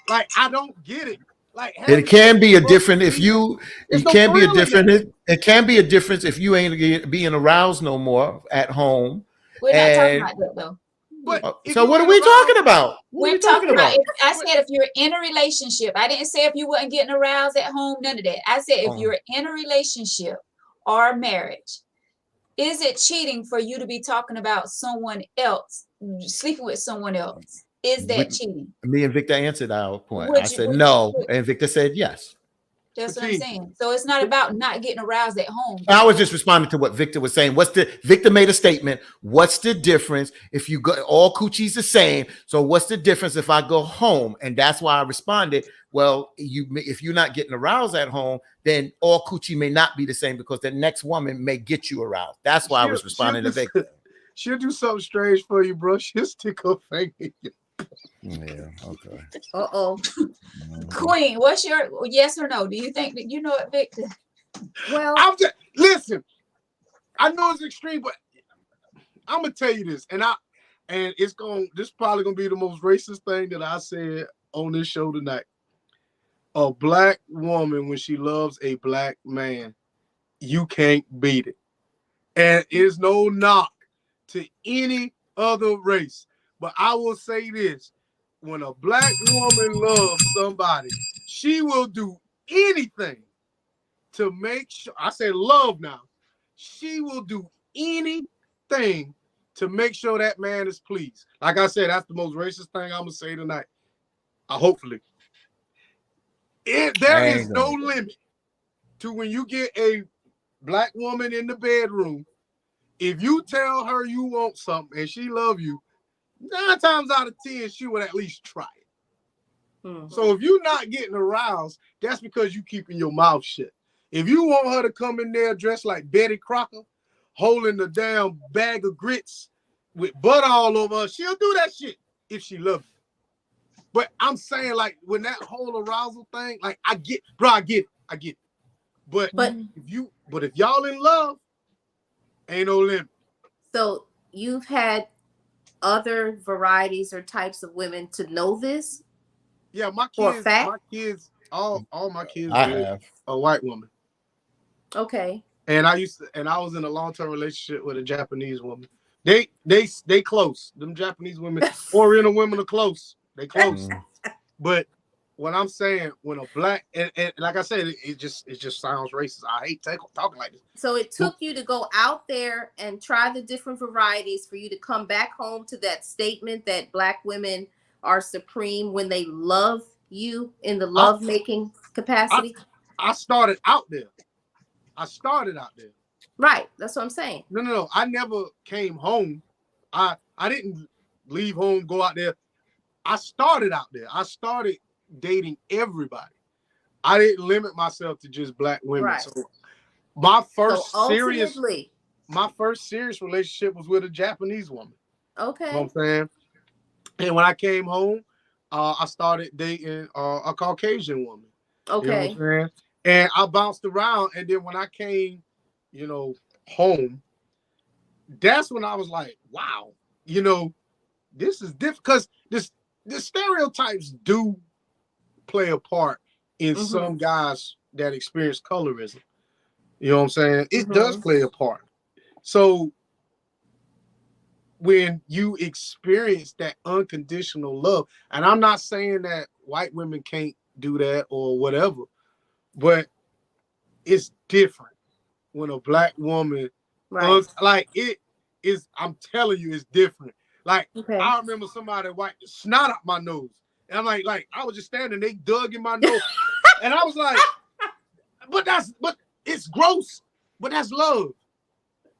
Speaker 2: Like, I don't get it. Like,
Speaker 3: It can be a different if
Speaker 2: There's
Speaker 3: it
Speaker 2: no
Speaker 3: can be a
Speaker 2: thrill in
Speaker 3: different
Speaker 2: that.
Speaker 3: it can be a difference if you ain't being aroused no more at home.
Speaker 1: We're not talking
Speaker 3: And
Speaker 1: about that though.
Speaker 2: But if
Speaker 3: so
Speaker 2: you
Speaker 3: what are
Speaker 2: ain't
Speaker 3: we
Speaker 2: around-
Speaker 3: talking about? What are
Speaker 1: We're
Speaker 3: we talking about?
Speaker 1: I said if you're in a relationship. I didn't say if you wasn't getting aroused at home, none of that. I said if
Speaker 3: Oh.
Speaker 1: you're in a relationship or marriage, is it cheating for you to be talking about someone else, sleeping with someone else? Is that cheating?
Speaker 3: Me and Victor answered our point.
Speaker 1: Would
Speaker 3: I
Speaker 1: you-
Speaker 3: said
Speaker 1: would-
Speaker 3: no,
Speaker 1: would-
Speaker 3: and Victor said yes.
Speaker 1: That's what I'm
Speaker 2: Continue.
Speaker 1: saying. So it's not about not getting aroused at home.
Speaker 3: I was just responding to what Victor was saying. Victor made a statement. What's the difference if you go all coochie's the same? So what's the difference if I go home? And that's why I responded. Well, if you're not getting aroused at home, then all coochie may not be the same because the next woman may get you aroused. That's why I was responding to Victor.
Speaker 2: She'll do something strange for you, bro. She'll stick her finger in you.
Speaker 3: Yeah. Okay.
Speaker 4: Uh-oh.
Speaker 1: Queen, what's your yes or no? Do you think that you know it, Victor?
Speaker 4: Well,
Speaker 2: Listen. I know it's extreme, but I'm gonna tell you this, and this probably gonna be the most racist thing that I said on this show tonight. A black woman, when she loves a black man, you can't beat it. And it's no knock to any other race. But I will say this: when a black woman loves somebody, she will do anything to make sure. I say love now. She will do anything to make sure that man is pleased. Like I said, that's the most racist thing I'm gonna say tonight. Hopefully, there is no limit to when you get a black woman in the bedroom. If you tell her you want something and she love you, 9 times out of 10, she would at least try it. So if you're not getting aroused, that's because you keeping your mouth shut. If you want her to come in there dressed like Betty Crocker, holding the damn bag of grits with butter all over her, she'll do that shit if she loves you. But I'm saying, like, when that whole arousal thing, like, I get it. But if y'all in love, ain't no limit.
Speaker 4: So you've had other varieties or types of women to know this?
Speaker 2: Yeah, my
Speaker 4: For a
Speaker 2: kids,
Speaker 4: fact?
Speaker 2: all my kids
Speaker 3: I
Speaker 2: with
Speaker 3: have.
Speaker 2: a white woman.
Speaker 4: Okay.
Speaker 2: And I was in a long-term relationship with a Japanese woman. They close. Them Japanese women, Oriental women are close. They close. But what I'm saying, when a black and like I said, it just sounds racist. I hate talking like this.
Speaker 4: So it took you to go out there and try the different varieties for you to come back home to that statement that black women are supreme when they love you in the love-making capacity?
Speaker 2: I started out there.
Speaker 4: Right. That's what I'm saying.
Speaker 2: No. I never came home. I didn't leave home, go out there. I started out there. I started dating everybody. I didn't limit myself to just black women.
Speaker 4: Right.
Speaker 2: So my first
Speaker 4: ultimately,
Speaker 2: serious relationship was with a Japanese woman.
Speaker 4: okay.
Speaker 2: You know what I'm saying? And when I came home, I started dating a Caucasian woman.
Speaker 4: Okay.
Speaker 2: You know what I'm saying? And I bounced around. And then when I came, home, that's when I was like, wow, this is different. Because the stereotypes do play a part in some guys that experience colorism. You know what I'm saying? It does play a part. So when you experience that unconditional love, and I'm not saying that white women can't do that or whatever, but it's different when a black woman,
Speaker 4: Right.
Speaker 2: like it is, I'm telling you, it's different. Like,
Speaker 4: Okay.
Speaker 2: I remember somebody wiped the snot out my nose. And I'm like I was just standing, they dug in my nose. And I was like, but it's gross, but that's love.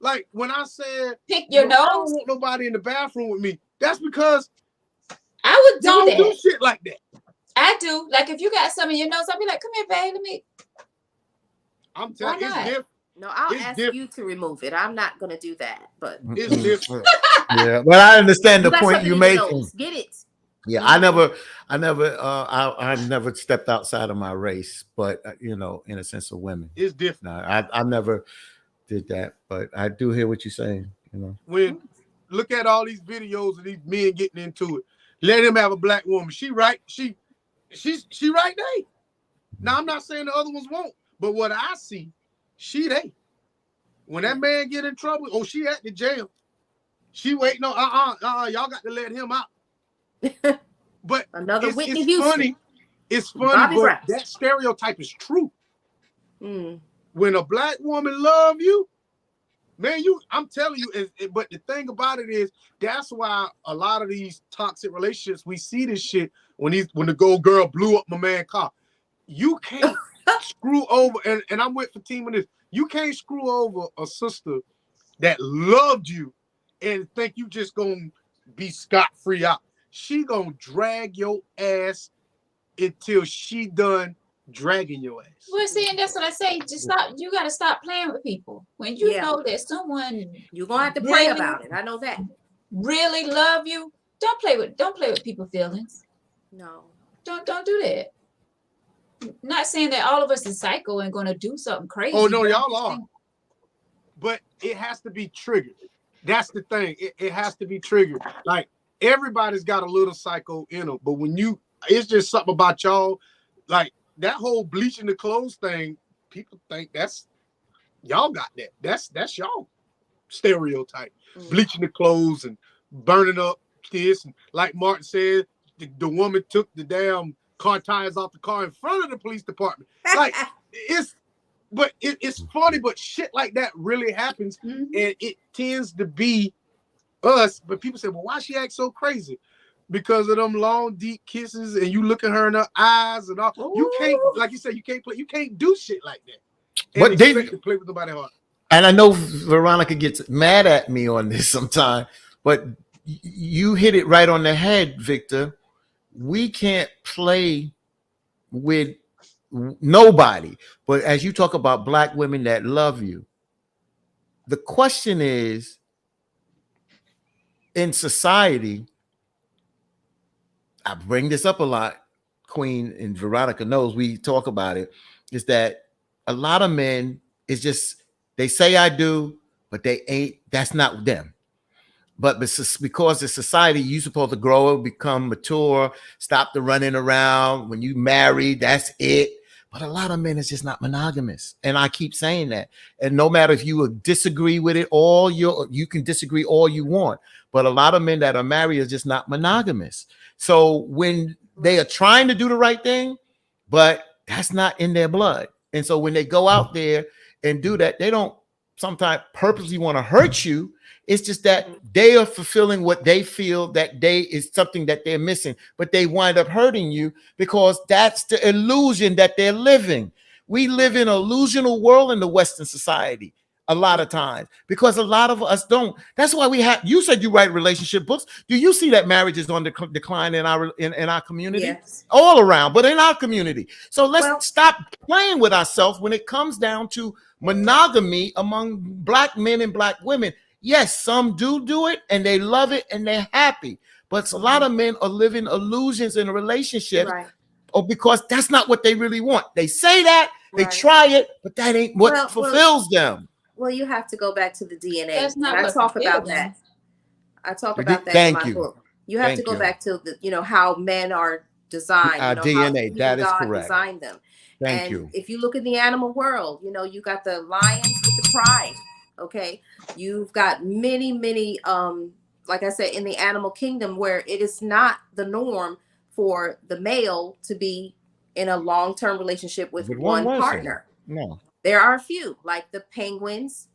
Speaker 2: Like, when I said,
Speaker 1: Pick your
Speaker 2: I
Speaker 1: nose.
Speaker 2: don't want nobody in the bathroom with me, that's because
Speaker 1: I would
Speaker 2: y'all
Speaker 1: do
Speaker 2: do
Speaker 1: that.
Speaker 2: shit like that.
Speaker 1: I do. Like if you got some in your nose, I'll be like, come here, babe. Let me.
Speaker 2: I'm telling you,
Speaker 1: Why
Speaker 2: it's
Speaker 1: not?
Speaker 2: different.
Speaker 4: No, I'll
Speaker 2: It's
Speaker 4: ask
Speaker 2: different.
Speaker 4: you to remove it. I'm not gonna do that. But
Speaker 2: It's different.
Speaker 3: Yeah, but I understand the
Speaker 4: you got
Speaker 3: point
Speaker 4: something
Speaker 3: you're
Speaker 4: in your
Speaker 3: making.
Speaker 4: nose. Get it.
Speaker 5: Yeah, I've never stepped outside of my race, but you know, in a sense of women.
Speaker 2: It's different.
Speaker 5: No, I never did that, but I do hear what you're saying. You know,
Speaker 2: When look at all these videos of these men getting into it. Let him have a black woman. She right. She's right there. Now I'm not saying the other ones won't, but what I see, she they. When that man get in trouble, oh, she at the jail. She waiting on y'all got to let him out. But
Speaker 4: Another
Speaker 2: it's
Speaker 4: Whitney Houston.
Speaker 2: funny. It's funny,
Speaker 4: Bobby
Speaker 2: but
Speaker 4: Brown.
Speaker 2: that stereotype is true.
Speaker 4: Mm.
Speaker 2: When a black woman love you, man, I'm telling you, but the thing about it is that's why a lot of these toxic relationships, we see this shit when the gold girl blew up my man's car. You can't screw over, and I'm with Fatima on this. You can't screw over a sister that loved you and think you just gonna be scot-free out. She gonna drag your ass until she done dragging your ass.
Speaker 1: Well, see, and that's what I say. Just stop. You got to stop playing with people. When you
Speaker 4: Yeah.
Speaker 1: know that someone
Speaker 4: You're gonna have to pray
Speaker 1: Really?
Speaker 4: about it. I know that.
Speaker 1: really love you, don't play with people's feelings.
Speaker 4: No.
Speaker 1: Don't do that. Not saying that all of us is psycho and going to do something crazy.
Speaker 2: Oh, no,
Speaker 1: but I'm
Speaker 2: y'all
Speaker 1: just
Speaker 2: are.
Speaker 1: saying-
Speaker 2: But it has to be triggered. That's the thing. It has to be triggered. Like everybody's got a little psycho in them, but when it's just something about y'all, like that whole bleaching the clothes thing. People think that's y'all got that. That's y'all stereotype.
Speaker 4: Mm.
Speaker 2: Bleaching the clothes and burning up this, and like Martin said, the woman took the damn car tires off the car in front of the police department. Like it's funny, but shit like that really happens,
Speaker 1: Mhm.
Speaker 2: and it tends to be us. But people say, well, why she act so crazy? Because of them long, deep kisses, and you look at her in her eyes and all. You can't, like you said, you can't do shit like that. And
Speaker 3: But
Speaker 2: expect
Speaker 3: David-
Speaker 2: to play with nobody's heart.
Speaker 5: and I know Veronica gets mad at me on this sometime, but you hit it right on the head, Victor. We can't play with nobody. But as you talk about black women that love you, the question is, in society, I bring this up a lot, Queen and Veronica knows, we talk about it, is that a lot of men is just, they say I do, but they ain't, that's not them. But because the society, you're supposed to grow, become mature, stop the running around. When you marry, that's it. But a lot of men is just not monogamous. And I keep saying that. And no matter if you disagree with it, you can disagree all you want. But a lot of men that are married are just not monogamous. So when they are trying to do the right thing, but that's not in their blood. And so when they go out there and do that, they don't sometimes purposely want to hurt you. It's just that they are fulfilling what they feel that they is something that they're missing, but they wind up hurting you because that's the illusion that they're living. We live in an illusional world in the Western society a lot of times because a lot of us don't. That's why you said you write relationship books. Do you see that marriage is on the decline in our community?
Speaker 4: Yes.
Speaker 5: All around, but in our community. So let's
Speaker 4: Well-
Speaker 5: stop playing with ourselves when it comes down to monogamy among black men and black women. Yes, some do it and they love it and they're happy. But a lot of men are living illusions in a relationship
Speaker 4: Right.
Speaker 5: or because that's not what they really want. They say that, they
Speaker 4: Right.
Speaker 5: try it, but that ain't what
Speaker 4: Well,
Speaker 5: fulfills them.
Speaker 4: Well, you have to go back to the DNA.
Speaker 1: That's not
Speaker 4: and I
Speaker 1: what
Speaker 4: talk
Speaker 1: fulfilled
Speaker 4: about
Speaker 1: them.
Speaker 4: that. I talk
Speaker 5: You
Speaker 4: about
Speaker 5: did-
Speaker 4: that
Speaker 5: thank
Speaker 4: in my
Speaker 5: you.
Speaker 4: book. You have
Speaker 5: Thank
Speaker 4: to go
Speaker 5: you.
Speaker 4: back to how men are designed.
Speaker 5: Our
Speaker 4: how
Speaker 5: DNA,
Speaker 4: even
Speaker 5: that is
Speaker 4: God
Speaker 5: correct.
Speaker 4: designed them.
Speaker 5: Thank
Speaker 4: and
Speaker 5: you.
Speaker 4: if you look in the animal world, you got the lions with the pride. Okay, you've got many, like I said, in the animal kingdom where it is not the norm for the male to be in a long-term relationship with
Speaker 5: With
Speaker 4: one
Speaker 5: one person.
Speaker 4: partner.
Speaker 5: No.
Speaker 4: There are a few, like the penguins,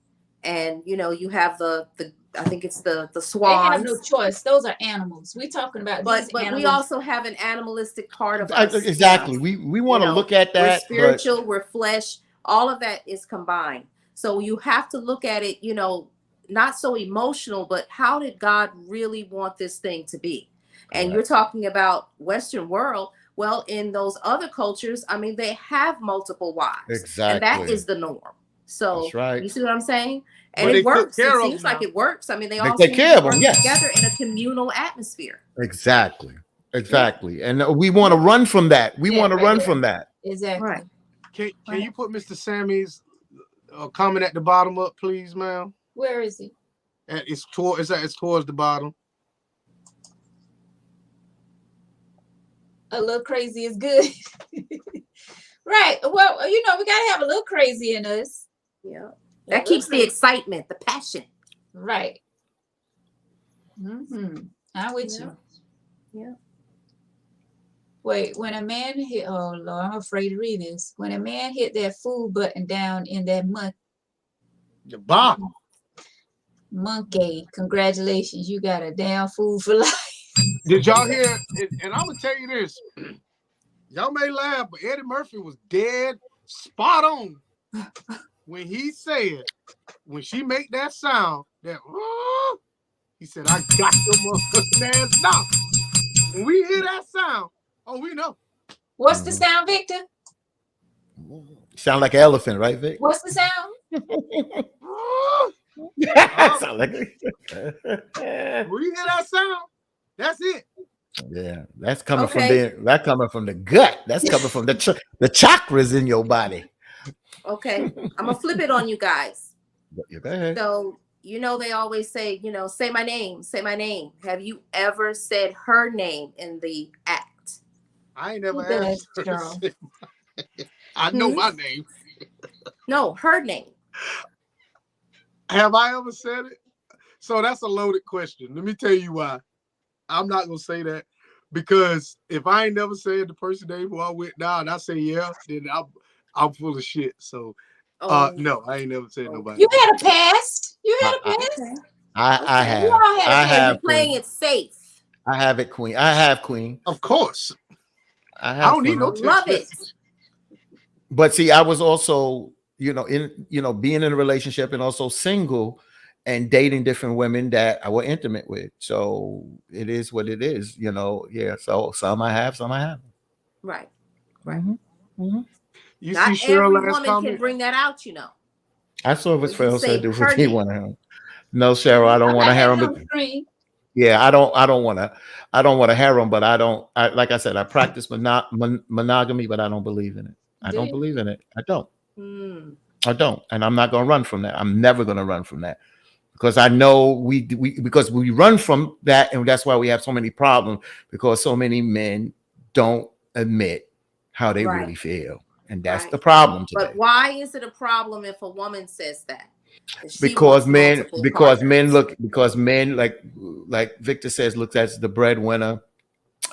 Speaker 4: and you have the I think it's the
Speaker 1: They
Speaker 4: swans.
Speaker 1: have no choice. Those are animals. We're talking about
Speaker 4: but
Speaker 1: these
Speaker 4: but
Speaker 1: animals.
Speaker 4: we also have an animalistic part of us.
Speaker 5: Exactly. We want to look at that.
Speaker 4: We're
Speaker 5: but
Speaker 4: spiritual, we're flesh, all of that is combined. So you have to look at it, not so emotional, but how did God really want this thing to be? And you're talking about Western world. Well, in those other cultures, I mean, they have multiple wives.
Speaker 5: Exactly.
Speaker 4: And that is the norm. So
Speaker 5: That's right.
Speaker 4: you see what I'm saying? And
Speaker 2: But they
Speaker 4: it
Speaker 2: took
Speaker 4: works. It
Speaker 2: care of
Speaker 4: seems
Speaker 2: them
Speaker 4: like
Speaker 2: now.
Speaker 4: it works. I mean, they
Speaker 5: They
Speaker 4: all
Speaker 5: take
Speaker 4: seem
Speaker 5: care
Speaker 4: to
Speaker 5: of them,
Speaker 4: work
Speaker 5: yes.
Speaker 4: together in a communal atmosphere.
Speaker 5: Exactly. Exactly. And we want to run from that. We
Speaker 1: Yeah,
Speaker 5: want to
Speaker 1: right
Speaker 5: run
Speaker 1: there.
Speaker 5: from that.
Speaker 1: Exactly.
Speaker 4: Right.
Speaker 2: Can
Speaker 1: Right.
Speaker 2: you put Mr. Sammy's comment at the bottom up, please, ma'am?
Speaker 1: Where is he?
Speaker 2: It's towards the bottom.
Speaker 1: A little crazy is good. Right. Well, you know, we gotta have a little crazy in us.
Speaker 4: Yeah. That keeps the excitement, the passion.
Speaker 1: Right. I'm with
Speaker 4: Yeah.
Speaker 1: you.
Speaker 4: Yeah.
Speaker 1: Wait, when a man hit, oh Lord, I'm afraid to read this. When a man hit that food button down in that
Speaker 2: The bottom.
Speaker 1: monkey, congratulations, you got a damn food for life.
Speaker 2: Did y'all hear? And I'm gonna tell you this. Y'all may laugh, but Eddie Murphy was dead spot on when he said, when she make that sound, that he said, "I got your motherfucking ass now." When we hear that sound, oh, we know.
Speaker 1: What's the sound, Victor?
Speaker 5: Sound like an elephant, right, Vic?
Speaker 1: What's the sound?
Speaker 5: Sound like
Speaker 2: When we hear that sound, that's it.
Speaker 5: yeah, that's coming from
Speaker 4: Okay.
Speaker 5: the gut. That's coming from the chakras in your body.
Speaker 4: Okay. I'm gonna flip it on you guys.
Speaker 5: Yeah, go ahead.
Speaker 4: So, you know, they always say, you know, say my name, say my name. Have you ever said her name in the act?
Speaker 2: I ain't never
Speaker 1: Who does,
Speaker 2: asked her to
Speaker 1: Cheryl?
Speaker 2: say I know my name.
Speaker 4: No, her name.
Speaker 2: Have I ever said it? So that's a loaded question. Let me tell you why. I'm not gonna say that because if I ain't never said the person name who I went down and I say yeah, then I'm full of shit. So no, I ain't never said nobody.
Speaker 1: You had a past. You had a past.
Speaker 4: Okay.
Speaker 5: I have.
Speaker 1: You all had a
Speaker 5: I
Speaker 1: past.
Speaker 5: have.
Speaker 4: You're playing
Speaker 5: Queen.
Speaker 4: it safe.
Speaker 5: I have it, Queen. I have Queen.
Speaker 2: Of course.
Speaker 5: I
Speaker 2: I
Speaker 5: have.
Speaker 2: don't need
Speaker 5: Queen.
Speaker 2: no
Speaker 4: Love
Speaker 2: text
Speaker 4: it.
Speaker 2: message.
Speaker 5: But see, I was also, being in a relationship and also single and dating different women that I were intimate with. So it is what it is, Yeah. So some I have, some I haven't.
Speaker 4: Right. Right.
Speaker 5: Mhm.
Speaker 2: You
Speaker 4: Not
Speaker 2: see
Speaker 4: every
Speaker 2: Cheryl last
Speaker 4: woman
Speaker 2: comment?
Speaker 4: can bring that out, you know.
Speaker 5: I saw if it's
Speaker 4: When you
Speaker 5: Phil
Speaker 4: say
Speaker 5: said do
Speaker 4: her
Speaker 5: what he
Speaker 4: name.
Speaker 5: want to have. No, Cheryl, I don't want to
Speaker 1: have
Speaker 5: harem.
Speaker 1: it on the screen.
Speaker 5: Yeah, I don't want to harem, but like I said, I practice monogamy, but I don't believe in it. I
Speaker 1: Do
Speaker 5: don't
Speaker 1: you?
Speaker 5: believe in it. I don't.
Speaker 4: Mm.
Speaker 5: I don't, and I'm not going to run from that. I'm never going to run from that because I know because we run from that, and that's why we have so many problems because so many men don't admit how they
Speaker 4: Right.
Speaker 5: really feel, and that's
Speaker 4: Right.
Speaker 5: the problem today.
Speaker 4: But why is it a problem if a woman says that? If she
Speaker 5: Because
Speaker 4: wants
Speaker 5: men,
Speaker 4: multiple
Speaker 5: because
Speaker 4: partners?
Speaker 5: men like Victor says, looks as the breadwinner,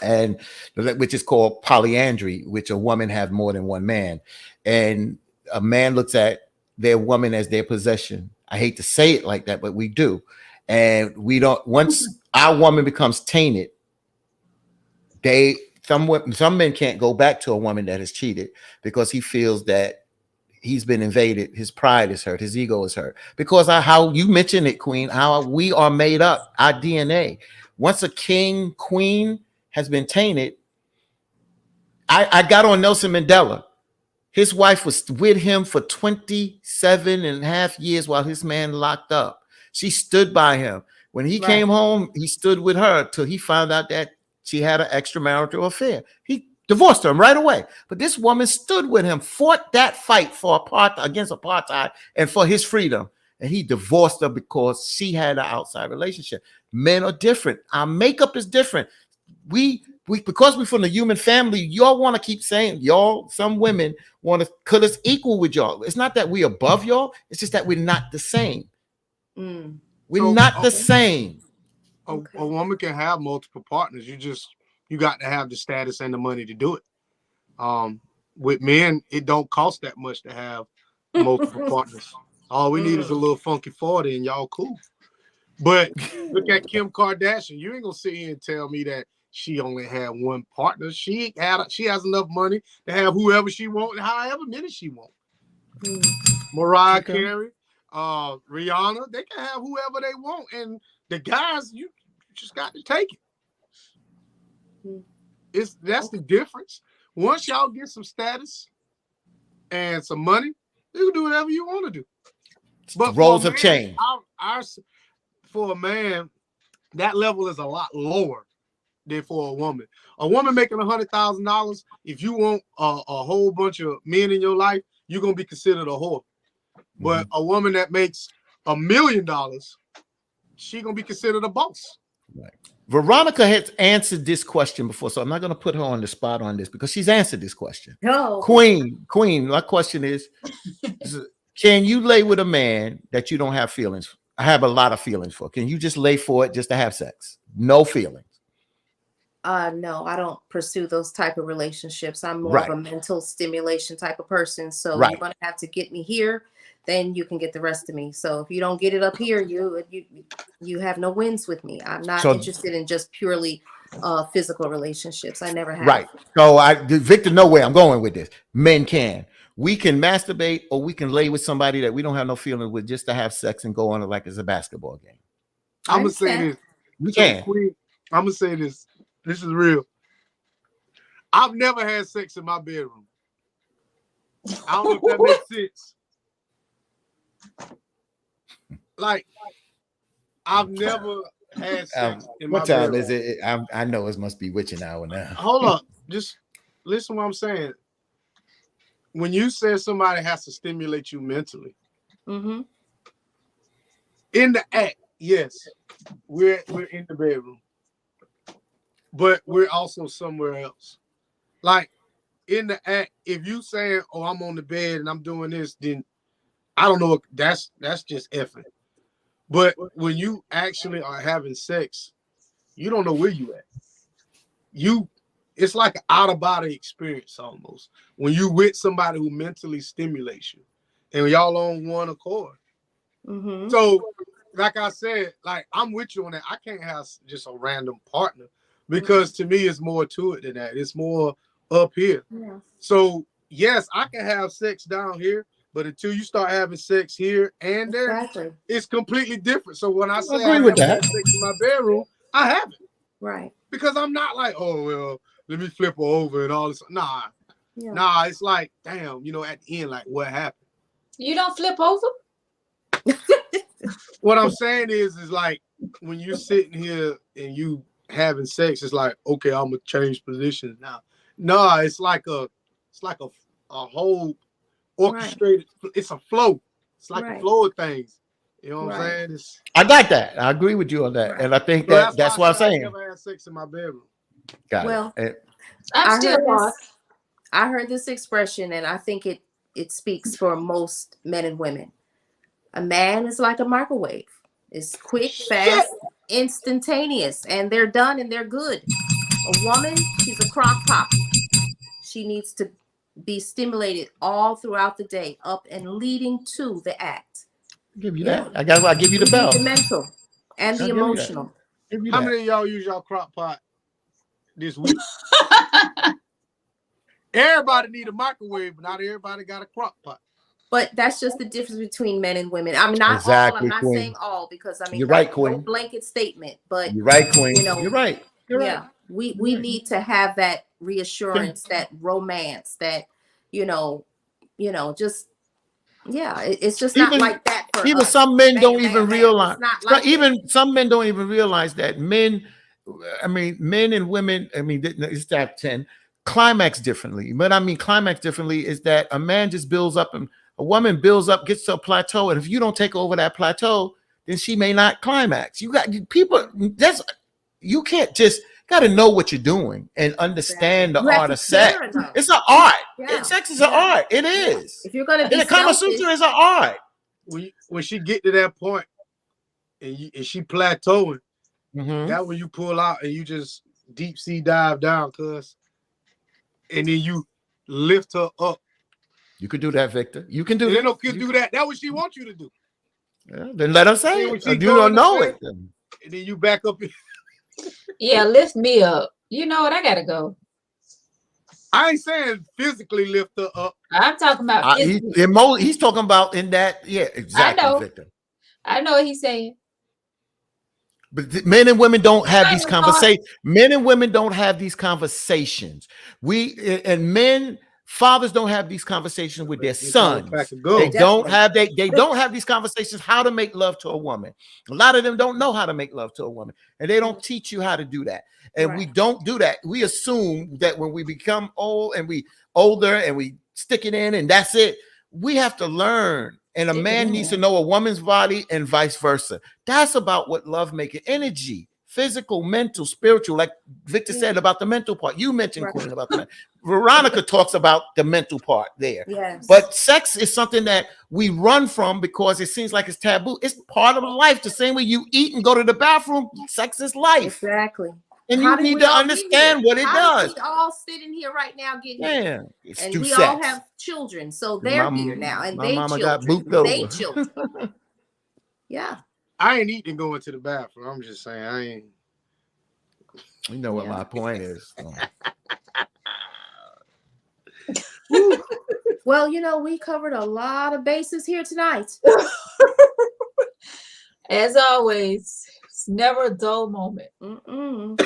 Speaker 5: and which is called polyandry, which a woman have more than one man, and a man looks at their woman as their possession. I hate to say it like that, but we do, and we don't. Once our woman becomes tainted, some men can't go back to a woman that has cheated because he feels that he's been invaded. His pride is hurt. His ego is hurt because how you mentioned it, Queen, how we are made up, our DNA. Once a king, queen has been tainted, I got on Nelson Mandela. His wife was with him for 27 and a half years while his man locked up. She stood by him. When he came home, he stood with her till he found out that she had an extramarital affair. He divorced her right away. But this woman stood with him, fought that fight against apartheid and for his freedom. And he divorced her because she had an outside relationship. Men are different. Our makeup is different. Because we're from the human family, y'all want to keep saying some women want to cut us equal with y'all. It's not that we're above y'all. It's just that we're not the same.
Speaker 4: Mm.
Speaker 5: We're not the same.
Speaker 2: A woman can have multiple partners. You got to have the status and the money to do it. With men, it don't cost that much to have multiple partners. All we need is a little funky 40 and y'all cool. But look at Kim Kardashian. You ain't gonna sit here and tell me that she only had one partner. She has enough money to have whoever she wants, however many she wants. Mariah Carey, Rihanna, they can have whoever they want. And the guys, you just got to take it. That's the difference. Once y'all get some status and some money, you can do whatever you want to do. But
Speaker 5: roles have changed.
Speaker 2: For a man, that level is a lot lower than for a woman. A woman making $100,000, if you want a whole bunch of men in your life, you're gonna be considered a whore. But a woman that makes $1 million, she gonna be considered a boss.
Speaker 5: Veronica has answered this question before, so I'm not going to put her on the spot on this because she's answered this question.
Speaker 4: No.
Speaker 5: Queen, my question is, can you lay with a man that you don't have feelings for? I have a lot of feelings for. Can you just lay for it just to have sex? No feelings.
Speaker 4: No, I don't pursue those type of relationships. I'm more
Speaker 5: Right.
Speaker 4: of a mental stimulation type of person. So
Speaker 5: Right.
Speaker 4: you're gonna have to get me here, then you can get the rest of me. So if you don't get it up here, you have no wins with me. I'm not interested in just purely physical relationships. I never have.
Speaker 5: Right. So Victor, know where I'm going with this. Men can. We can masturbate or we can lay with somebody that we don't have no feeling with just to have sex and go on it like it's a basketball game.
Speaker 2: I'm gonna say
Speaker 4: understand.
Speaker 2: this.
Speaker 5: We
Speaker 2: So,
Speaker 5: can.
Speaker 2: Queen, I'm gonna say this. This is real. I've never had sex in my bedroom. I don't know if that makes sense. Like, I've never had sex in my
Speaker 5: What time
Speaker 2: bedroom.
Speaker 5: is it? I know it must be witching hour now.
Speaker 2: Hold up. Just listen to what I'm saying. When you say somebody has to stimulate you mentally,
Speaker 4: Mm-hmm.
Speaker 2: in the act, yes, we're in the bedroom, but we're also somewhere else. Like in the act, if you saying, "Oh, I'm on the bed and I'm doing this," then I don't know. That's just effing. But when you actually are having sex, you don't know where you at. It's like an out of body experience almost when you with somebody who mentally stimulates you, and y'all on one accord.
Speaker 4: Mm-hmm.
Speaker 2: So, like I said, like I'm with you on that. I can't have just a random partner because to me, it's more to it than that. It's more up here.
Speaker 4: Yeah.
Speaker 2: So, yes, I can have sex down here, but until you start having sex here and there,
Speaker 4: Exactly.
Speaker 2: it's completely different. So when I say
Speaker 5: agree with
Speaker 2: have
Speaker 5: that.
Speaker 2: sex in my bedroom, I haven't
Speaker 4: Right.
Speaker 2: because I'm not like, oh well, let me flip her over and all this. Nah,
Speaker 4: Yeah.
Speaker 2: it's like, damn, at the end, like what happened?
Speaker 1: You don't flip over?
Speaker 2: What I'm saying is like when you're sitting here and you having sex, it's like, okay, I'm gonna change positions now. No, it's like a whole orchestrated. It's a flow. It's like a
Speaker 4: Right.
Speaker 2: flow of things. You know what I'm
Speaker 4: Right.
Speaker 2: saying? It's,
Speaker 5: I got that. I agree with you on that.
Speaker 4: Right.
Speaker 5: And I think
Speaker 2: so
Speaker 5: that's
Speaker 2: why
Speaker 5: what I'm
Speaker 2: I
Speaker 5: saying.
Speaker 2: never had sex in my bedroom.
Speaker 5: Got
Speaker 4: Well,
Speaker 5: it.
Speaker 1: I'm still lost.
Speaker 4: I heard this expression, and I think it speaks for most men and women. A man is like a microwave. It's quick, fast, instantaneous, and they're done and they're good. A woman, she's a crock pot. She needs to be stimulated all throughout the day, up and leading to the act.
Speaker 5: I'll give you
Speaker 4: Yeah.
Speaker 5: that. I give you the
Speaker 4: We need
Speaker 5: bell.
Speaker 4: the mental and the
Speaker 5: I'll give you that.
Speaker 4: emotional.
Speaker 5: Give you
Speaker 2: How
Speaker 5: that.
Speaker 2: many of y'all use y'all crock pot this week? Everybody need a microwave, but not everybody got a crock pot.
Speaker 4: But that's just the difference between men and women. I mean, not all.
Speaker 5: Exactly,
Speaker 4: I'm not
Speaker 5: Queen.
Speaker 4: saying all because I mean,
Speaker 5: You're right,
Speaker 4: that's no
Speaker 5: Queen.
Speaker 4: blanket statement. But
Speaker 5: You're right, Queen.
Speaker 4: You know,
Speaker 5: You're right. You're
Speaker 4: yeah,
Speaker 5: right.
Speaker 4: we
Speaker 5: You're right.
Speaker 4: need to have that reassurance, that romance, that just it's just not
Speaker 5: Even-
Speaker 4: like that for
Speaker 5: Even
Speaker 4: us.
Speaker 5: some men
Speaker 4: Bam,
Speaker 5: don't
Speaker 4: bam,
Speaker 5: even
Speaker 4: bam.
Speaker 5: realize.
Speaker 4: It's not like
Speaker 5: Even some men don't even realize that men and women. It's that 10 climax differently. But I mean, climax differently is that a man just builds up and a woman builds up, gets to a plateau, and if you don't take over that plateau, then she may not climax. You people. You can't just got to know what you're doing and understand the
Speaker 4: You have
Speaker 5: art
Speaker 4: to
Speaker 5: of sex.
Speaker 4: care enough.
Speaker 5: It's an art.
Speaker 4: Yeah.
Speaker 5: Sex is an art. It is.
Speaker 4: If you're gonna be
Speaker 5: And the Kama
Speaker 4: selfish,
Speaker 5: Sutra is an art.
Speaker 2: When she get to that point and she plateauing,
Speaker 5: Mhm.
Speaker 2: that when you pull out and you just deep sea dive down, and then you lift her up.
Speaker 5: You could do that, Victor. You can do
Speaker 2: And
Speaker 5: that.
Speaker 2: then no kid do that. That's what she wants you to do.
Speaker 5: Yeah, then let her say
Speaker 2: Then when
Speaker 5: it.
Speaker 2: she
Speaker 5: You
Speaker 2: go
Speaker 5: don't
Speaker 2: in the
Speaker 5: know
Speaker 2: bed-
Speaker 5: it.
Speaker 2: And then you back up.
Speaker 1: Yeah, lift me up. You know what? I gotta go.
Speaker 2: I ain't saying physically lift her up.
Speaker 1: I'm talking about physically.
Speaker 5: He's talking about in that. Yeah, exactly,
Speaker 1: know.
Speaker 5: Victor.
Speaker 1: I know what he's saying.
Speaker 5: But men and women don't have these
Speaker 1: I know.
Speaker 5: conversations. Men and women don't have these conversations. Men Fathers don't have these conversations with their
Speaker 2: It's all a
Speaker 5: sons.
Speaker 2: pack of
Speaker 5: They
Speaker 2: gold.
Speaker 5: don't have they don't have these conversations how to make love to a woman. A lot of them don't know how to make love to a woman, and they don't teach you how to do that. And we don't do that. We assume that when we become old and we older and we stick it in and that's it. We have to learn. And a man needs to know a woman's body and vice versa. That's about what love making energy. Physical, mental, spiritual, like Victor said about the mental part. You mentioned Queen about the Veronica talks about the mental part there.
Speaker 4: Yes.
Speaker 5: But sex is something that we run from because it seems like it's taboo. It's part of life. The same way you eat and go to the bathroom, sex is life.
Speaker 4: Exactly.
Speaker 5: And
Speaker 4: How
Speaker 5: you
Speaker 4: did
Speaker 5: need
Speaker 4: we
Speaker 5: to
Speaker 4: all get
Speaker 5: understand
Speaker 4: here?
Speaker 5: what it
Speaker 4: How did
Speaker 5: does.
Speaker 4: we all sit in here right now getting here?
Speaker 5: Yeah. It's
Speaker 4: And
Speaker 5: through
Speaker 4: we
Speaker 5: sex.
Speaker 4: all have children, so they're here now, and
Speaker 5: my
Speaker 4: they
Speaker 5: mama got
Speaker 4: children,
Speaker 5: booped
Speaker 4: they
Speaker 5: over.
Speaker 4: children. Yeah.
Speaker 2: I ain't eating going to the bathroom. I'm just saying I ain't.
Speaker 5: You know what my point is.
Speaker 4: Well, you know, we covered a lot of bases here tonight.
Speaker 1: As always, it's never a dull moment.
Speaker 4: Mm-mm.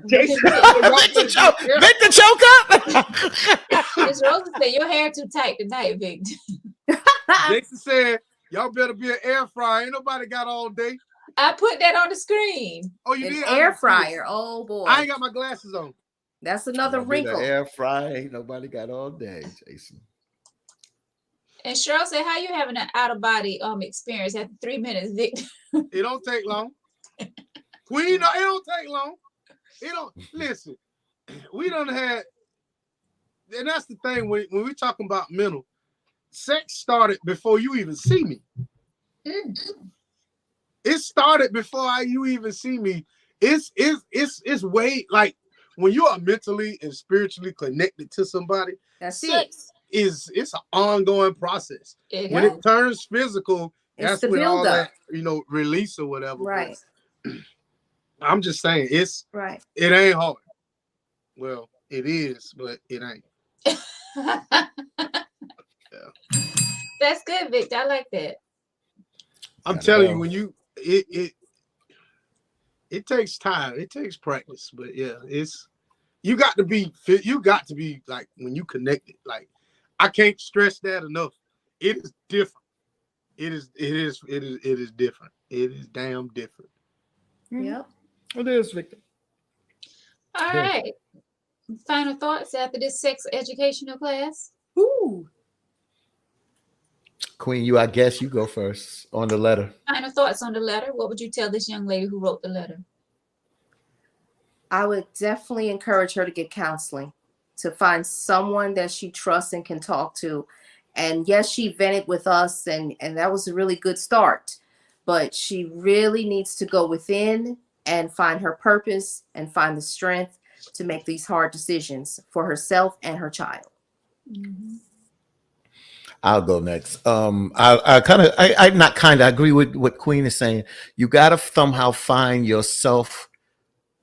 Speaker 2: Jason,
Speaker 5: Victor choke up.
Speaker 1: Miss Rosa said your hair too tight tonight, Vic.
Speaker 2: Jason said, "Y'all better be an air fryer. Ain't nobody got all day."
Speaker 1: I put that on the screen.
Speaker 2: Oh, you
Speaker 4: An
Speaker 2: did?
Speaker 4: air fryer. Oh boy.
Speaker 2: I ain't got my glasses on.
Speaker 4: That's another wrinkle.
Speaker 5: Air fry. Ain't nobody got all day, Jason.
Speaker 1: And Cheryl said, "How you having an out of body experience after 3 minutes, Vic?"
Speaker 2: It don't take long. Queen, no, it don't take long. It don't. Listen, we don't have, and that's the thing when we talking about mental. Sex started before you even see me. It started before you even see me. It's way like when you are mentally and spiritually connected to somebody.
Speaker 4: That's it.
Speaker 2: Sex it's an ongoing process.
Speaker 1: Yeah.
Speaker 2: When it turns physical,
Speaker 4: It's
Speaker 2: that's
Speaker 4: the
Speaker 2: when all
Speaker 4: buildup.
Speaker 2: that release or whatever.
Speaker 4: Right.
Speaker 2: But I'm just saying
Speaker 4: Right.
Speaker 2: it ain't hard. Well, it is, but it ain't.
Speaker 1: That's good, Vic. I like that.
Speaker 2: I'm telling you, when you it takes time, it takes practice, but yeah, you got to be like when you connect it. Like I can't stress that enough. It is different. It is different. It is damn different.
Speaker 4: Yep.
Speaker 5: It is, Victor.
Speaker 1: All
Speaker 5: Yeah.
Speaker 1: right. Final thoughts after this sex educational class?
Speaker 4: Ooh.
Speaker 5: Queen, I guess you go first on the letter.
Speaker 1: Final thoughts on the letter. What would you tell this young lady who wrote the letter?
Speaker 4: I would definitely encourage her to get counseling, to find someone that she trusts and can talk to. And yes, she vented with us, and that was a really good start. But she really needs to go within and find her purpose and find the strength to make these hard decisions for herself and her child.
Speaker 1: Mm-hmm.
Speaker 5: I'll go next. I agree with what Queen is saying. You got to somehow find your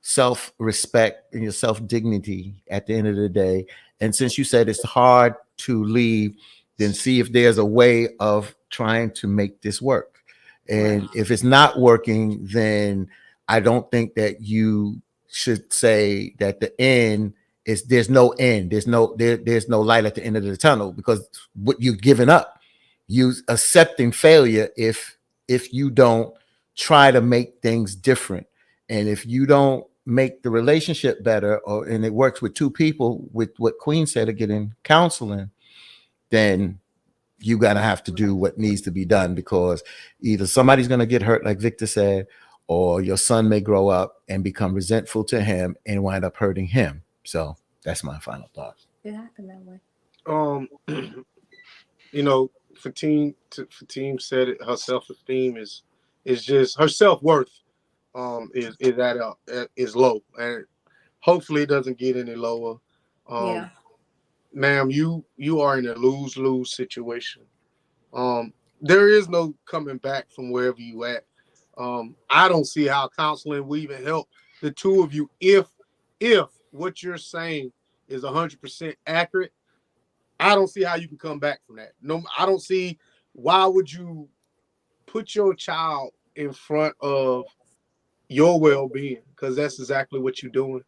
Speaker 5: self-respect and your self-dignity at the end of the day. And since you said it's hard to leave, then see if there's a way of trying to make this work. And if it's not working, then I don't think that you should say that the end is there's no end. There's no light at the end of the tunnel, because what you've given up, you accepting failure if you don't try to make things different. And if you don't make the relationship better, and it works with two people, with what Queen said of getting counseling, then you gotta have to do what needs to be done, because either somebody's gonna get hurt, like Victor said, or your son may grow up and become resentful to him and wind up hurting him. So that's my final thought.
Speaker 4: It happened that way.
Speaker 2: Fatim said it. Her self-esteem is just her self-worth. Is low, and hopefully it doesn't get any lower. Ma'am, you are in a lose-lose situation. There is no coming back from wherever you at. I don't see how counseling will even help the two of you if what you're saying is 100% accurate. I don't see how you can come back from that. No, I don't see why would you put your child in front of your well-being, because that's exactly what you're doing.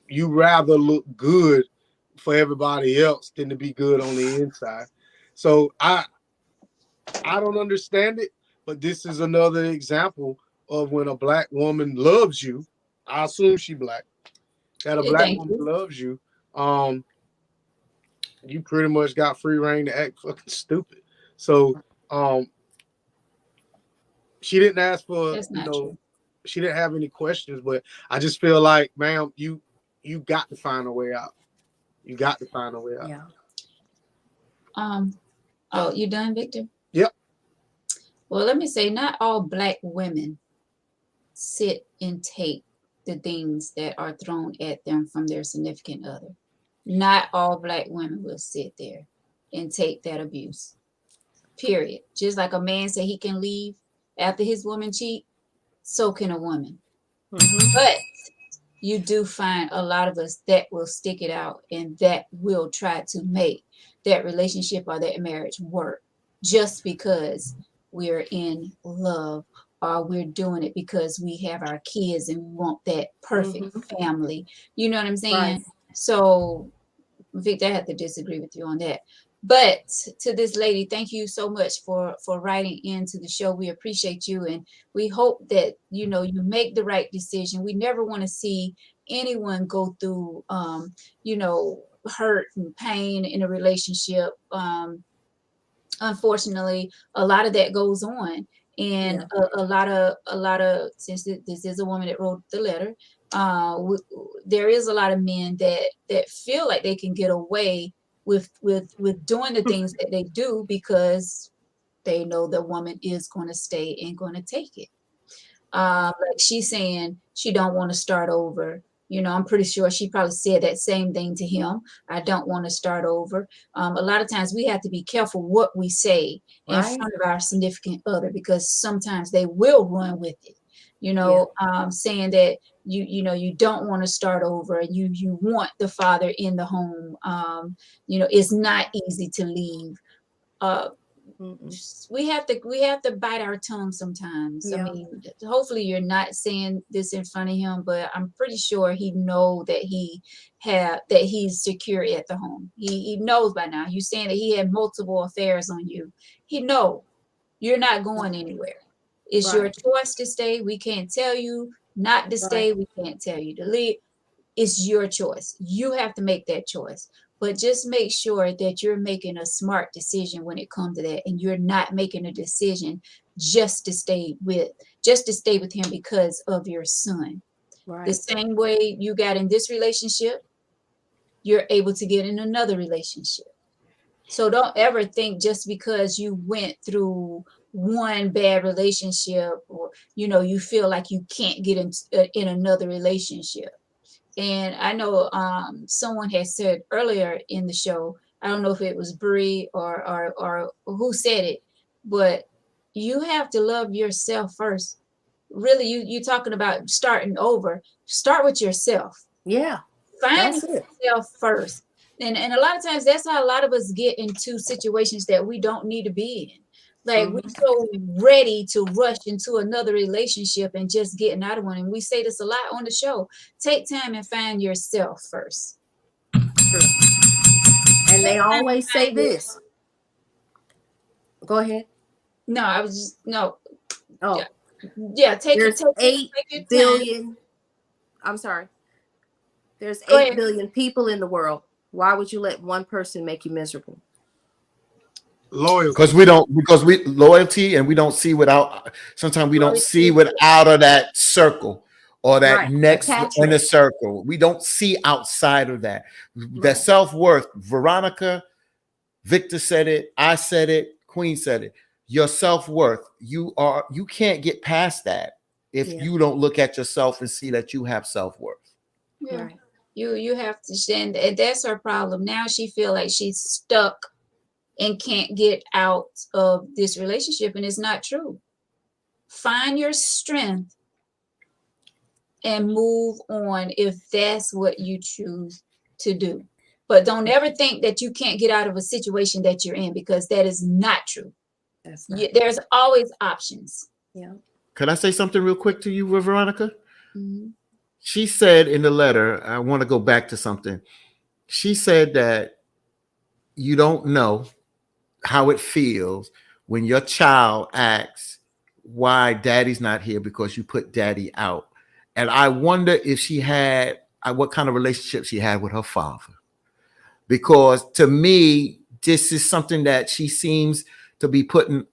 Speaker 2: You rather look good for everybody else than to be good on the inside. So I don't understand it, but this is another example of when a black woman loves you. I assume she black. That a black
Speaker 1: Thank
Speaker 2: woman
Speaker 1: you.
Speaker 2: loves you. You pretty much got free reign to act fucking stupid. So she didn't ask for,
Speaker 1: That's not true.
Speaker 2: she didn't have any questions, but I just feel like, ma'am, you got to find a way out. You got to find a way out.
Speaker 4: Yeah.
Speaker 1: Oh, you done, Victor?
Speaker 2: Yep.
Speaker 1: Well, let me say, not all black women sit and take the things that are thrown at them from their significant other. Not all black women will sit there and take that abuse. Period. Just like a man said he can leave after his woman cheat, so can a woman. But you do find a lot of us that will stick it out and that will try to make that relationship or that marriage work just because we're in love, or we're doing it because we have our kids and we want that perfect family. You know what I'm saying?
Speaker 4: Right.
Speaker 1: So, Victor, I have to disagree with you on that. But to this lady, thank you so much for writing into the show. We appreciate you, and we hope that you make the right decision. We never want to see anyone go through hurt and pain in a relationship. Unfortunately, a lot of that goes on, and a lot of since this is a woman that wrote the letter, there is a lot of men that feel like they can get away with doing the things that they do because they know the woman is going to stay and going to take it. Like she's saying she don't want to start over. I'm pretty sure she probably said that same thing to him. I don't want to start over. A lot of times we have to be careful what we say in front of our significant other because sometimes they will run with it. Saying that you don't want to start over and you want the father in the home. It's not easy to leave. We have to bite our tongue sometimes. I mean, hopefully you're not saying this in front of him, but I'm pretty sure he know that he's secure at the home. He knows by now. You saying that he had multiple affairs on you. He know you're not going anywhere. It's your choice to stay. We can't tell you not to stay. We can't tell you to leave. It's your choice. You have to make that choice. But just make sure that you're making a smart decision when it comes to that, and you're not making a decision just to stay with him because of your son. The same way you got in this relationship, you're able to get in another relationship. So don't ever think just because you went through one bad relationship or you feel like you can't get in another relationship. And I know someone had said earlier in the show, I don't know if it was Bree or who said it, but you have to love yourself first. Really, you talking about starting over. Start with yourself.
Speaker 4: Yeah.
Speaker 1: Find yourself first. And a lot of times that's how a lot of us get into situations that we don't need to be in. Like we're so ready to rush into another relationship and just getting out of one. And we say this a lot on the show. Take time and find yourself first.
Speaker 4: True. And they always say this. Go ahead.
Speaker 1: No, I was just no.
Speaker 4: Oh,
Speaker 1: yeah.
Speaker 4: There's 8 billion. I'm sorry. There's 8 billion people in the world. Why would you let one person make you miserable?
Speaker 2: Loyalty.
Speaker 3: Because we loyalty, and we don't see sometimes we don't see out of that circle or that next inner circle. We don't see outside of that. That self-worth. Veronica, Victor said it, I said it, Queen said it. Your self-worth, you can't get past that if you don't look at yourself and see that you have self-worth.
Speaker 1: Yeah. Right. You have to, and that's her problem. Now she feel like she's stuck and can't get out of this relationship, and it's not true. Find your strength and move on if that's what you choose to do. But don't ever think that you can't get out of a situation that you're in, because that is not true. There's always options.
Speaker 4: Yeah.
Speaker 3: Could I say something real quick to you, Veronica?
Speaker 5: she said in the letter, I want to go back to something. She said that you don't know how it feels when your child asks why daddy's not here because you put daddy out. And I wonder if she had what kind of relationship she had with her father. Because to me, this is something that she seems to be putting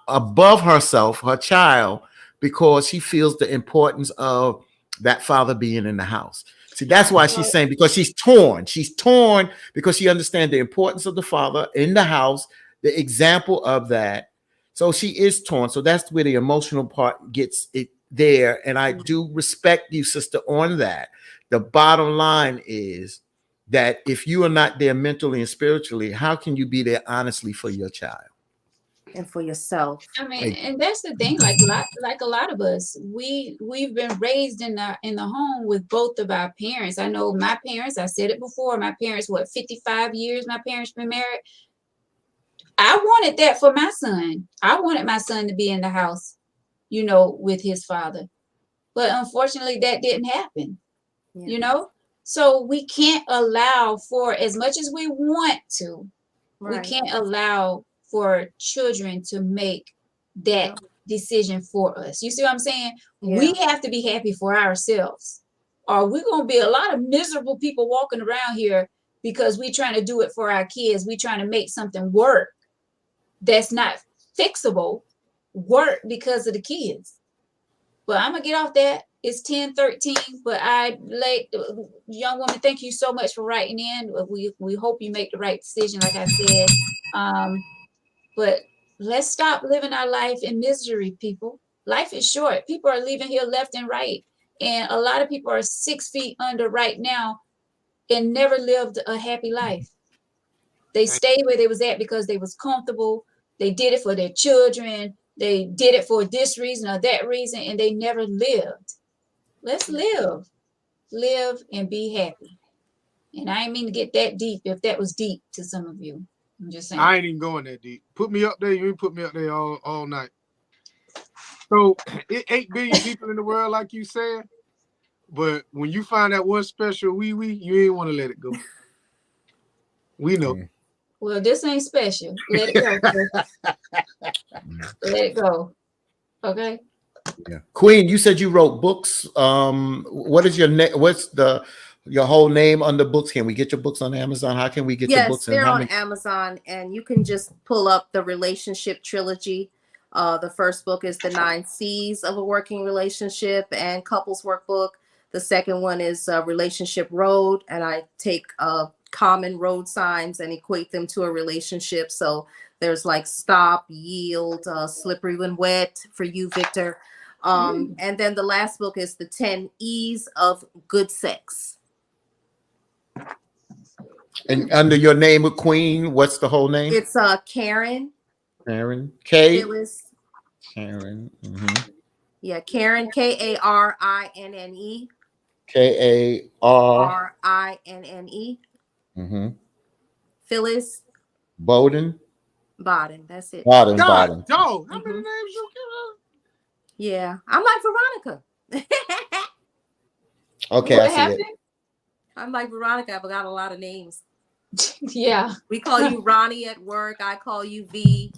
Speaker 5: above herself, her child, because she feels the importance of that father being in the house. See, that's why she's saying, because she's torn. She's torn because she understands the importance of the father in the house, the example of that. So she is torn. So that's where the emotional part gets it there. And I do respect you, sister, on that. The bottom line is that if you are not there mentally and spiritually, how can you be there honestly for your child?
Speaker 4: And for yourself.
Speaker 1: I mean, and that's the thing. Like a lot of us, we've been raised in the home with both of our parents. I know my parents. I said it before. My parents, 55 years? My parents been married. I wanted that for my son. I wanted my son to be in the house, with his father. But unfortunately, that didn't happen.
Speaker 4: Yeah.
Speaker 1: So we can't allow, for as much as we want to,
Speaker 4: Right.
Speaker 1: we can't allow for children to make that decision for us. You see what I'm saying?
Speaker 4: Yeah.
Speaker 1: We have to be happy for ourselves, or we're going to be a lot of miserable people walking around here because we're trying to do it for our kids. We're trying to make something work that's not fixable work because of the kids. But I'm going to get off that. It's 10:13, but young woman, thank you so much for writing in. We hope you make the right decision, like I said. But let's stop living our life in misery, people. Life is short. People are leaving here left and right. And a lot of people are 6 feet under right now and never lived a happy life. They stayed where they was at because they was comfortable. They did it for their children. They did it for this reason or that reason, and they never lived. Let's live and be happy. And I didn't mean to get that deep if that was deep to some of you. I'm just saying.
Speaker 2: I ain't even going that deep. Put me up there. You ain't put me up there all night. So it 8 billion people in the world, like you said. But when you find that one special wee, you ain't want to let it go. We know.
Speaker 1: Well, this ain't special. Let it go. Let it go. Okay.
Speaker 5: Yeah. Queen, you said you wrote books. What is your name? What's your whole name on the books? Can we get your books on Amazon? How can we get your books?
Speaker 4: Yes, they're on Amazon, and you can just pull up the Relationship Trilogy. The first book is The 9 C's of a Working Relationship and Couples Workbook. The second one is Relationship Road, and I take common road signs and equate them to a relationship. So there's like stop, yield, slippery when wet for you, Victor. And then the last book is The 10 E's of Good Sex.
Speaker 5: And under your name with Queen, what's the whole name?
Speaker 4: It's Karen.
Speaker 5: Karen. K.
Speaker 4: Phyllis.
Speaker 5: Karen.
Speaker 4: Yeah, Karen, Karinne.
Speaker 5: Karinne.
Speaker 4: Phyllis.
Speaker 5: Bowden.
Speaker 4: That's it.
Speaker 5: Bowden.
Speaker 2: Dog, how many names you give her?
Speaker 4: Yeah, I'm like Veronica.
Speaker 5: Okay,
Speaker 1: What
Speaker 5: I see
Speaker 1: happened?
Speaker 5: it.
Speaker 4: I'm like Veronica. I forgot a lot of names.
Speaker 1: Yeah.
Speaker 4: We call you Ronnie at work. I call you V.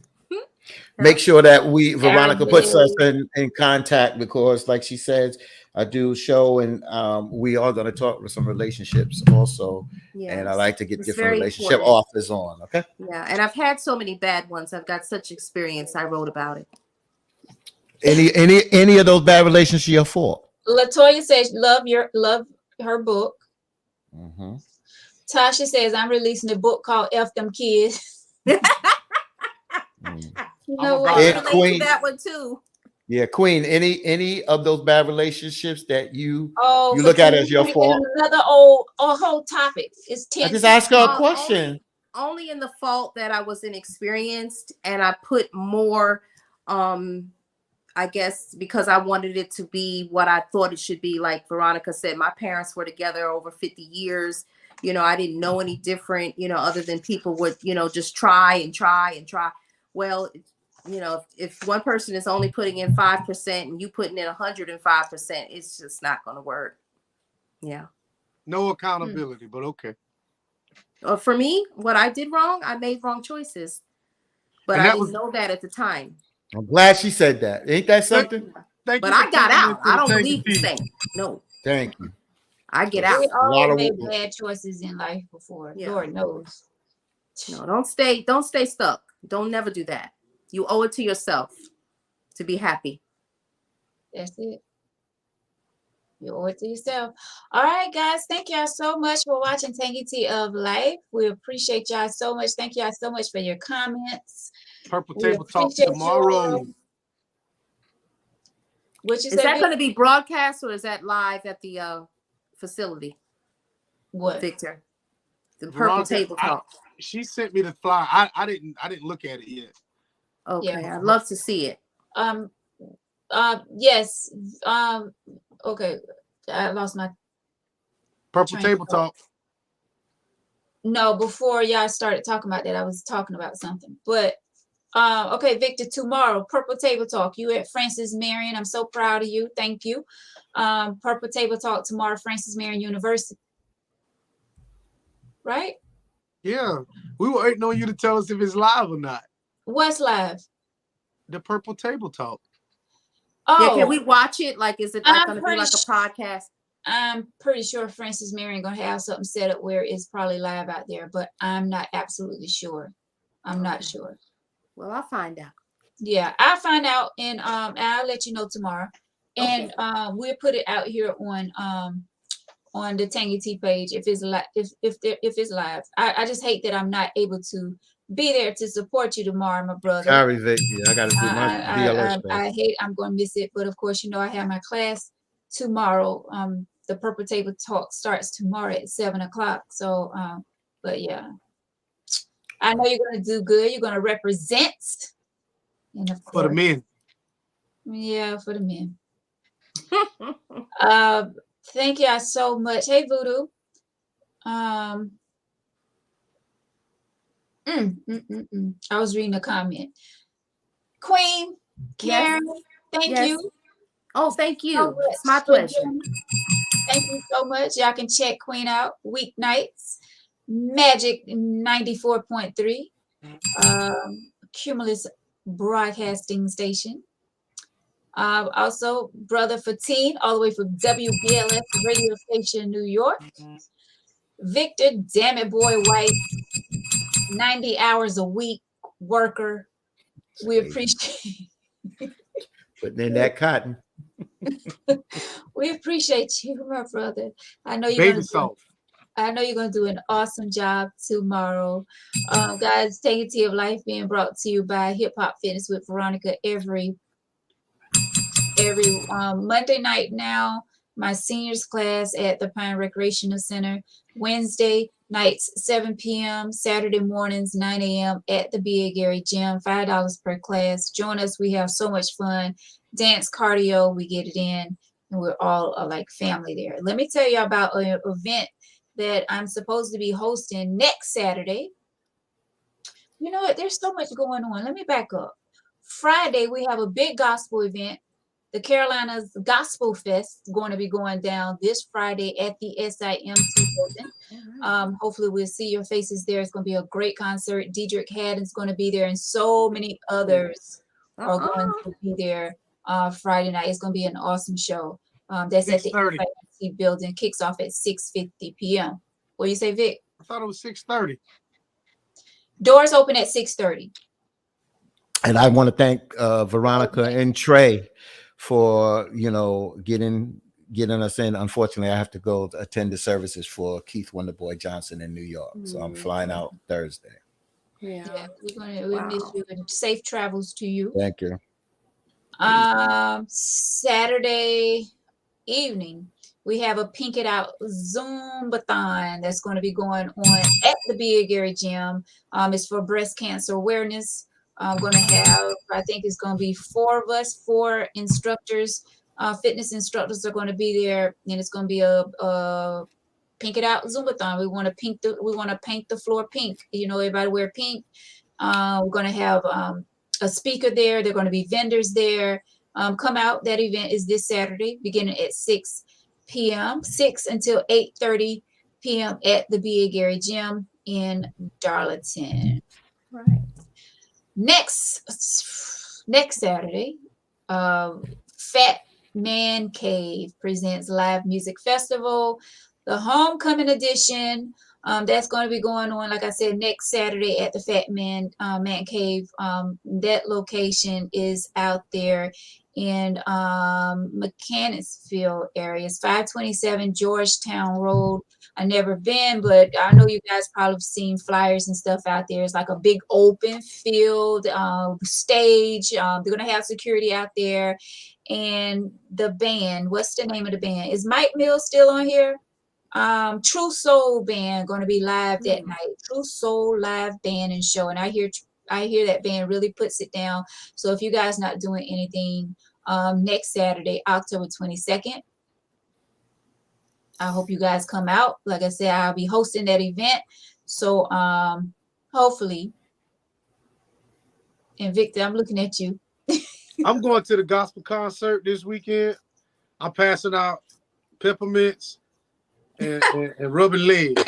Speaker 5: Make sure that Veronica puts us in contact, because like she says, I do a show and we are going to talk with some relationships also. Yes. And I like to get different relationship authors on. Okay.
Speaker 4: Yeah. And I've had so many bad ones. I've got such experience. I wrote about it.
Speaker 5: Any of those bad relationships your fault?
Speaker 1: Latoya says, love her book. Tasha says, I'm releasing a book called F Them Kids. You know what?
Speaker 4: I relate to that one too.
Speaker 5: Yeah, Queen. Any of those bad relationships that you look at as your fault?
Speaker 1: Another whole topic. It's 10.
Speaker 5: I just ask her a question.
Speaker 4: Only in the fault that I was inexperienced, and I put more. I guess because I wanted it to be what I thought it should be. Like Veronica said, my parents were together over 50 years. I didn't know any different. Other than people would just try and try and try. Well, if one person is only putting in 5% and you putting in 105%, it's just not going to work. Yeah.
Speaker 2: No accountability, but okay.
Speaker 4: For me, what I did wrong, I made wrong choices, but
Speaker 2: And
Speaker 4: I
Speaker 2: that
Speaker 4: didn't
Speaker 2: was
Speaker 4: know that at the time.
Speaker 3: I'm glad she said that. Ain't that
Speaker 2: thank,
Speaker 3: something?
Speaker 2: thank
Speaker 4: But
Speaker 2: you for
Speaker 4: I got
Speaker 2: tuning
Speaker 4: out.
Speaker 2: into
Speaker 4: I
Speaker 2: the
Speaker 4: don't
Speaker 2: Tank and
Speaker 4: believe the
Speaker 2: Tea.
Speaker 4: same. No,
Speaker 3: Thank you.
Speaker 4: I get
Speaker 3: 'Cause
Speaker 4: out.
Speaker 1: We
Speaker 3: a lot
Speaker 1: all
Speaker 3: of
Speaker 1: made bad choices in life before.
Speaker 4: Yeah.
Speaker 1: Lord knows.
Speaker 4: No, don't stay stuck. Don't never do that. You owe it to yourself to be happy.
Speaker 1: That's it. You owe it to yourself. All right, guys. Thank y'all so much for watching Tangy Tea of Life. We appreciate y'all so much. Thank y'all so much for your comments.
Speaker 2: Purple
Speaker 1: We
Speaker 2: Table Talk
Speaker 1: appreciate
Speaker 2: tomorrow.
Speaker 1: you. What you
Speaker 4: Is
Speaker 1: say,
Speaker 4: that
Speaker 1: Vic?
Speaker 4: going to be broadcast or is that live at the facility,
Speaker 1: What?
Speaker 4: Victor? The Purple
Speaker 2: Veronica,
Speaker 4: Table Talk.
Speaker 2: she sent me the flyer. I didn't look at it yet.
Speaker 4: Okay,
Speaker 1: Yeah.
Speaker 4: I'd love to see it.
Speaker 1: Yes. Okay. I lost my
Speaker 2: Purple
Speaker 1: train
Speaker 2: Table
Speaker 1: of thought.
Speaker 2: Talk.
Speaker 1: No, before y'all started talking about that, I was talking about something. But okay, Victor, tomorrow, Purple Table Talk. You at Francis Marion. I'm so proud of you. Thank you. Purple Table Talk tomorrow, Francis Marion University. Right?
Speaker 2: Yeah, we were waiting on you to tell us if it's live or not.
Speaker 1: What's live?
Speaker 2: The Purple Table Talk.
Speaker 4: Yeah,
Speaker 1: Oh,
Speaker 4: can we watch it? Like, is it like
Speaker 1: I'm
Speaker 4: going to be
Speaker 1: pretty
Speaker 4: like a podcast?
Speaker 1: I'm pretty sure Francis Marion gonna have something set up where it's probably live out there, but I'm not absolutely sure. I'm not
Speaker 4: Okay.
Speaker 1: sure.
Speaker 4: Well, I'll find out.
Speaker 1: Yeah, I'll find out and I'll let you know tomorrow.
Speaker 4: Okay.
Speaker 1: And we'll put it out here on the Tangy Tea page if it's live. If it's live, I just hate that I'm not able to be there to support you tomorrow, my brother.
Speaker 3: Sorry, Vic. Yeah, I got to do my BLS stuff.
Speaker 1: I hate I'm going to miss it, but of course, you know, I have my class tomorrow. The Purple Table Talk starts tomorrow at 7:00. So, but yeah, I know you're going to do good. You're going to represent, and of
Speaker 2: For the
Speaker 1: course,
Speaker 2: men.
Speaker 1: yeah, for the men. Thank y'all so much. Hey, Voodoo. I was reading a comment. Queen Karen, thank
Speaker 4: Yes.
Speaker 1: you.
Speaker 4: Oh, thank
Speaker 1: so
Speaker 4: you.
Speaker 1: much
Speaker 4: It's my
Speaker 1: for
Speaker 4: pleasure.
Speaker 1: doing- Thank you so much. Y'all can check Queen out weeknights. Magic 94.3. Cumulus Broadcasting Station. Also, Brother Fatine, all the way from WBLS radio station, New York. Victor, damn it, boy, White, 90 hours a week worker. We appreciate
Speaker 3: Putting in that cotton.
Speaker 1: we appreciate you, my brother. I know you're
Speaker 2: Baby
Speaker 1: gonna do,
Speaker 2: soft.
Speaker 1: I know you're gonna do an awesome job tomorrow. Guys, Tangy Tea of Life being brought to you by Hip Hop Fitness with Veronica every Monday night now. My seniors class at the Pine Recreational Center. Wednesday nights 7 p.m. Saturday mornings 9 a.m. at the B.A. Gary Gym. $5 per class. Join us. We have so much fun. Dance, cardio, we get it in, and we're all like family there. Let me tell you about an event that I'm supposed to be hosting next Saturday. You know what? There's so much going on. Let me back up. Friday, we have a big gospel event. The Carolinas Gospel Fest going to be going down this Friday at the SIMT building. Hopefully we'll see your faces there. It's going to be a great concert. Diedrich Haddon's going to be there, and so many others are going to be there Friday night. It's going to be an awesome show. That's at the
Speaker 2: 6:30.
Speaker 1: SIMT building. Kicks off at 6:50 p.m. What do you say, Vic?
Speaker 2: I thought it was 6:30.
Speaker 1: Doors open at 6:30.
Speaker 3: And I want to thank Veronica and Trey for, getting us in. Unfortunately, I have to go attend the services for Keith Wonderboy Johnson in New York. So I'm flying out Thursday.
Speaker 1: Yeah, we miss you, and safe travels to you.
Speaker 3: Thank you.
Speaker 1: Saturday evening, we have a Pink It Out Zumbathon that's going to be going on at the B.A. Gary Gym. It's for breast cancer awareness. I'm going to have, I think it's going to be 4 of us, 4 instructors, fitness instructors are going to be there, and it's going to be a Pink It Out Zumbathon. We want to paint the floor pink. Everybody wear pink. We're going to have a speaker there. There are going to be vendors there. Come out. That event is this Saturday, beginning at 6. p.m., 6 until 8:30 p.m. at the B.A. Gary Gym in Darlington.
Speaker 4: Right.
Speaker 1: Next Saturday, Fat Man Cave presents live music festival, the homecoming edition. That's going to be going on, like I said, next Saturday at the Fat Man Cave. That location is out there in Mechanicsville areas, 527 Georgetown Road. I've never been, but I know you guys probably seen flyers and stuff out there. It's like a big open field, stage. They're gonna have security out there, and the band. What's the name of the band? Is Mike Mills still on here? True Soul Band going to be live that night. True Soul live band and show, and I hear that band really puts it down. So if you guys not doing anything next Saturday, October 22nd, I hope you guys come out. Like I said, I'll be hosting that event. So hopefully, and Victor, I'm looking at you.
Speaker 2: I'm going to the gospel concert this weekend. I'm passing out peppermints and rubbing legs.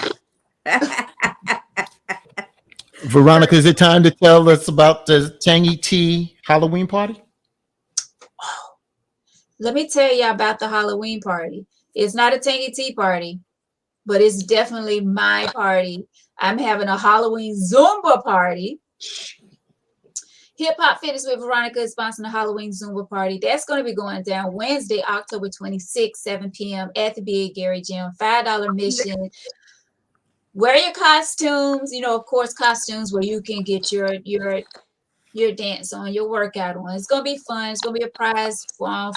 Speaker 5: Veronica, is it time to tell us about the Tangy Tea Halloween party?
Speaker 1: Let me tell you about the Halloween party. It's not a Tangy Tea party, but it's definitely my party. I'm having a Halloween Zumba party. Hip Hop Fitness with Veronica is sponsoring the Halloween Zumba party. That's going to be going down Wednesday, October 26th, 7 p.m. at the B.A. Gary Gym. $5 admission. Wear your costumes. You know, of course, costumes where you can get your dance on, your workout on. It's going to be fun. It's going to be a prize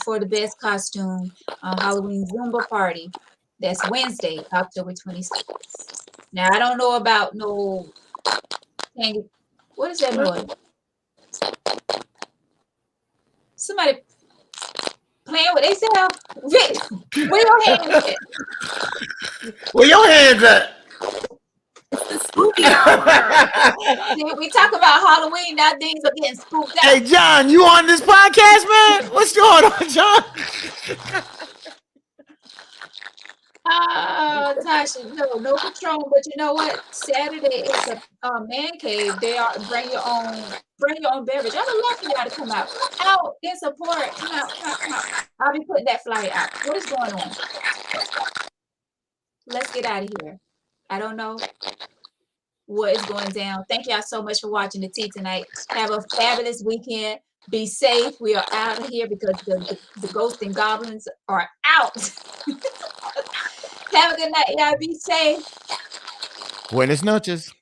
Speaker 1: for the best costume Halloween Zumba party. That's Wednesday, October 26th. Now, I don't know about no Tangy. What is that noise? Somebody playing with themselves. Vic, where your hands at?
Speaker 5: Where your hands at?
Speaker 4: Spooky hour.
Speaker 1: See, we talk about Halloween, now things are getting spooked out.
Speaker 5: Hey, John, you on this podcast, man? What's going on, John?
Speaker 1: Tasha, no Patron, but you know what? Saturday is a man cave. They are bring your own beverage. I would love for y'all to come out and support. Come out. I'll be putting that flyer out. What is going on? Let's get out of here. I don't know what is going down. Thank y'all so much for watching the tea tonight. Have a fabulous weekend. Be safe. We are out of here because the ghosts and goblins are out. Have a good night, y'all. Be safe.
Speaker 5: Buenas noches.